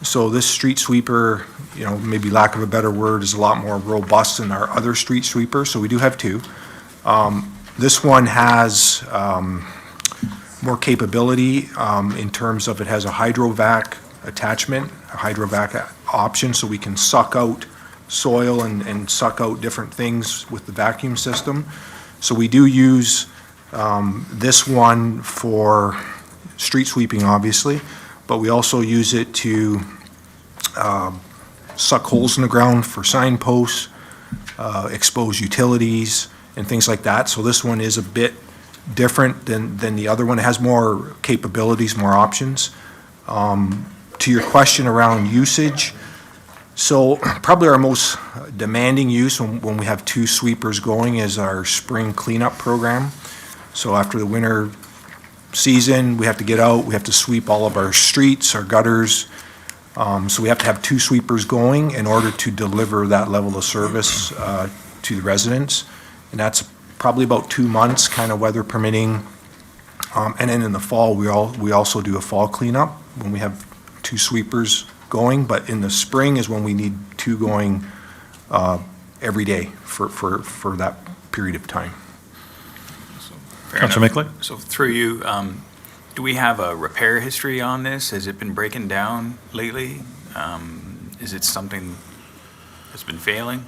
So this street sweeper, maybe lack of a better word, is a lot more robust than our other street sweepers. So we do have two. This one has more capability in terms of it has a hydrovac attachment, a hydrovac option, so we can suck out soil and suck out different things with the vacuum system. So we do use this one for street sweeping, obviously, but we also use it to suck holes in the ground for signposts, expose utilities, and things like that. So this one is a bit different than the other one. It has more capabilities, more options. To your question around usage, so probably our most demanding use when we have two sweepers going is our spring cleanup program. So after the winter season, we have to get out, we have to sweep all of our streets, our gutters. So we have to have two sweepers going in order to deliver that level of service to the residents. And that's probably about 2 months, kind of weather permitting. And then in the fall, we also do a fall cleanup when we have two sweepers going, but in the spring is when we need two going every day for that period of time. Fair Councillor enough. Miklick? So through you, do we have a repair history on this? Has it been breaking down lately? Is it something that's been failing?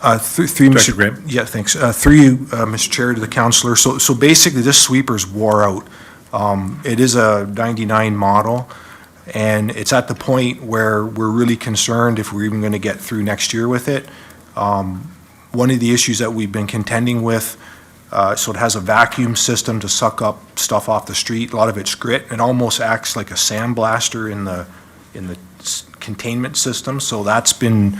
Through Director Mr. Graham? Yeah, thanks. Through you, Mr. Chair, to the councillor. So basically, this sweeper's wore out. It is a 99 model, and it's at the point where we're really concerned if we're even going to get through next year with it. One of the issues that we've been contending with, so it has a vacuum system to suck up stuff off the street. A lot of it's grit. It almost acts like a sandblaster in the containment system. So that's been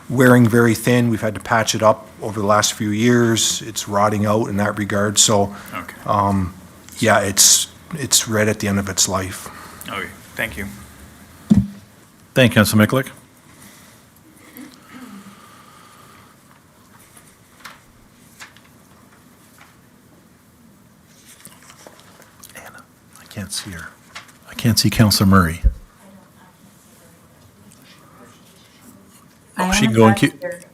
wearing very thin. We've had to patch it up over the last few years. It's rotting out in that regard. So, Okay. yeah, it's right at the end of its life. Okay, thank you. Thank you, Councillor Miklick. Anna, I can't see her. I can't see Councillor Murray. Oh, she can go in queue.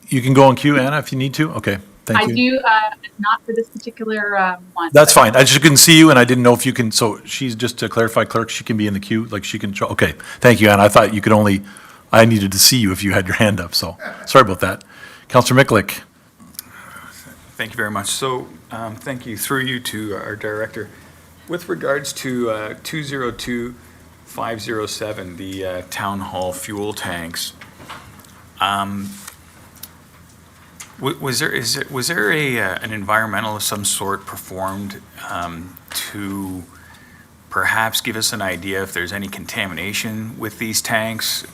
You can go in queue, Anna, if you need to? Okay, thank you. I do, not for this particular one. That's fine. I just couldn't see you, and I didn't know if you can, so she's, just to clarify, clerk, she can be in the queue, like she can, okay. Thank you, Anna. I thought you could only, I needed to see you if you had your hand up, so, sorry about that. Councillor Miklick. Thank you very much. So, thank you, through you to our director. With regards to 202507, the town hall fuel tanks, Was there an environmental of some sort performed to perhaps give us an idea if there's any contamination with these tanks?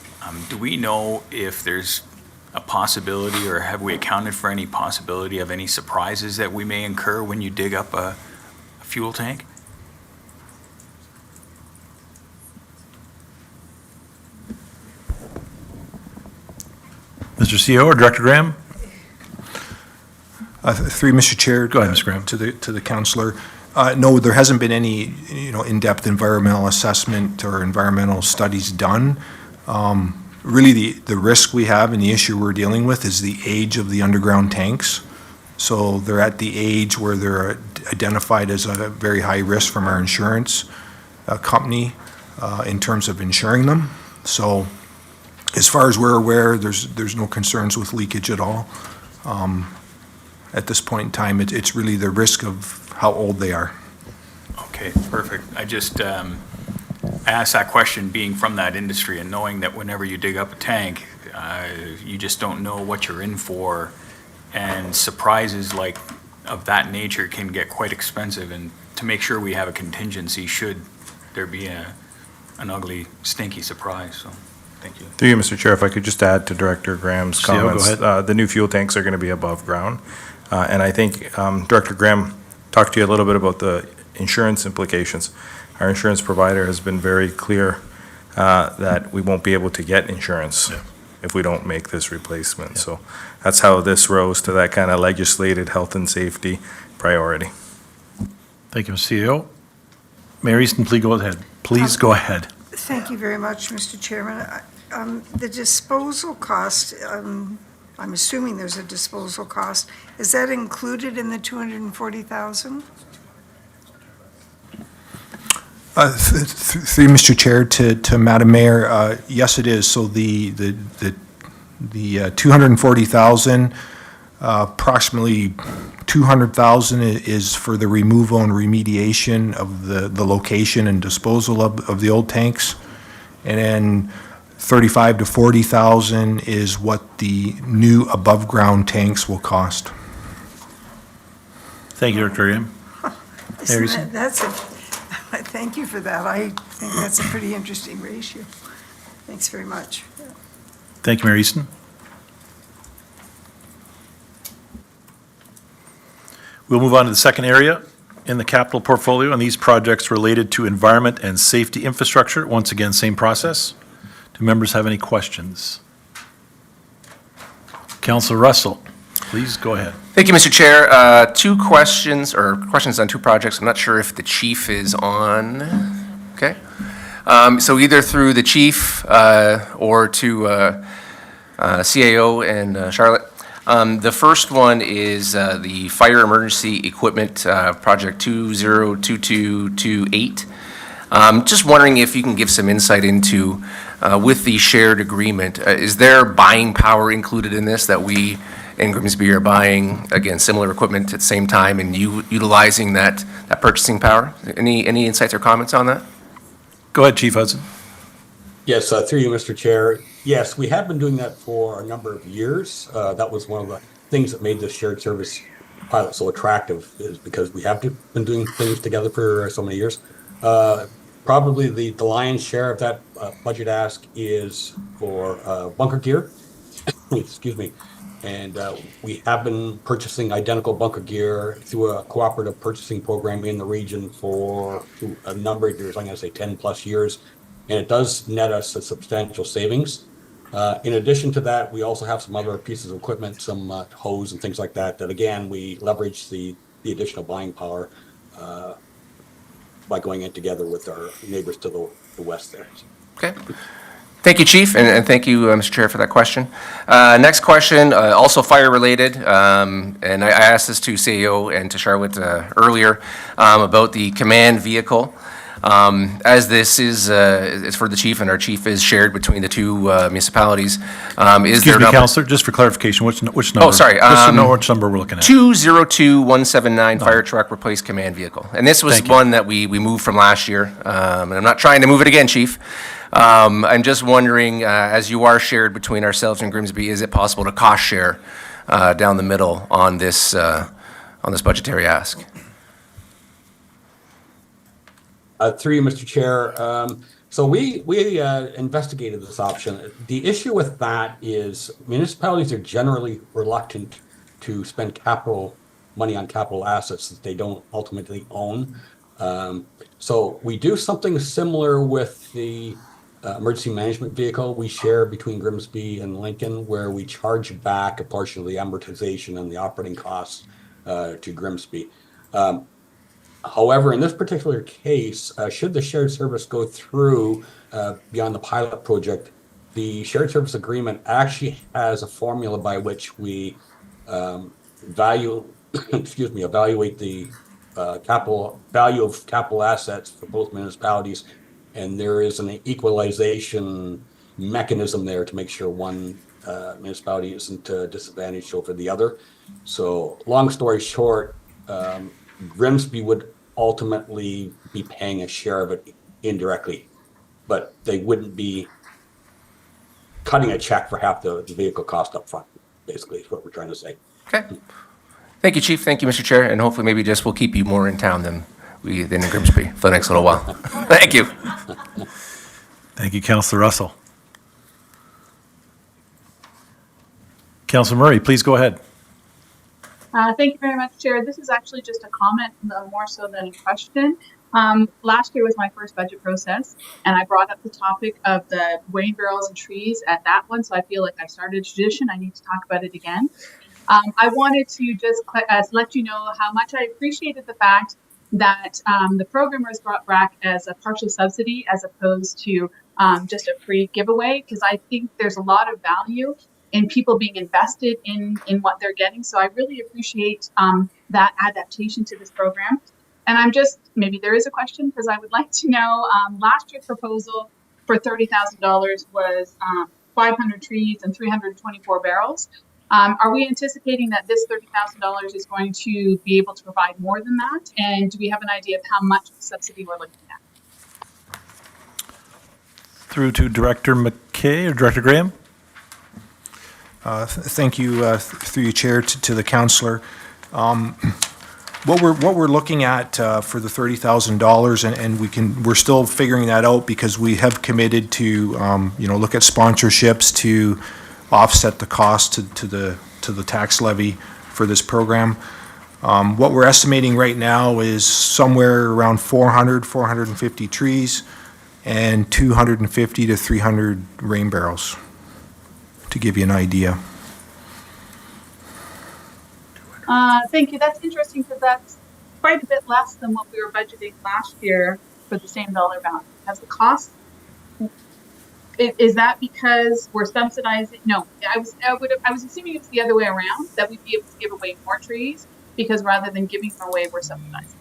Do we know if there's a possibility, or have we accounted for any possibility of any surprises that we may incur when you dig up a fuel tank? Mr. CEO or Director Graham? Through Mr. Chair. Go ahead, Mr. Graham. To the councillor. No, there hasn't been any, in-depth environmental assessment or environmental studies done. Really, the risk we have and the issue we're dealing with is the age of the underground tanks. So they're at the age where they're identified as a very high risk from our insurance company in terms of insuring them. So as far as we're aware, there's no concerns with leakage at all. At this point in time, it's really the risk of how old they are. Okay, perfect. I just asked that question being from that industry and knowing that whenever you dig up a tank, you just don't know what you're in for, and surprises like of that nature can get quite expensive, and to make sure we have a contingency should there be an ugly, stinky surprise, so thank you. Through you, Mr. Chair, if I could just add to Director Graham's CO, go comments. ahead. The new fuel tanks are going to be above ground. And I think Director Graham talked to you a little bit about the insurance implications. Our insurance provider has been very clear that we won't be able to get insurance if we don't make this replacement. So that's how this rose to that kind of legislated health and safety priority. Thank you, Mr. CEO. Mayor Easton, please go ahead. Please go ahead. Thank you very much, Mr. Chairman. The disposal cost, I'm assuming there's a disposal cost. Is that included in the 240,000? Through Mr. Chair to Madam Mayor, yes, it is. So the 240,000, approximately 200,000 is for the removal and remediation of the location and disposal of the old tanks. And then 35 to 40,000 is what the new above-ground tanks will cost. Thank you, Director Graham. Mayor Easton? Thank you for that. I think that's a pretty interesting ratio. Thanks very much. Thank you, Mayor Easton. We'll move on to the second area in the capital portfolio, and these projects related to environment and safety infrastructure. Once again, same process. Do members have any questions? Councilor Russell, please go ahead. Thank you, Mr. Chair. Two questions on two projects. I'm not sure if the chief is on. Okay. So either through the chief or to CAO and Charlotte. The first one is the Fire Emergency Equipment Project 202228. Just wondering if you can give some insight into, with the shared agreement, is there buying power included in this, that we in Grimsby are buying, again, similar equipment at the same time and utilizing that purchasing power? Any insights or comments on that? Go ahead, Chief Hudson. Yes, through you, Mr. Chair. Yes, we have been doing that for a number of years. That was one of the things that made this shared service pilot so attractive, is because we have been doing things together for so many years. Probably the lion's share of that budget ask is for bunker gear. Excuse me. And we have been purchasing identical bunker gear through a cooperative purchasing program in the region for a number of years. I'm going to say 10 plus years. And it does net us a substantial savings. In addition to that, we also have some other pieces of equipment, some hose and things like that, again, we leverage the additional buying power by going in together with our neighbors to the west there. Okay. Thank you, Chief, and thank you, Mr. Chair, for that question. Next question, also fire-related, and I asked this to CEO and to Charlotte earlier about the command vehicle. As this is for the chief, and our chief is shared between the two municipalities. Excuse me, Councilor, just for clarification, which number? Oh, sorry. Just to know which number we're looking at. 202179 fire truck replace command vehicle. And this was one that we moved from last year. And I'm not trying to move it again, Chief. I'm just wondering, as you are shared between ourselves and Grimsby, is it possible to cost share down the middle on this budgetary ask. Through you, Mr. Chair. So we investigated this option. The issue with that is municipalities are generally reluctant to spend capital money on capital assets that they don't ultimately own. So we do something similar with the emergency management vehicle we share between Grimsby and Lincoln, where we charge back a portion of the amortization and the operating costs to Grimsby. However, in this particular case, should the shared service go through beyond the pilot project, the shared service agreement actually has a formula by which we evaluate the capital value of capital assets for both municipalities, and there is an equalization mechanism there to make sure one municipality isn't disadvantaged over the other. So, long story short, Grimsby would ultimately be paying a share of it indirectly, but they wouldn't be cutting a check for half the vehicle cost up front, basically, is what we're trying to say. Okay. Thank you, Chief. Thank you, Mr. Chair. And hopefully maybe just we'll keep you more in town than in Grimsby for the next little while. Thank you. Thank you, Councillor Russell. Councillor Murray, please go ahead. Thank you very much, Chair. This is actually just a comment more so than a question. Last year was my first budget process, and I brought up the topic of the weighing barrels and trees at that one, so I feel like I started a tradition. I need to talk about it again. I wanted to just let you know how much I appreciated the fact that the program was brought back as a partial subsidy as opposed to just a free giveaway, because I think there's a lot of value in people being invested in what they're getting. So I really appreciate that adaptation to this program. And I'm just, maybe there is a question, because I would like to know, last year's proposal for $30,000 was 500 trees and 324 barrels. Are we anticipating that this $30,000 is going to be able to provide more than that? And do we have an idea of how much subsidy we're looking at? Through to Director McKay or Director Graham. Thank you, through your chair, to the councillor. What we're looking at for the $30,000, and we're still figuring that out, because we have committed to look at sponsorships to offset the cost to the tax levy for this program. What we're estimating right now is somewhere around 450 trees and 250 to 300 rain barrels, to give you an idea. Thank you. That's interesting, because that's quite a bit less than what we were budgeting last year for the same dollar value. Has the cost, is that because we're subsidizing? No, I was assuming it's the other way around, that we'd be able to give away more trees, because rather than giving them away, we're subsidizing.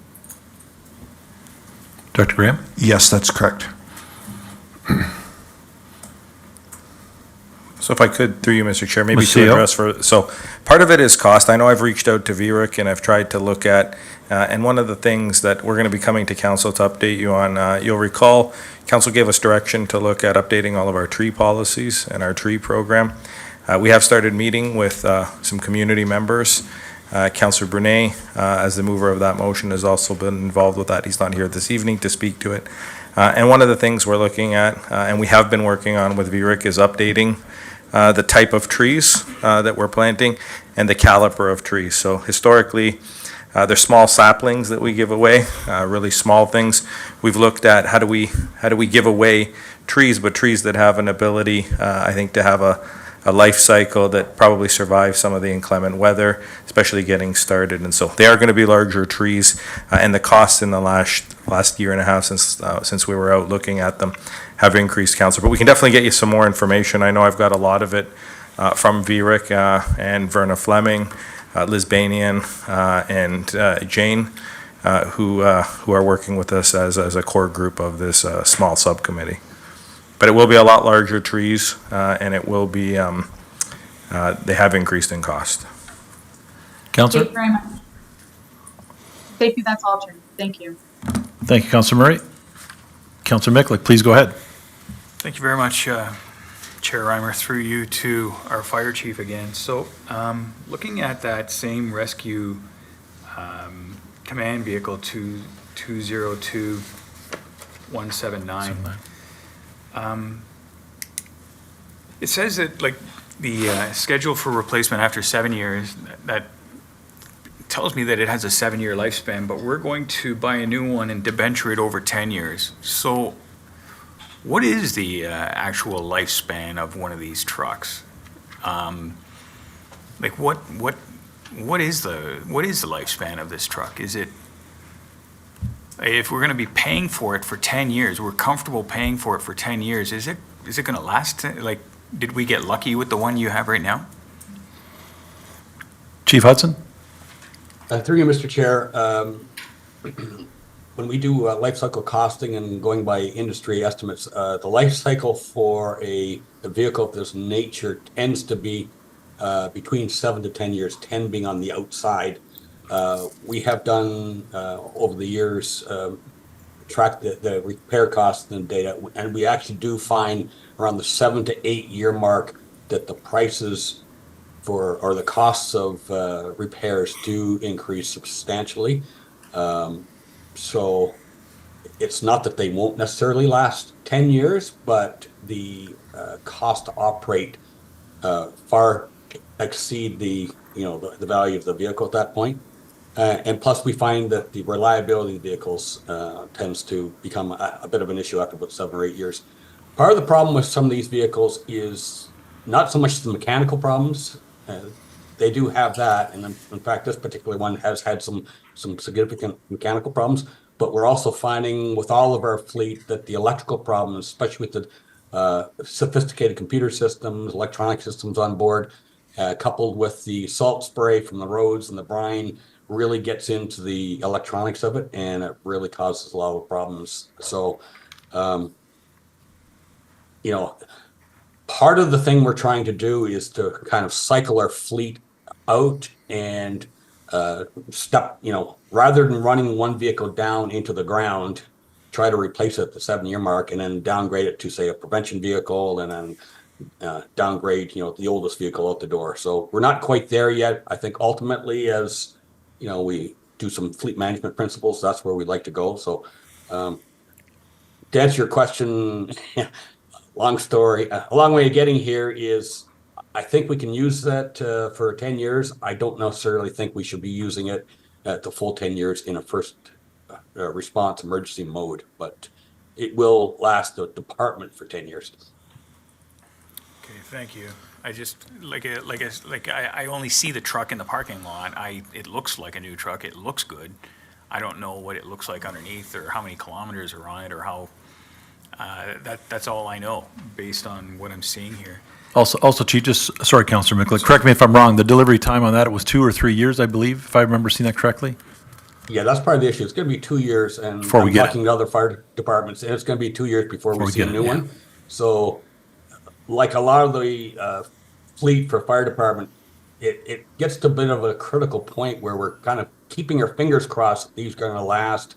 Director Graham? Yes, that's correct. So if I could, through you, Mr. Chair, maybe Monsieur. to address so part of it is cost. I know I've reached out to VRIC and I've tried to look at, and one of the things that we're going to be coming to council to update you on, you'll recall, council gave us direction to look at updating all of our tree policies and our tree program. We have started meeting with some community members. Councillor Brunet, as the mover of that motion, has also been involved with that. He's not here this evening to speak to it. And one of the things we're looking at, and we have been working on with VRIC, is updating the type of trees that we're planting and the caliper of trees. So historically, they're small saplings that we give away, really small things. We've looked at how do we give away trees, but trees that have an ability, I think, to have a life cycle that probably survives some of the inclement weather, especially getting started. And so they are going to be larger trees, and the costs in the last year and a half since we were out looking at them have increased, Councillor. But we can definitely get you some more information. I know I've got a lot of it from VRIC and Verna Fleming, Liz Banian, and Jane, who are working with us as a core group of this small subcommittee. But it will be a lot larger trees, and it will be, they have increased in cost. Councillor? Thank you very much. Thank you. That's all, Chair. Thank you. Thank you, Councillor Murray. Councillor Miklik, please go ahead. Thank you very much, Chair Reimer, through you to our fire chief again. So, looking at that same rescue command vehicle 202-179, it says that, like, the schedule for replacement after 7 years, that tells me that it has a 7-year lifespan, but we're going to buy a new one and debenture it over 10 years. So what is the actual lifespan of one of these trucks? Like what is the lifespan of this truck? Is it, if we're going to be paying for it for 10 years, we're comfortable paying for it for 10 years, is it going to last, like, did we get lucky with the one you have right now? Chief Hudson? Through you, Mr. Chair, when we do life cycle costing and going by industry estimates, the life cycle for a vehicle of this nature tends to be between 7 to 10 years, 10 being on the outside. We have done over the years track the repair costs and data, and we actually do find around the 7 to 8 year mark that the prices or the costs of repairs do increase substantially. So it's not that they won't necessarily last 10 years, but the cost to operate far exceed the value of the vehicle at that point. And plus, we find that the reliability of the vehicles tends to become a bit of an issue after about 7 or 8 years. Part of the problem with some of these vehicles is not so much the mechanical problems. They do have that, and in fact, this particular one has had some significant mechanical problems. But we're also finding with all of our fleet that the electrical problems, especially with the sophisticated computer systems, electronic systems on board, coupled with the salt spray from the roads and the brine, really gets into the electronics of it, and it really causes a lot of problems. So, part of the thing we're trying to do is to kind of cycle our fleet out and rather than running one vehicle down into the ground, try to replace it at the 7 year mark and then downgrade it to, say, a prevention vehicle, and then downgrade, the oldest vehicle out the door. So we're not quite there yet. I think ultimately, as we do some fleet management principles, that's where we'd like to go. So to answer your question, long story, a long way of getting here is I think we can use that for 10 years. I don't necessarily think we should be using it at the full 10 years in a first response emergency mode, but it will last the department for 10 years. Okay, thank you. I just, I only see the truck in the parking lot. It looks like a new truck. It looks good. I don't know what it looks like underneath or how many kilometers are on it or how, that's all I know based on what I'm seeing here. Also, Chief, sorry, Councilor Mikulak, correct me if I'm wrong, the delivery time on that, it was 2 or 3 years, I believe, if I remember seeing that correctly? Yeah, that's part of the issue. It's going to be 2 years, and Before we I'm get talking to other fire departments, and it's going to be 2 years before we see a get new it, yeah. one. So, like a lot of the fleet for fire department, it gets to a bit of a critical point where we're kind of keeping our fingers crossed that these are going to last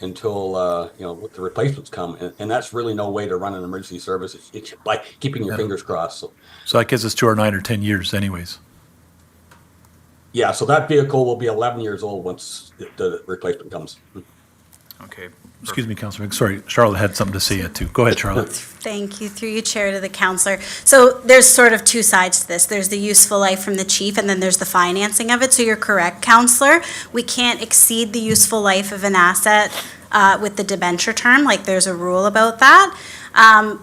until the replacements come, and that's really no way to run an emergency service. It's like keeping your fingers crossed. So that gets us to our 9 or 10 years anyways. Yeah, so that vehicle will be 11 years old once the replacement comes. Okay. Excuse me, Councilor Mikulak, sorry, Charlotte had something to say yet too. Go ahead, Charlotte. Thank you. Through you, Chair, to the counselor. So there's sort of two sides to this. There's the useful life from the chief, and then there's the financing of it. So you're correct, counselor. We can't exceed the useful life of an asset with the debenture term. Like, there's a rule about that.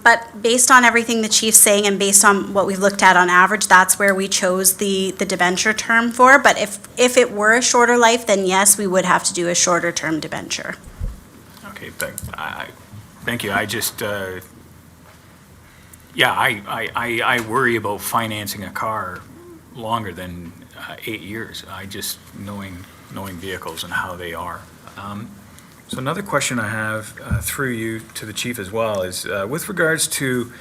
But based on everything the chief's saying and based on what we've looked at on average, that's where we chose the debenture term for. But if it were a shorter life, then yes, we would have to do a shorter term debenture. Okay, thank you. I just, I worry about financing a car longer than 8 years. I just, knowing vehicles and how they are. So another question I have through you to the chief as well is with regards to,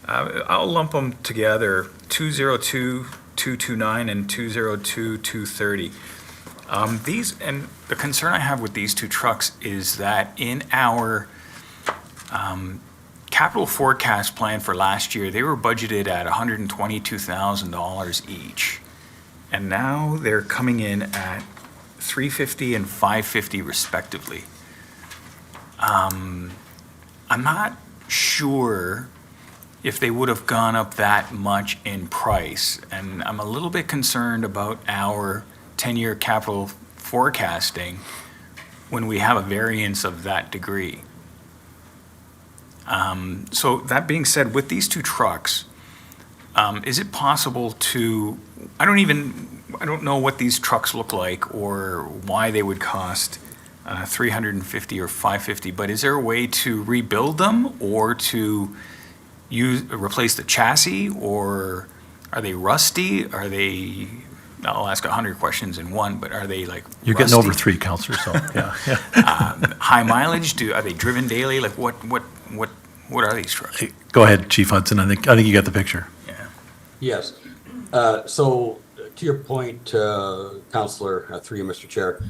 I'll lump them together, 202-229 and 202-230. These, and the concern I have with these two trucks is that in our capital forecast plan for last year, they were budgeted at $122,000 each. And now they're coming in at $350,000 and $550,000 respectively. I'm not sure if they would have gone up that much in price. And I'm a little bit concerned about our 10-year capital forecasting when we have a variance of that degree. So that being said, with these two trucks, is it possible to, I don't know what these trucks look like or why they would cost $350 or $550, but is there a way to rebuild them or to replace the chassis, or are they rusty? Are they, I'll ask 100 questions in one, but are they like You're rusty? getting over 3, Counselor, so, yeah. High mileage? Are they driven daily? Like what are these trucks? Go ahead, Chief Hudson, I think you got the picture. Yes. So to your point, Counselor, through you, Mr. Chair,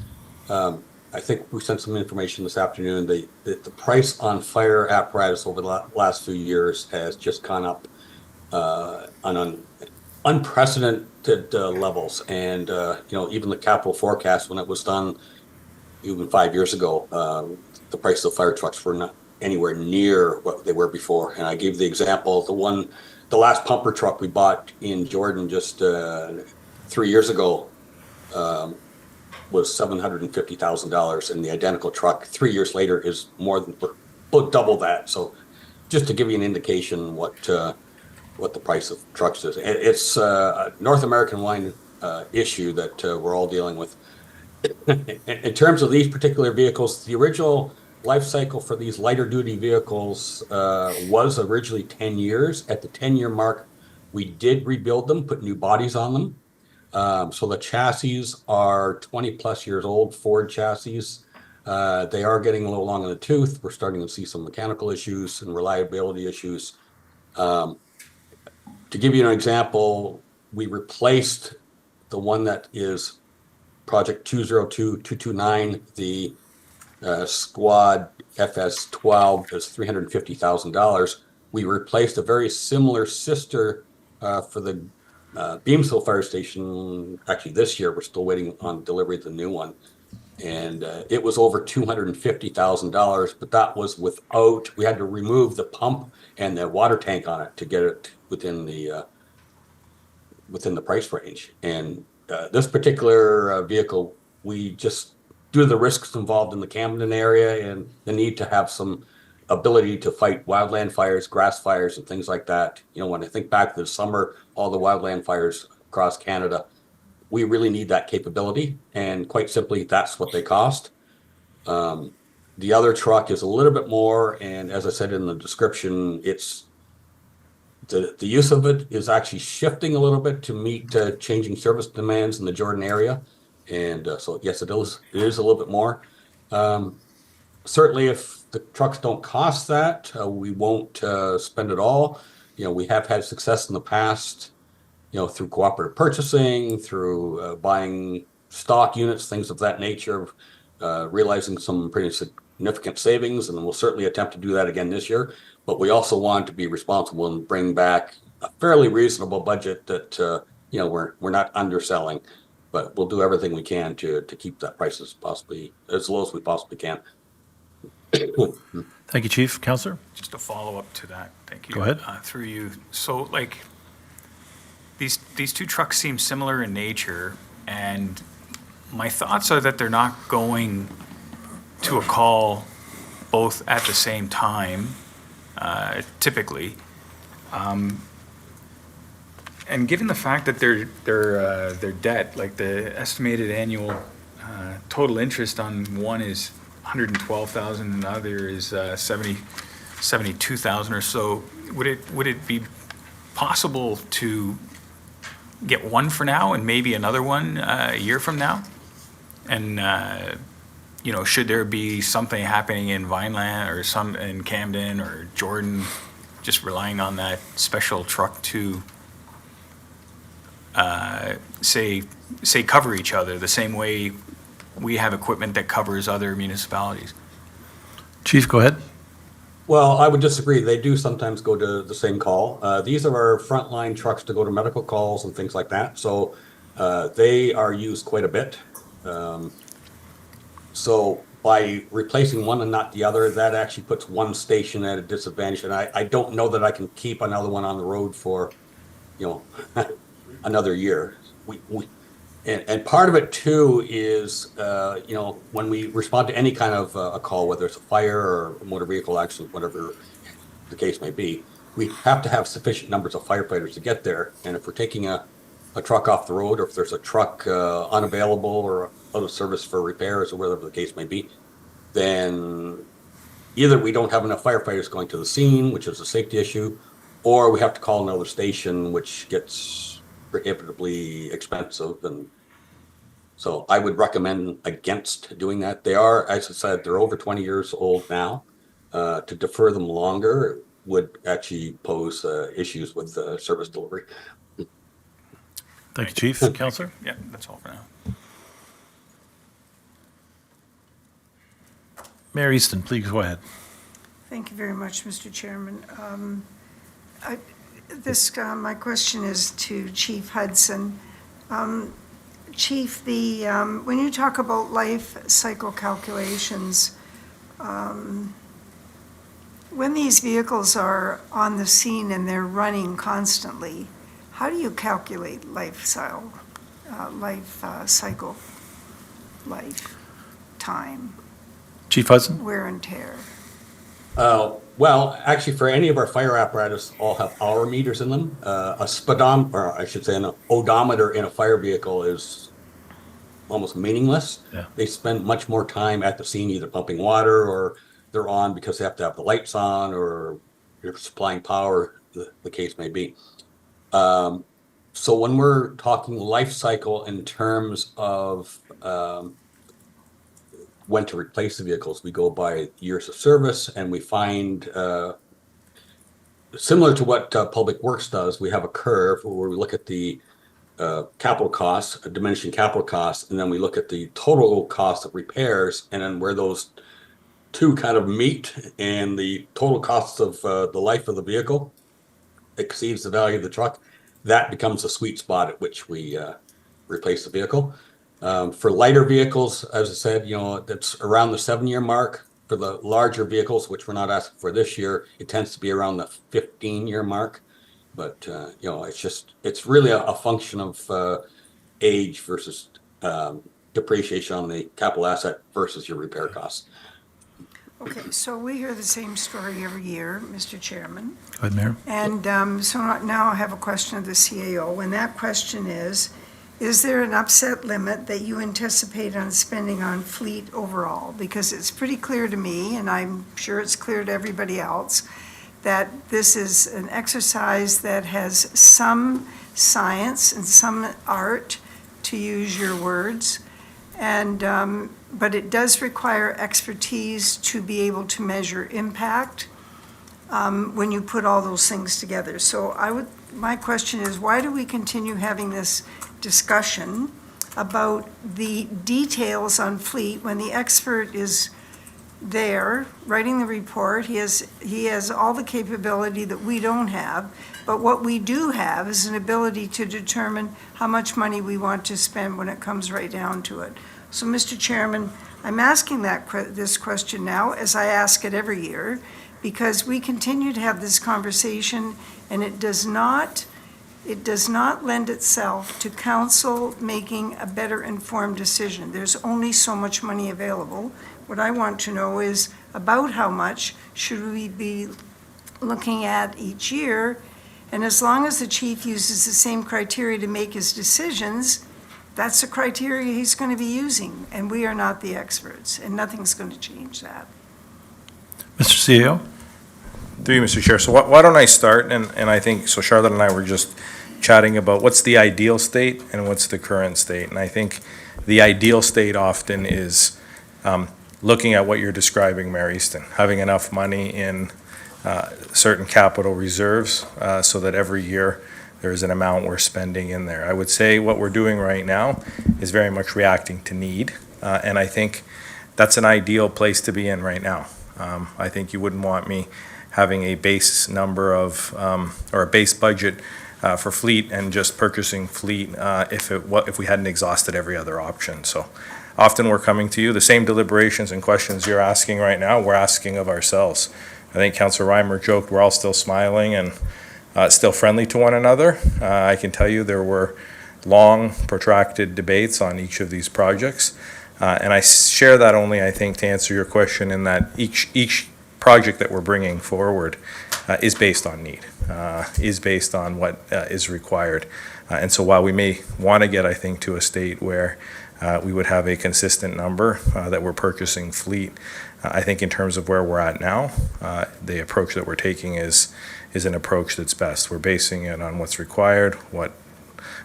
I think we sent some information this afternoon. The price on fire apparatus over the last few years has just gone up on unprecedented levels. And, even the capital forecast, when it was done even 5 years ago, the price of fire trucks were not anywhere near what they were before. And I gave the example, the last pumper truck we bought in Jordan just 3 years ago was $750,000, and the identical truck 3 years later is more than double that. So just to give you an indication what the price of trucks is. It's a North American wide issue that we're all dealing with. In terms of these particular vehicles, the original life cycle for these lighter duty vehicles was originally 10 years. At the 10-year mark, we did rebuild them, put new bodies on them. So the chassis are 20 plus years old, Ford chassis. They are getting a little long in the tooth. We're starting to see some mechanical issues and reliability issues. To give you an example, we replaced the one that is Project 202229, the Squad FS12 is $350,000. We replaced a very similar sister for the Beamsville Fire Station. Actually, this year we're still waiting on delivery of the new one, and it was over $250,000. But that was without, we had to remove the pump and the water tank on it to get it within the price range. And this particular vehicle, we just, due to the risks involved in the Camden area and the need to have some ability to fight wildland fires, grass fires, and things like that. When I think back to the summer, all the wildland fires across Canada, we really need that capability. And quite simply, that's what they cost. The other truck is a little bit more. And as I said in the description, it's the use of it is actually shifting a little bit to meet changing service demands in the Jordan area. And so, yes, it is a little bit more. Certainly, if the trucks don't cost that, we won't spend it all. We have had success in the past, through cooperative purchasing, through buying stock units, things of that nature, realizing some pretty significant savings, and we'll certainly attempt to do that again this year. But we also want to be responsible and bring back a fairly reasonable budget that, we're not underselling. But we'll do everything we can to keep that price as low as we possibly can. Thank you, Chief. Counselor? Just a follow-up to that, thank you. Go ahead. Through you. So like, these two trucks seem similar in nature, and my thoughts are that they're not going to a call both at the same time, typically. And given the fact that their debt, like the estimated annual total interest on one is $112,000 and the other is $72,000 or so, would it be possible to get one for now and maybe another one a year from now? And should there be something happening in Vineland or some in Camden or Jordan, just relying on that special truck to say cover each other the same way we have equipment that covers other municipalities? Chief, go ahead. Well, I would disagree. They do sometimes go to the same call. These are our frontline trucks to go to medical calls and things like that. So they are used quite a bit. So by replacing one and not the other, that actually puts one station at a disadvantage. And I don't know that I can keep another one on the road for, another year. And part of it too is, when we respond to any kind of a call, whether it's a fire or a motor vehicle accident, whatever the case may be, we have to have sufficient numbers of firefighters to get there. And if we're taking a truck off the road, or if there's a truck unavailable or out of service for repairs or whatever the case may be, then either we don't have enough firefighters going to the scene, which is a safety issue, or we have to call another station, which gets prohibitively expensive. And so I would recommend against doing that. They are, as I said, they're over 20 years old now. To defer them longer would actually pose issues with service delivery. Thank you, Chief. Counselor? Yeah, that's all for now. Mayor Easton, please go ahead. Thank you very much, Mr. Chairman. My question is to Chief Hudson. Chief, when you talk about life cycle calculations, when these vehicles are on the scene and they're running constantly, how do you calculate lifetime? Chief Hudson? Wear and tear? Well, actually, for any of our fire apparatus, all have hour meters in them. A speedometer, or I should say, an odometer in a fire vehicle is almost meaningless. Yeah. They spend much more time at the scene, either pumping water, or they're on because they have to have the lights on, or you're supplying power, the case may be. So when we're talking life cycle in terms of when to replace the vehicles, we go by years of service, and we find, similar to what Public Works does, we have a curve where we look at the capital costs, diminishing capital costs, and then we look at the total cost of repairs, and then where those two kind of meet, and the total cost of the life of the vehicle exceeds the value of the truck, that becomes a sweet spot at which we replace the vehicle. For lighter vehicles, as I said, that's around the 7-year mark. For the larger vehicles, which we're not asking for this year, it tends to be around the 15-year mark. But, it's really a function of age versus depreciation on the capital asset versus your repair costs. Okay, so we hear the same story every year, Mr. Chairman. Go ahead, Mayor. And so now I have a question of the CAO, and that question is there an upset limit that you anticipate on spending on fleet overall? Because it's pretty clear to me, and I'm sure it's clear to everybody else, that this is an exercise that has some science and some art, to use your words, and but it does require expertise to be able to measure impact when you put all those things together. So my question is, why do we continue having this discussion about the details on fleet when the expert is there writing the report? He has all the capability that we don't have, but what we do have is an ability to determine how much money we want to spend when it comes right down to it. So, Mr. Chairman, I'm asking this question now, as I ask it every year, because we continue to have this conversation, and it does not lend itself to council making a better informed decision. There's only so much money available. What I want to know is about how much should we be looking at each year, and as long as the chief uses the same criteria to make his decisions, that's the criteria he's going to be using, and we are not the experts, and nothing's going to change that. Mr. CEO? Through you, Mr. Chair. So why don't I start? And I think, so Charlotte and I were just chatting about what's the ideal state and what's the current state. And I think the ideal state often is looking at what you're describing, Mayor Easton, having enough money in certain capital reserves so that every year there's an amount we're spending in there. I would say what we're doing right now is very much reacting to need. And I think that's an ideal place to be in right now. I think you wouldn't want me having a base number of, or a base budget for fleet and just purchasing fleet if we hadn't exhausted every other option. So often we're coming to you, the same deliberations and questions you're asking right now, we're asking of ourselves. I think Councillor Reimer joked we're all still smiling and still friendly to one another. I can tell you there were long, protracted debates on each of these projects. And I share that only, I think, to answer your question in that each project that we're bringing forward is based on need, is based on what is required. And so while we may want to get, I think, to a state where we would have a consistent number that we're purchasing fleet, I think in terms of where we're at now, the approach that we're taking is an approach that's best. We're basing it on what's required, what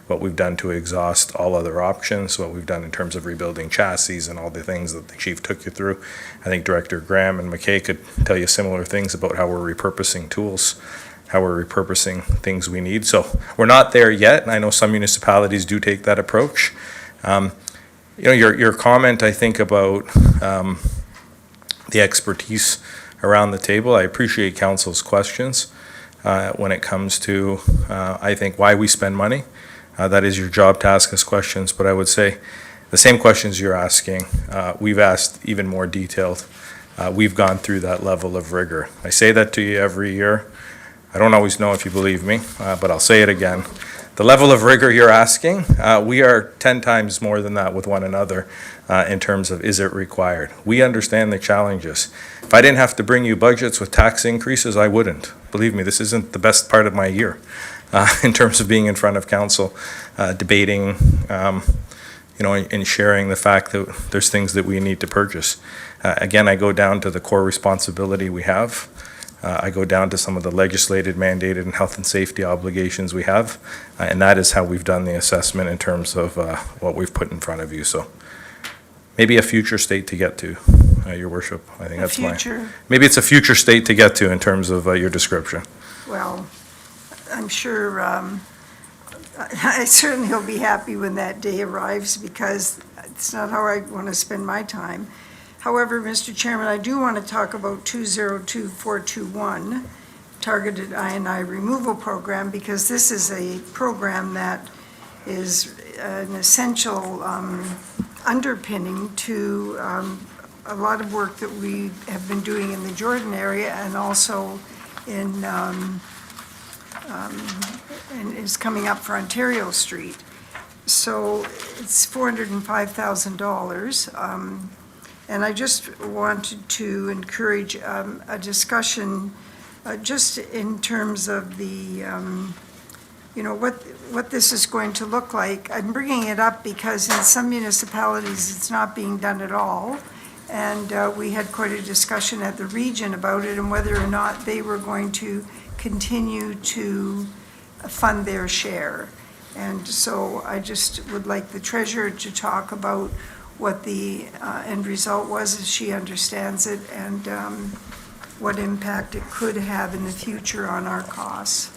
we've done to exhaust all other options, what we've done in terms of rebuilding chassis and all the things that the chief took you through. I think Director Graham and McKay could tell you similar things about how we're repurposing tools, how we're repurposing things we need. So we're not there yet, and I know some municipalities do take that approach. Your comment, I think, about the expertise around the table, I appreciate council's questions when it comes to, I think, why we spend money. That is your job to ask us questions, but I would say the same questions you're asking, we've asked even more detailed. We've gone through that level of rigor. I say that to you every year. I don't always know if you believe me, but I'll say it again. The level of rigor you're asking, we are 10 times more than that with one another in terms of is it required. We understand the challenges. If I didn't have to bring you budgets with tax increases, I wouldn't. Believe me, this isn't the best part of my year. In terms of being in front of council, debating, and sharing the fact that there's things that we need to purchase. Again, I go down to the core responsibility we have. I go down to some of the legislated, mandated, and health and safety obligations we have, and that is how we've done the assessment in terms of what we've put in front of you. So maybe a future state to get to, Your Worship. I think that's maybe it's a future state to get to in terms of your description. Well, I'm sure, I certainly will be happy when that day arrives because it's not how I want to spend my time. However, Mr. Chairman, I do want to talk about 202421, Targeted I&I Removal Program, because this is a program that is an essential underpinning to a lot of work that we have been doing in the Jordan area and also in and is coming up for Ontario Street. So it's $405,000. And I just wanted to encourage a discussion just in terms of the, what this is going to look like. I'm bringing it up because in some municipalities, it's not being done at all. And we had quite a discussion at the region about it and whether or not they were going to continue to fund their share. And so I just would like the treasurer to talk about what the end result was as she understands it and what impact it could have in the future on our costs.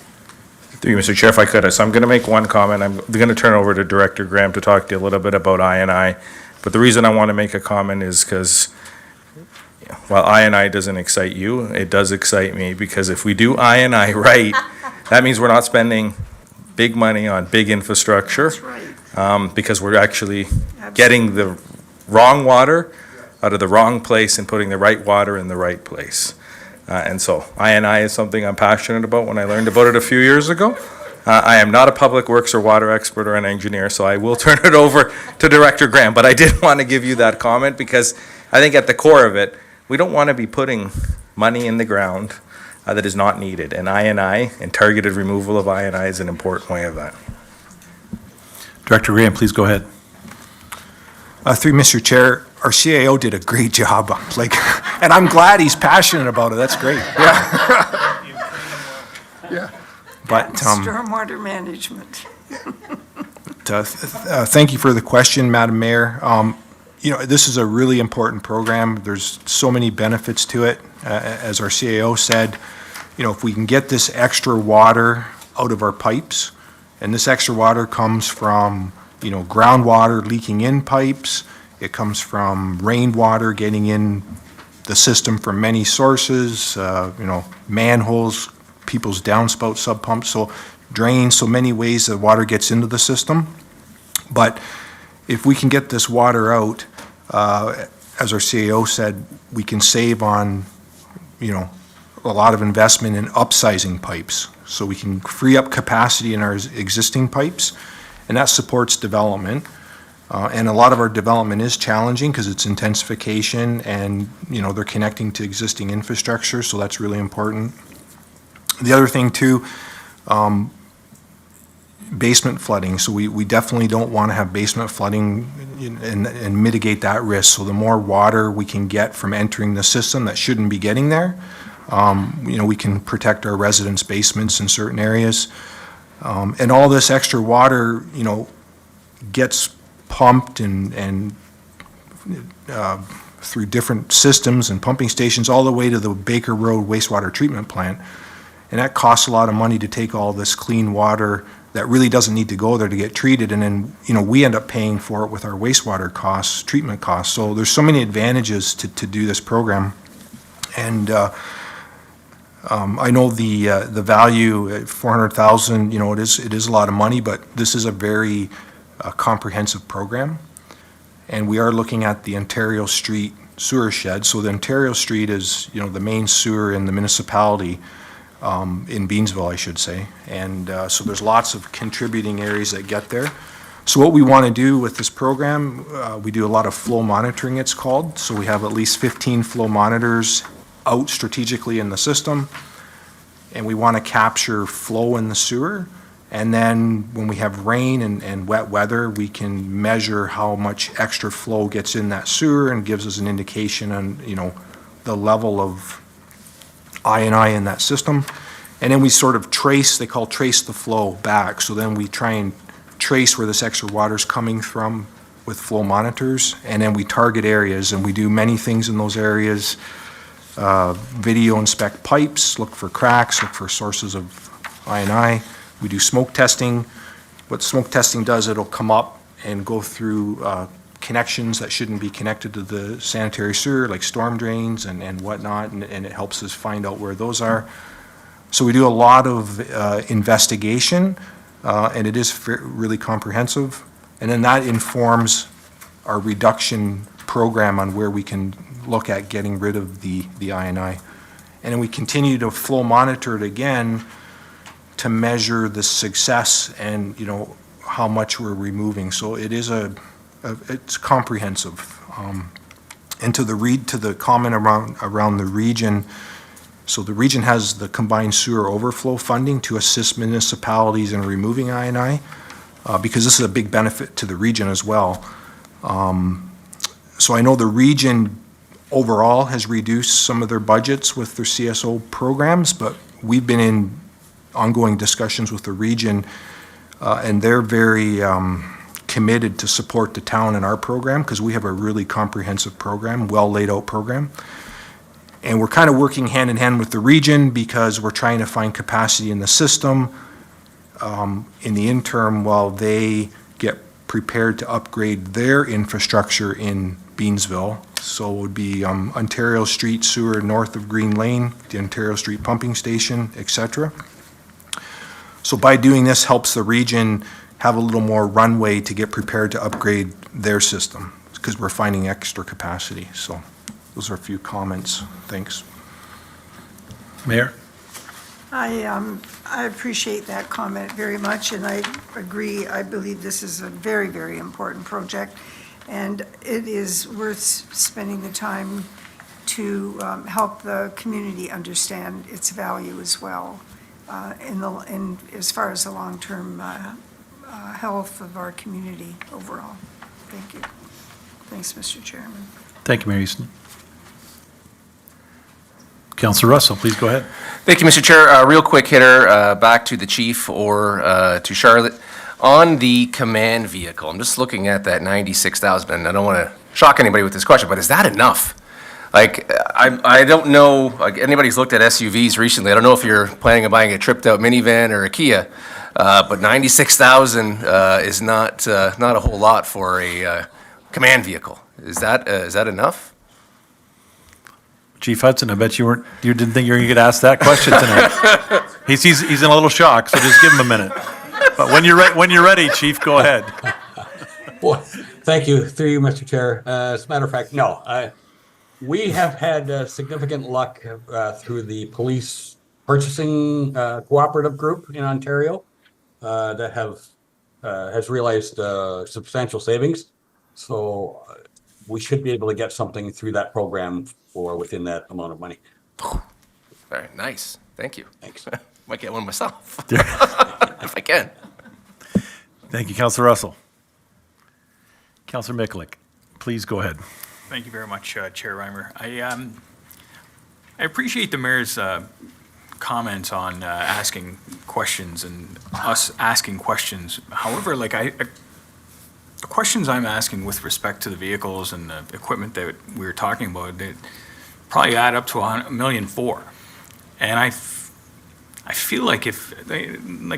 Through you, Mr. Chair, if I could. So I'm going to make one comment. I'm going to turn over to Director Graham to talk to you a little bit about I&I. But the reason I want to make a comment is because while I&I doesn't excite you, it does excite me, because if we do I&I right, that means we're not spending big money on big infrastructure. That's right. Because we're actually getting the wrong water out of the wrong place and putting the right water in the right place. And so I&I is something I'm passionate about. When I learned about it a few years ago, I am not a public works or water expert or an engineer, so I will turn it over to Director Graham. But I did want to give you that comment because I think at the core of it, we don't want to be putting money in the ground that is not needed. And I&I and targeted removal of I&I is an important way of that. Director Graham, please go ahead. Through Mr. Chair, our CAO did a great job, and I'm glad he's passionate about it. That's great. Yeah. Yeah. But Stormwater management. thank you for the question, Madam Mayor. This is a really important program. There's so many benefits to it. As our CAO said, if we can get this extra water out of our pipes, and this extra water comes from, groundwater leaking in pipes, it comes from rainwater getting in the system from many sources, manholes, people's downspout sub pumps, so drains, so many ways that water gets into the system. But if we can get this water out, as our CAO said, we can save on, a lot of investment in upsizing pipes. So we can free up capacity in our existing pipes, and that supports development. And a lot of our development is challenging because it's intensification and, they're connecting to existing infrastructure, so that's really important. The other thing too, basement flooding. So we definitely don't want to have basement flooding and mitigate that risk. So the more water we can get from entering the system that shouldn't be getting there, we can protect our residents' basements in certain areas. And all this extra water, gets pumped and through different systems and pumping stations all the way to the Baker Road wastewater treatment plant. And that costs a lot of money to take all this clean water that really doesn't need to go there to get treated. And then, we end up paying for it with our wastewater costs, treatment costs. So there's so many advantages to do this program. And I know the value at $400,000, it is a lot of money, but this is a very comprehensive program. And we are looking at the Ontario Street sewer shed. So the Ontario Street is, the main sewer in the municipality, in Beansville, I should say. And so there's lots of contributing areas that get there. So what we want to do with this program, we do a lot of flow monitoring, it's called. So we have at least 15 flow monitors out strategically in the system. And we want to capture flow in the sewer. And then when we have rain and wet weather, we can measure how much extra flow gets in that sewer and gives us an indication on, the level of I&I in that system. And then we sort of trace the flow back. So then we try and trace where this extra water is coming from with flow monitors. And then we target areas, and we do many things in those areas. Video inspect pipes, look for cracks, look for sources of I&I. We do smoke testing. What smoke testing does, it'll come up and go through connections that shouldn't be connected to the sanitary sewer, like storm drains and whatnot, and it helps us find out where those are. So we do a lot of investigation, and it is really comprehensive. And then that informs our reduction program on where we can look at getting rid of the I&I. And then we continue to flow monitor it again to measure the success and, how much we're removing. So it is it's comprehensive. And to the comment around the region, so the region has the combined sewer overflow funding to assist municipalities in removing I&I, because this is a big benefit to the region as well. So I know the region overall has reduced some of their budgets with their CSO programs, but we've been in ongoing discussions with the region, and they're very committed to support the town in our program because we have a really comprehensive program, well laid out program. And we're kind of working hand in hand with the region because we're trying to find capacity in the system in the interim while they get prepared to upgrade their infrastructure in Beansville. So it would be Ontario Street sewer north of Green Lane, the Ontario Street pumping station, etc. So by doing this helps the region have a little more runway to get prepared to upgrade their system because we're finding extra capacity. So those are a few comments. Thanks. Mayor? I appreciate that comment very much, and I agree. I believe this is a very, very important project, and it is worth spending the time to help the community understand its value as well, in as far as the long-term health of our community overall. Thank you. Thanks, Mr. Chairman. Thank you, Mayor Easton. Councilor Russell, please go ahead. Thank you, Mr. Chair. Real quick hitter, back to the chief or to Charlotte. On the command vehicle, I'm just looking at that 96,000, and I don't want to shock anybody with this question, but is that enough? Like, I don't know, like anybody's looked at SUVs recently. I don't know if you're planning on buying a tripped out minivan or a Kia, but 96,000 is not a whole lot for a command vehicle. Is that enough? Chief Hudson, I bet you didn't think you were going to get asked that question tonight. He's in a little shock, so just give him a minute. But when you're ready, Chief, go ahead. Well, thank you, through you, Mr. Chair. As a matter of fact, no, we have had significant luck through the police purchasing cooperative group in Ontario that has realized substantial savings. So we should be able to get something through that program for within that amount of money. All right, nice. Thank you. Thanks. Might get one myself if I can. Thank you, Councilor Russell. Councilor Mikulik, please go ahead. Thank you very much, Chair Reimer. I appreciate the mayor's comments on asking questions and us asking questions. However, the questions I'm asking with respect to the vehicles and the equipment that we were talking about, they probably add up to $1.4 million. And I feel like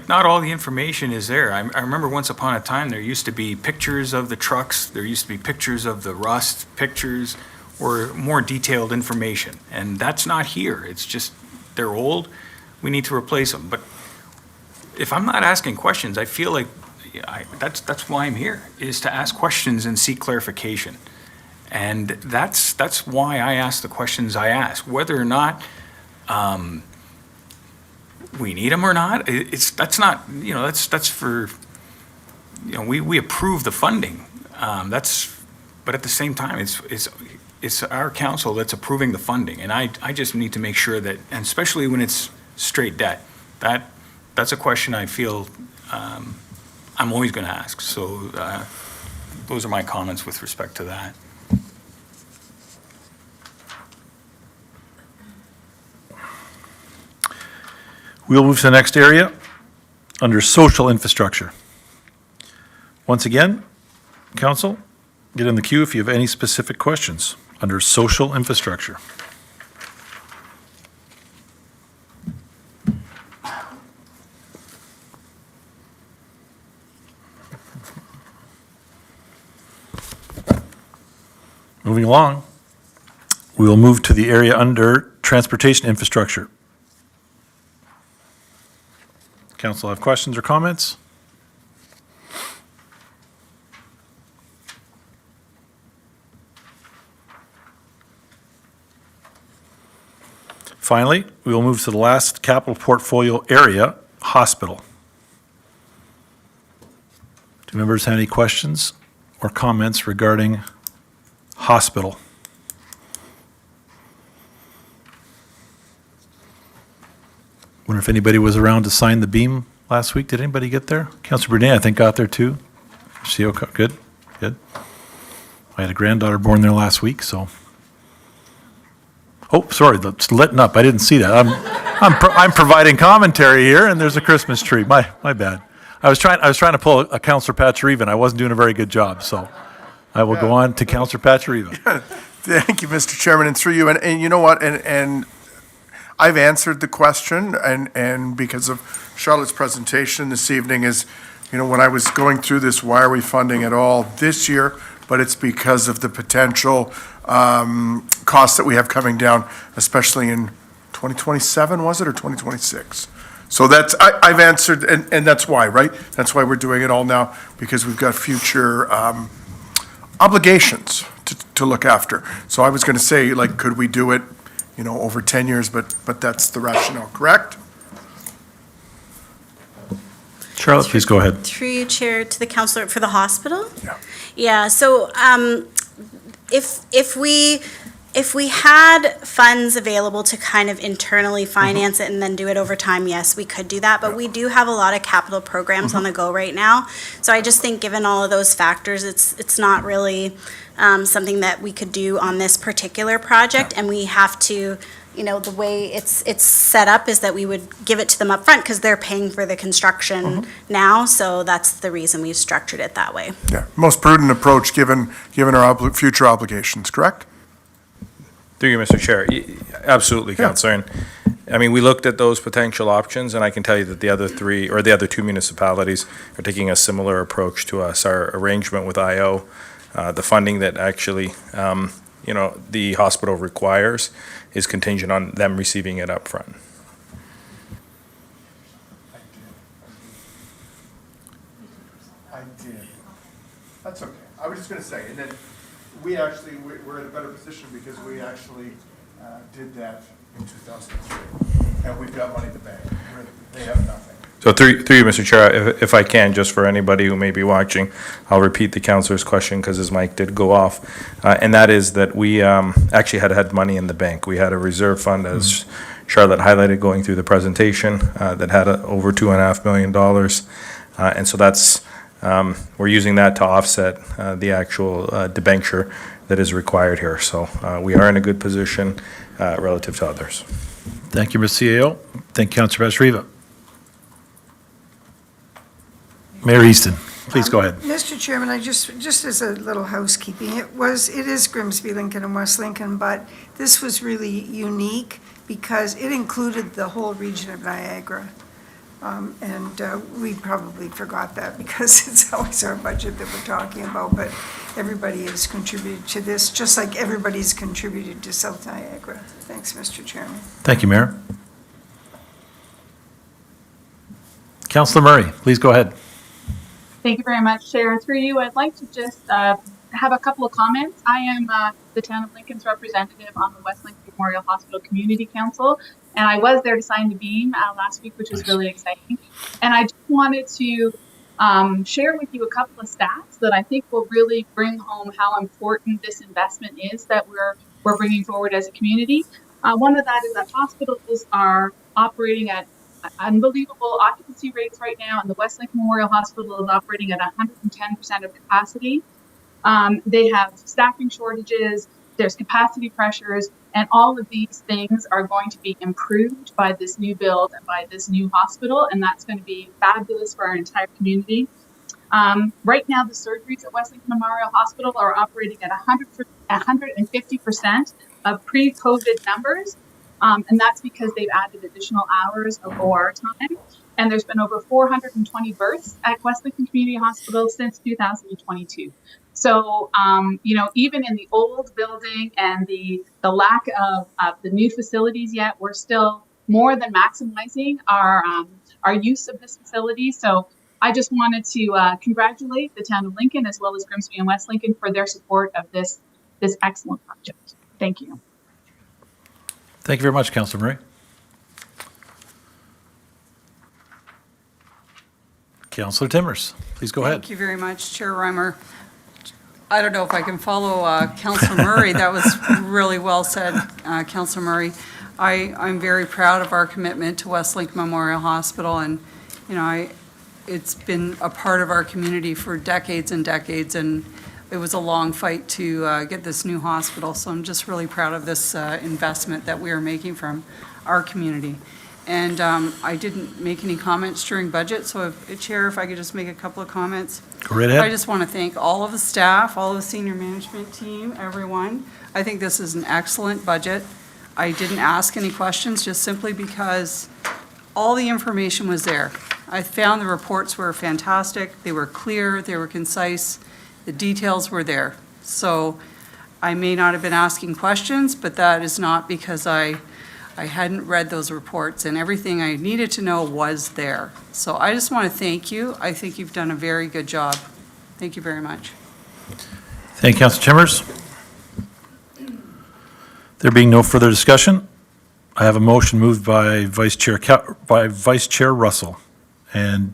not all the information is there. I remember once upon a time, there used to be pictures of the trucks, there used to be pictures of the rust, pictures or more detailed information. And that's not here. It's just, they're old, we need to replace them. But if I'm not asking questions, I feel like that's why I'm here, is to ask questions and seek clarification. And that's why I ask the questions I ask, whether or not we need them or not. That's not, that's for, we approve the funding. But at the same time, it's our council that's approving the funding. And I just need to make sure that, and especially when it's straight debt, that's a question I feel I'm always going to ask. So those are my comments with respect to that. We'll move to the next area, under social infrastructure. Once again, council, get in the queue if you have any specific questions under social infrastructure. Moving along, we will move to the area under transportation infrastructure. Council have questions or comments? Finally, we will move to the last capital portfolio area, hospital. Do members have any questions or comments regarding hospital? Wonder if anybody was around to sign the beam last week. Did anybody get there? Councilor Brunet, I think, got there too. See, okay, good. I had a granddaughter born there last week, so. Oh, sorry, it's letting up. I didn't see that. I'm providing commentary here, and there's a Christmas tree. My bad. I was trying to pull a Councilor Patcheriva, and I wasn't doing a very good job, so I will go on to Councilor Patcheriva. Thank you, Mr. Chairman, and through you. And you know what? And I've answered the question, and because of Charlotte's presentation this evening is, when I was going through this, why are we funding it all this year? But it's because of the potential costs that we have coming down, especially in 2027, was it, or 2026? So I've answered, and that's why, right? That's why we're doing it all now, because we've got future obligations to look after. So I was going to say, could we do it, over 10 years, but that's the rationale, correct? Charlotte, please go ahead. Through you, Chair, to the councillor for the hospital? Yeah. Yeah, so if we had funds available to kind of internally finance it and then do it over time, yes, we could do that. But we do have a lot of capital programs on the go right now. So I just think given all of those factors, it's not really something that we could do on this particular project. And we have to, the way it's set up is that we would give it to them up front because they're paying for the construction now. So that's the reason we've structured it that way. Yeah, most prudent approach given our future obligations, correct? Through you, Mr. Chair. Absolutely, Councillor. And we looked at those potential options, and I can tell you that the other two municipalities are taking a similar approach to us. Our arrangement with IO, the funding that actually the hospital requires is contingent on them receiving it up front. I did. That's okay. I was just going to say, and then we're in a better position because we actually did that in 2003. And we've got money in the bank. They have nothing. So through you, Mr. Chair, if I can, just for anybody who may be watching, I'll repeat the councillor's question because his mic did go off. And that is that we actually had money in the bank. We had a reserve fund, as Charlotte highlighted going through the presentation, that had over $2.5 million. And so that's, we're using that to offset the actual debenture that is required here. So we are in a good position relative to others. Thank you, Ms. CAO. Thank you, Councillor Basriva. Mayor Easton, please go ahead. Mr. Chairman, I just as a little housekeeping, it is Grimsby, Lincoln, and West Lincoln, but this was really unique because it included the whole region of Niagara. And we probably forgot that because it's always our budget that we're talking about, but everybody has contributed to this, just like everybody's contributed to South Niagara. Thanks, Mr. Chairman. Thank you, Mayor. Councillor Murray, please go ahead. Thank you very much, Chair. Through you, I'd like to just have a couple of comments. I am the Town of Lincoln's representative on the West Lincoln Memorial Hospital Community Council, and I was there to sign the beam last week, which was really exciting. And I just wanted to share with you a couple of stats that I think will really bring home how important this investment is that we're bringing forward as a community. One of that is that hospitals are operating at unbelievable occupancy rates right now, and the West Lincoln Memorial Hospital is operating at 110% of capacity. They have staffing shortages, there's capacity pressures, and all of these things are going to be improved by this new build and by this new hospital, and that's going to be fabulous for our entire community. Right now, the surgeries at West Lincoln Memorial Hospital are operating at 150% of pre-COVID numbers. And that's because they've added additional hours of OR time. And there's been over 420 births at West Lincoln Community Hospital since 2022. So, even in the old building and the lack of the new facilities yet, we're still more than maximizing our use of this facility. So I just wanted to congratulate the Town of Lincoln as well as Grimsby and West Lincoln for their support of this excellent project. Thank you. Thank you very much, Councillor Murray. Councillor Timmers, please go ahead. Thank you very much, Chair Reimer. I don't know if I can follow Councillor Murray. That was really well said, Councillor Murray. I'm very proud of our commitment to West Lincoln Memorial Hospital, and it's been a part of our community for decades and decades, and it was a long fight to get this new hospital, so I'm just really proud of this investment that we are making from our community. And I didn't make any comments during budget, so Chair, if I could just make a couple of comments. Go right ahead. I just want to thank all of the staff, all of the senior management team, everyone. I think this is an excellent budget. I didn't ask any questions just simply because all the information was there. I found the reports were fantastic, they were clear, they were concise, the details were there. So I may not have been asking questions, but that is not because I hadn't read those reports, and everything I needed to know was there. So I just want to thank you. I think you've done a very good job. Thank you very much. Thank you, Councillor Timmers. There being no further discussion, I have a motion moved by Vice Chair Russell. And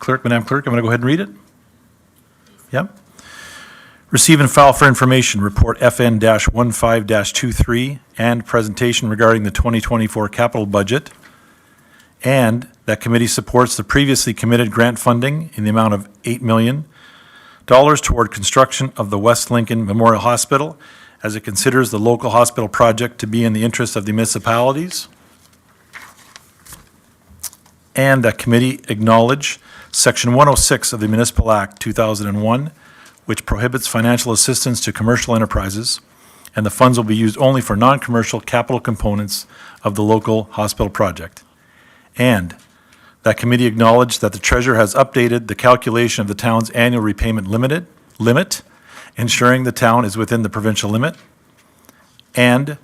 Madam Clerk, I'm going to go ahead and read it. Yep. Receive and file for information, report FN-15-23 and presentation regarding the 2024 capital budget, and that committee supports the previously committed grant funding in the amount of $8 million toward construction of the West Lincoln Memorial Hospital as it considers the local hospital project to be in the interest of the municipalities, and that committee acknowledge Section 106 of the Municipal Act 2001, which prohibits financial assistance to commercial enterprises, and the funds will be used only for non-commercial capital components of the local hospital project. And that committee acknowledged that the treasurer has updated the calculation of the town's annual repayment limit ensuring the town is within the provincial limit, and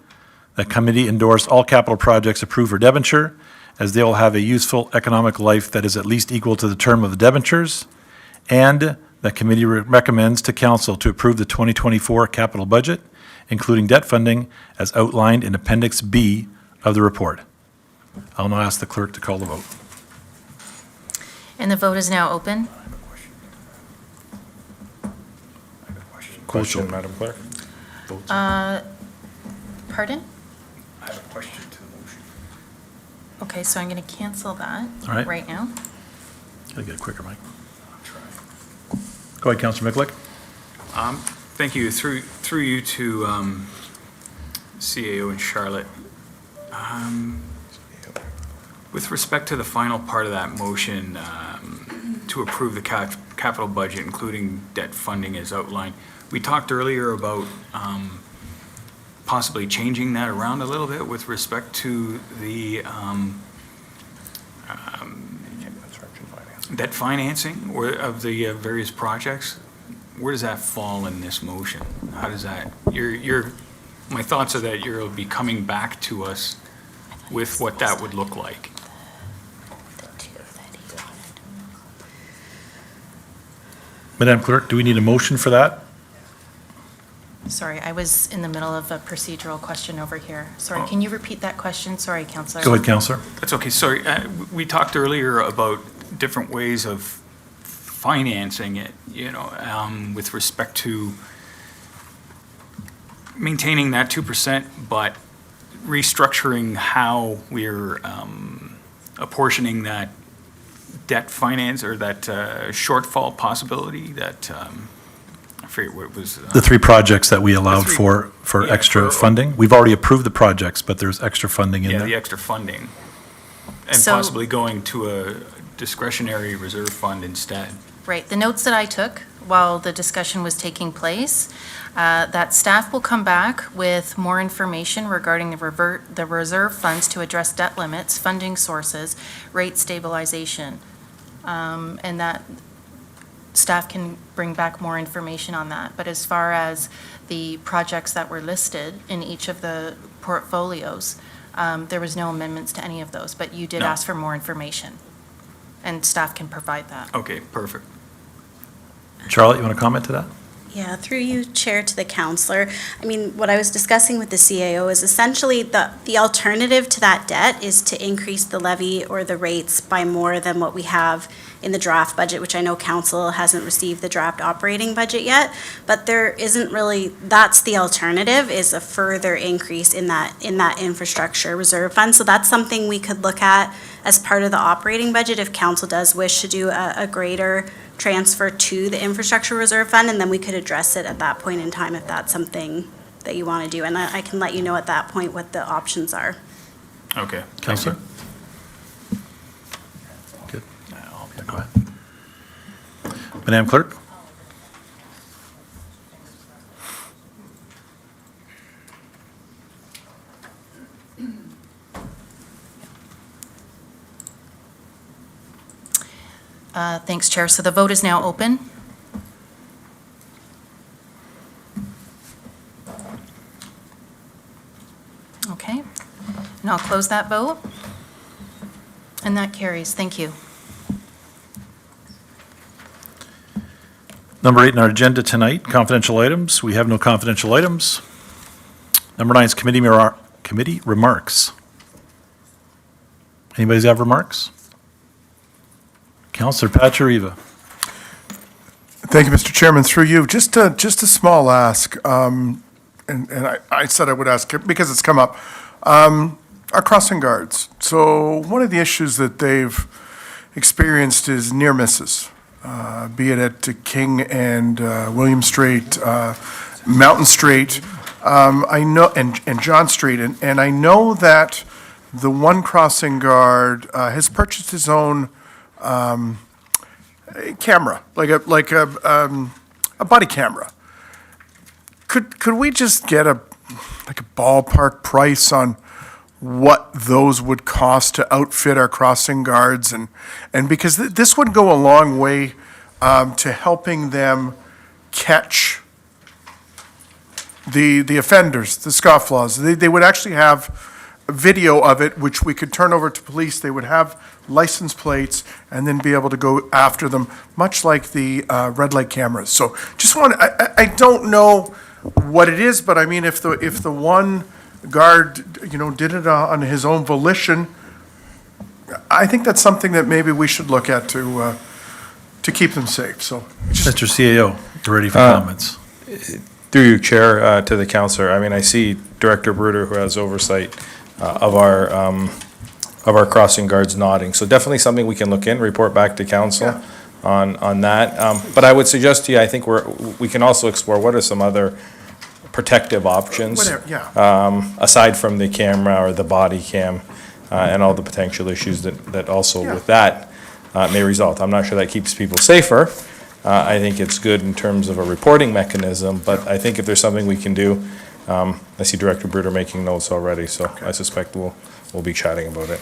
the committee endorse all capital projects approved for debenture, as they will have a useful economic life that is at least equal to the term of the debentures, and the committee recommends to council to approve the 2024 capital budget, including debt funding as outlined in Appendix B of the report. I'll now ask the clerk to call the vote. And the vote is now open. Question, Madam Clerk? Pardon? I have a question to the motion. Okay, so I'm going to cancel that All right. right now. Gotta get it quicker, Mike. Go ahead, Councillor Miklick. Thank you. Through you to CAO and Charlotte. With respect to the final part of that motion, to approve the capital budget, including debt funding as outlined, we talked earlier about possibly changing that around a little bit with respect to the debt financing or of the various projects. Where does that fall in this motion? How does that, my thoughts are that you'll be coming back to us with what that would look like. Madam Clerk, do we need a motion for that? Sorry, I was in the middle of a procedural question over here. Sorry, can you repeat that question? Sorry, Councillor. Go ahead, Councillor. That's okay, sorry. We talked earlier about different ways of financing it, with respect to maintaining that 2%, but restructuring how we're apportioning that debt finance or that shortfall possibility that, I forget what it was. The three projects that we allowed three- for yeah, extra for- funding. We've already approved the projects, but there's extra funding in Yeah, there. the extra funding. And So- possibly going to a discretionary reserve fund instead. Right, the notes that I took while the discussion was taking place, that staff will come back with more information regarding the reserve funds to address debt limits, funding sources, rate stabilization, and that staff can bring back more information on that. But as far as the projects that were listed in each of the portfolios, there was no amendments to any of those, but you did No. ask for more information, and staff can provide that. Okay, perfect. Charlotte, you want to comment to that? Yeah, through you, Chair, to the counselor. I mean, what I was discussing with the CAO is essentially the alternative to that debt is to increase the levy or the rates by more than what we have in the draft budget, which I know council hasn't received the draft operating budget yet, but there isn't really, that's the alternative, is a further increase in that infrastructure reserve fund. So that's something we could look at as part of the operating budget if council does wish to do a greater transfer to the infrastructure reserve fund, and then we could address it at that point in time if that's something that you want to do. And I can let you know at that point what the options are. Okay. Councillor? Good. Yeah, go ahead. Madam Clerk? Thanks, Chair. So the vote is now open. Okay, and I'll close that vote. And that carries. Thank you. Number 8 on our agenda tonight, confidential items. We have no confidential items. Number 9 is committee remarks. Anybody have remarks? Councillor Pachariva. Thank you, Mr. Chairman. Through you, just a small ask, and I said I would ask it because it's come up. Our crossing guards. So one of the issues that they've experienced is near misses, be it at King and William Street, Mountain Street, I know, and John Street, and I know that the one crossing guard has purchased his own camera, like a body camera. Could we just get a ballpark price on what those would cost to outfit our crossing guards, and because this would go a long way to helping them catch the offenders, the scofflaws. They would actually have a video of it, which we could turn over to police. They would have license plates and then be able to go after them, much like the red light cameras. So just I don't know what it is, but I mean, if the one guard, did it on his own volition, I think that's something that maybe we should look at to keep them safe, so. Mr. CAO, you're ready for comments. Through you, Chair, to the counselor, I mean, I see Director Bruder, who has oversight of our crossing guards nodding. So definitely something we can look in, report back to council on that. But I would suggest to you, I think we can also explore what are some other protective options. Whatever, yeah. Aside from the camera or the body cam and all the potential issues that also Yeah. with that may result. I'm not sure that keeps people safer. I think it's good in terms of a reporting mechanism, but I think if there's something we can do, I see Director Bruder making notes already, so I suspect we'll be chatting about it.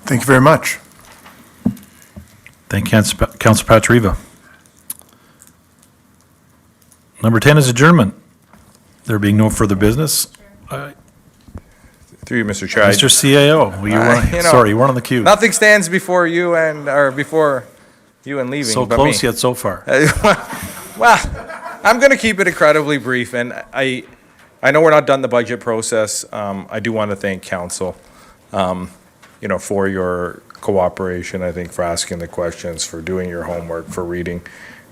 Thank you very much. Thank you, Councilor Patriva. Number 10 is adjournment. There being no further business. Through you, Mr. Chair. I- Mr. CAO, you weren't on the queue. Nothing stands before you before you and leaving So but me. close yet so far. Well, I'm going to keep it incredibly brief, and I know we're not done the budget process. I do want to thank council, for your cooperation, I think, for asking the questions, for doing your homework, for reading.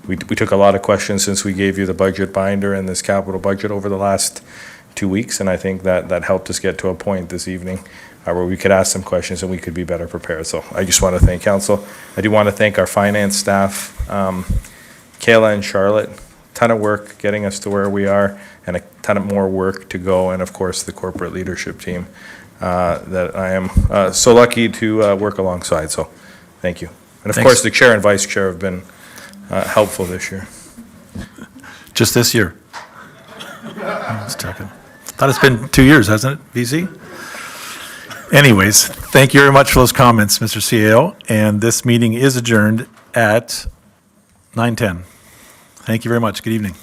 We took a lot of questions since we gave you the budget binder and this capital budget over the last 2 weeks, and I think that helped us get to a point this evening where we could ask some questions and we could be better prepared. So I just want to thank council. I do want to thank our finance staff, Kayla and Charlotte. Ton of work getting us to where we are, and a ton of more work to go, and of course the corporate leadership team that I am so lucky to work alongside. So thank you. And of Thanks. course the chair and vice chair have been helpful this year. Just this year. Just checking. Thought it's been 2 years, hasn't it, VC? Anyways, thank you very much for those comments, Mr. CAO, and this meeting is adjourned at 9:10. Thank you very much. Good evening.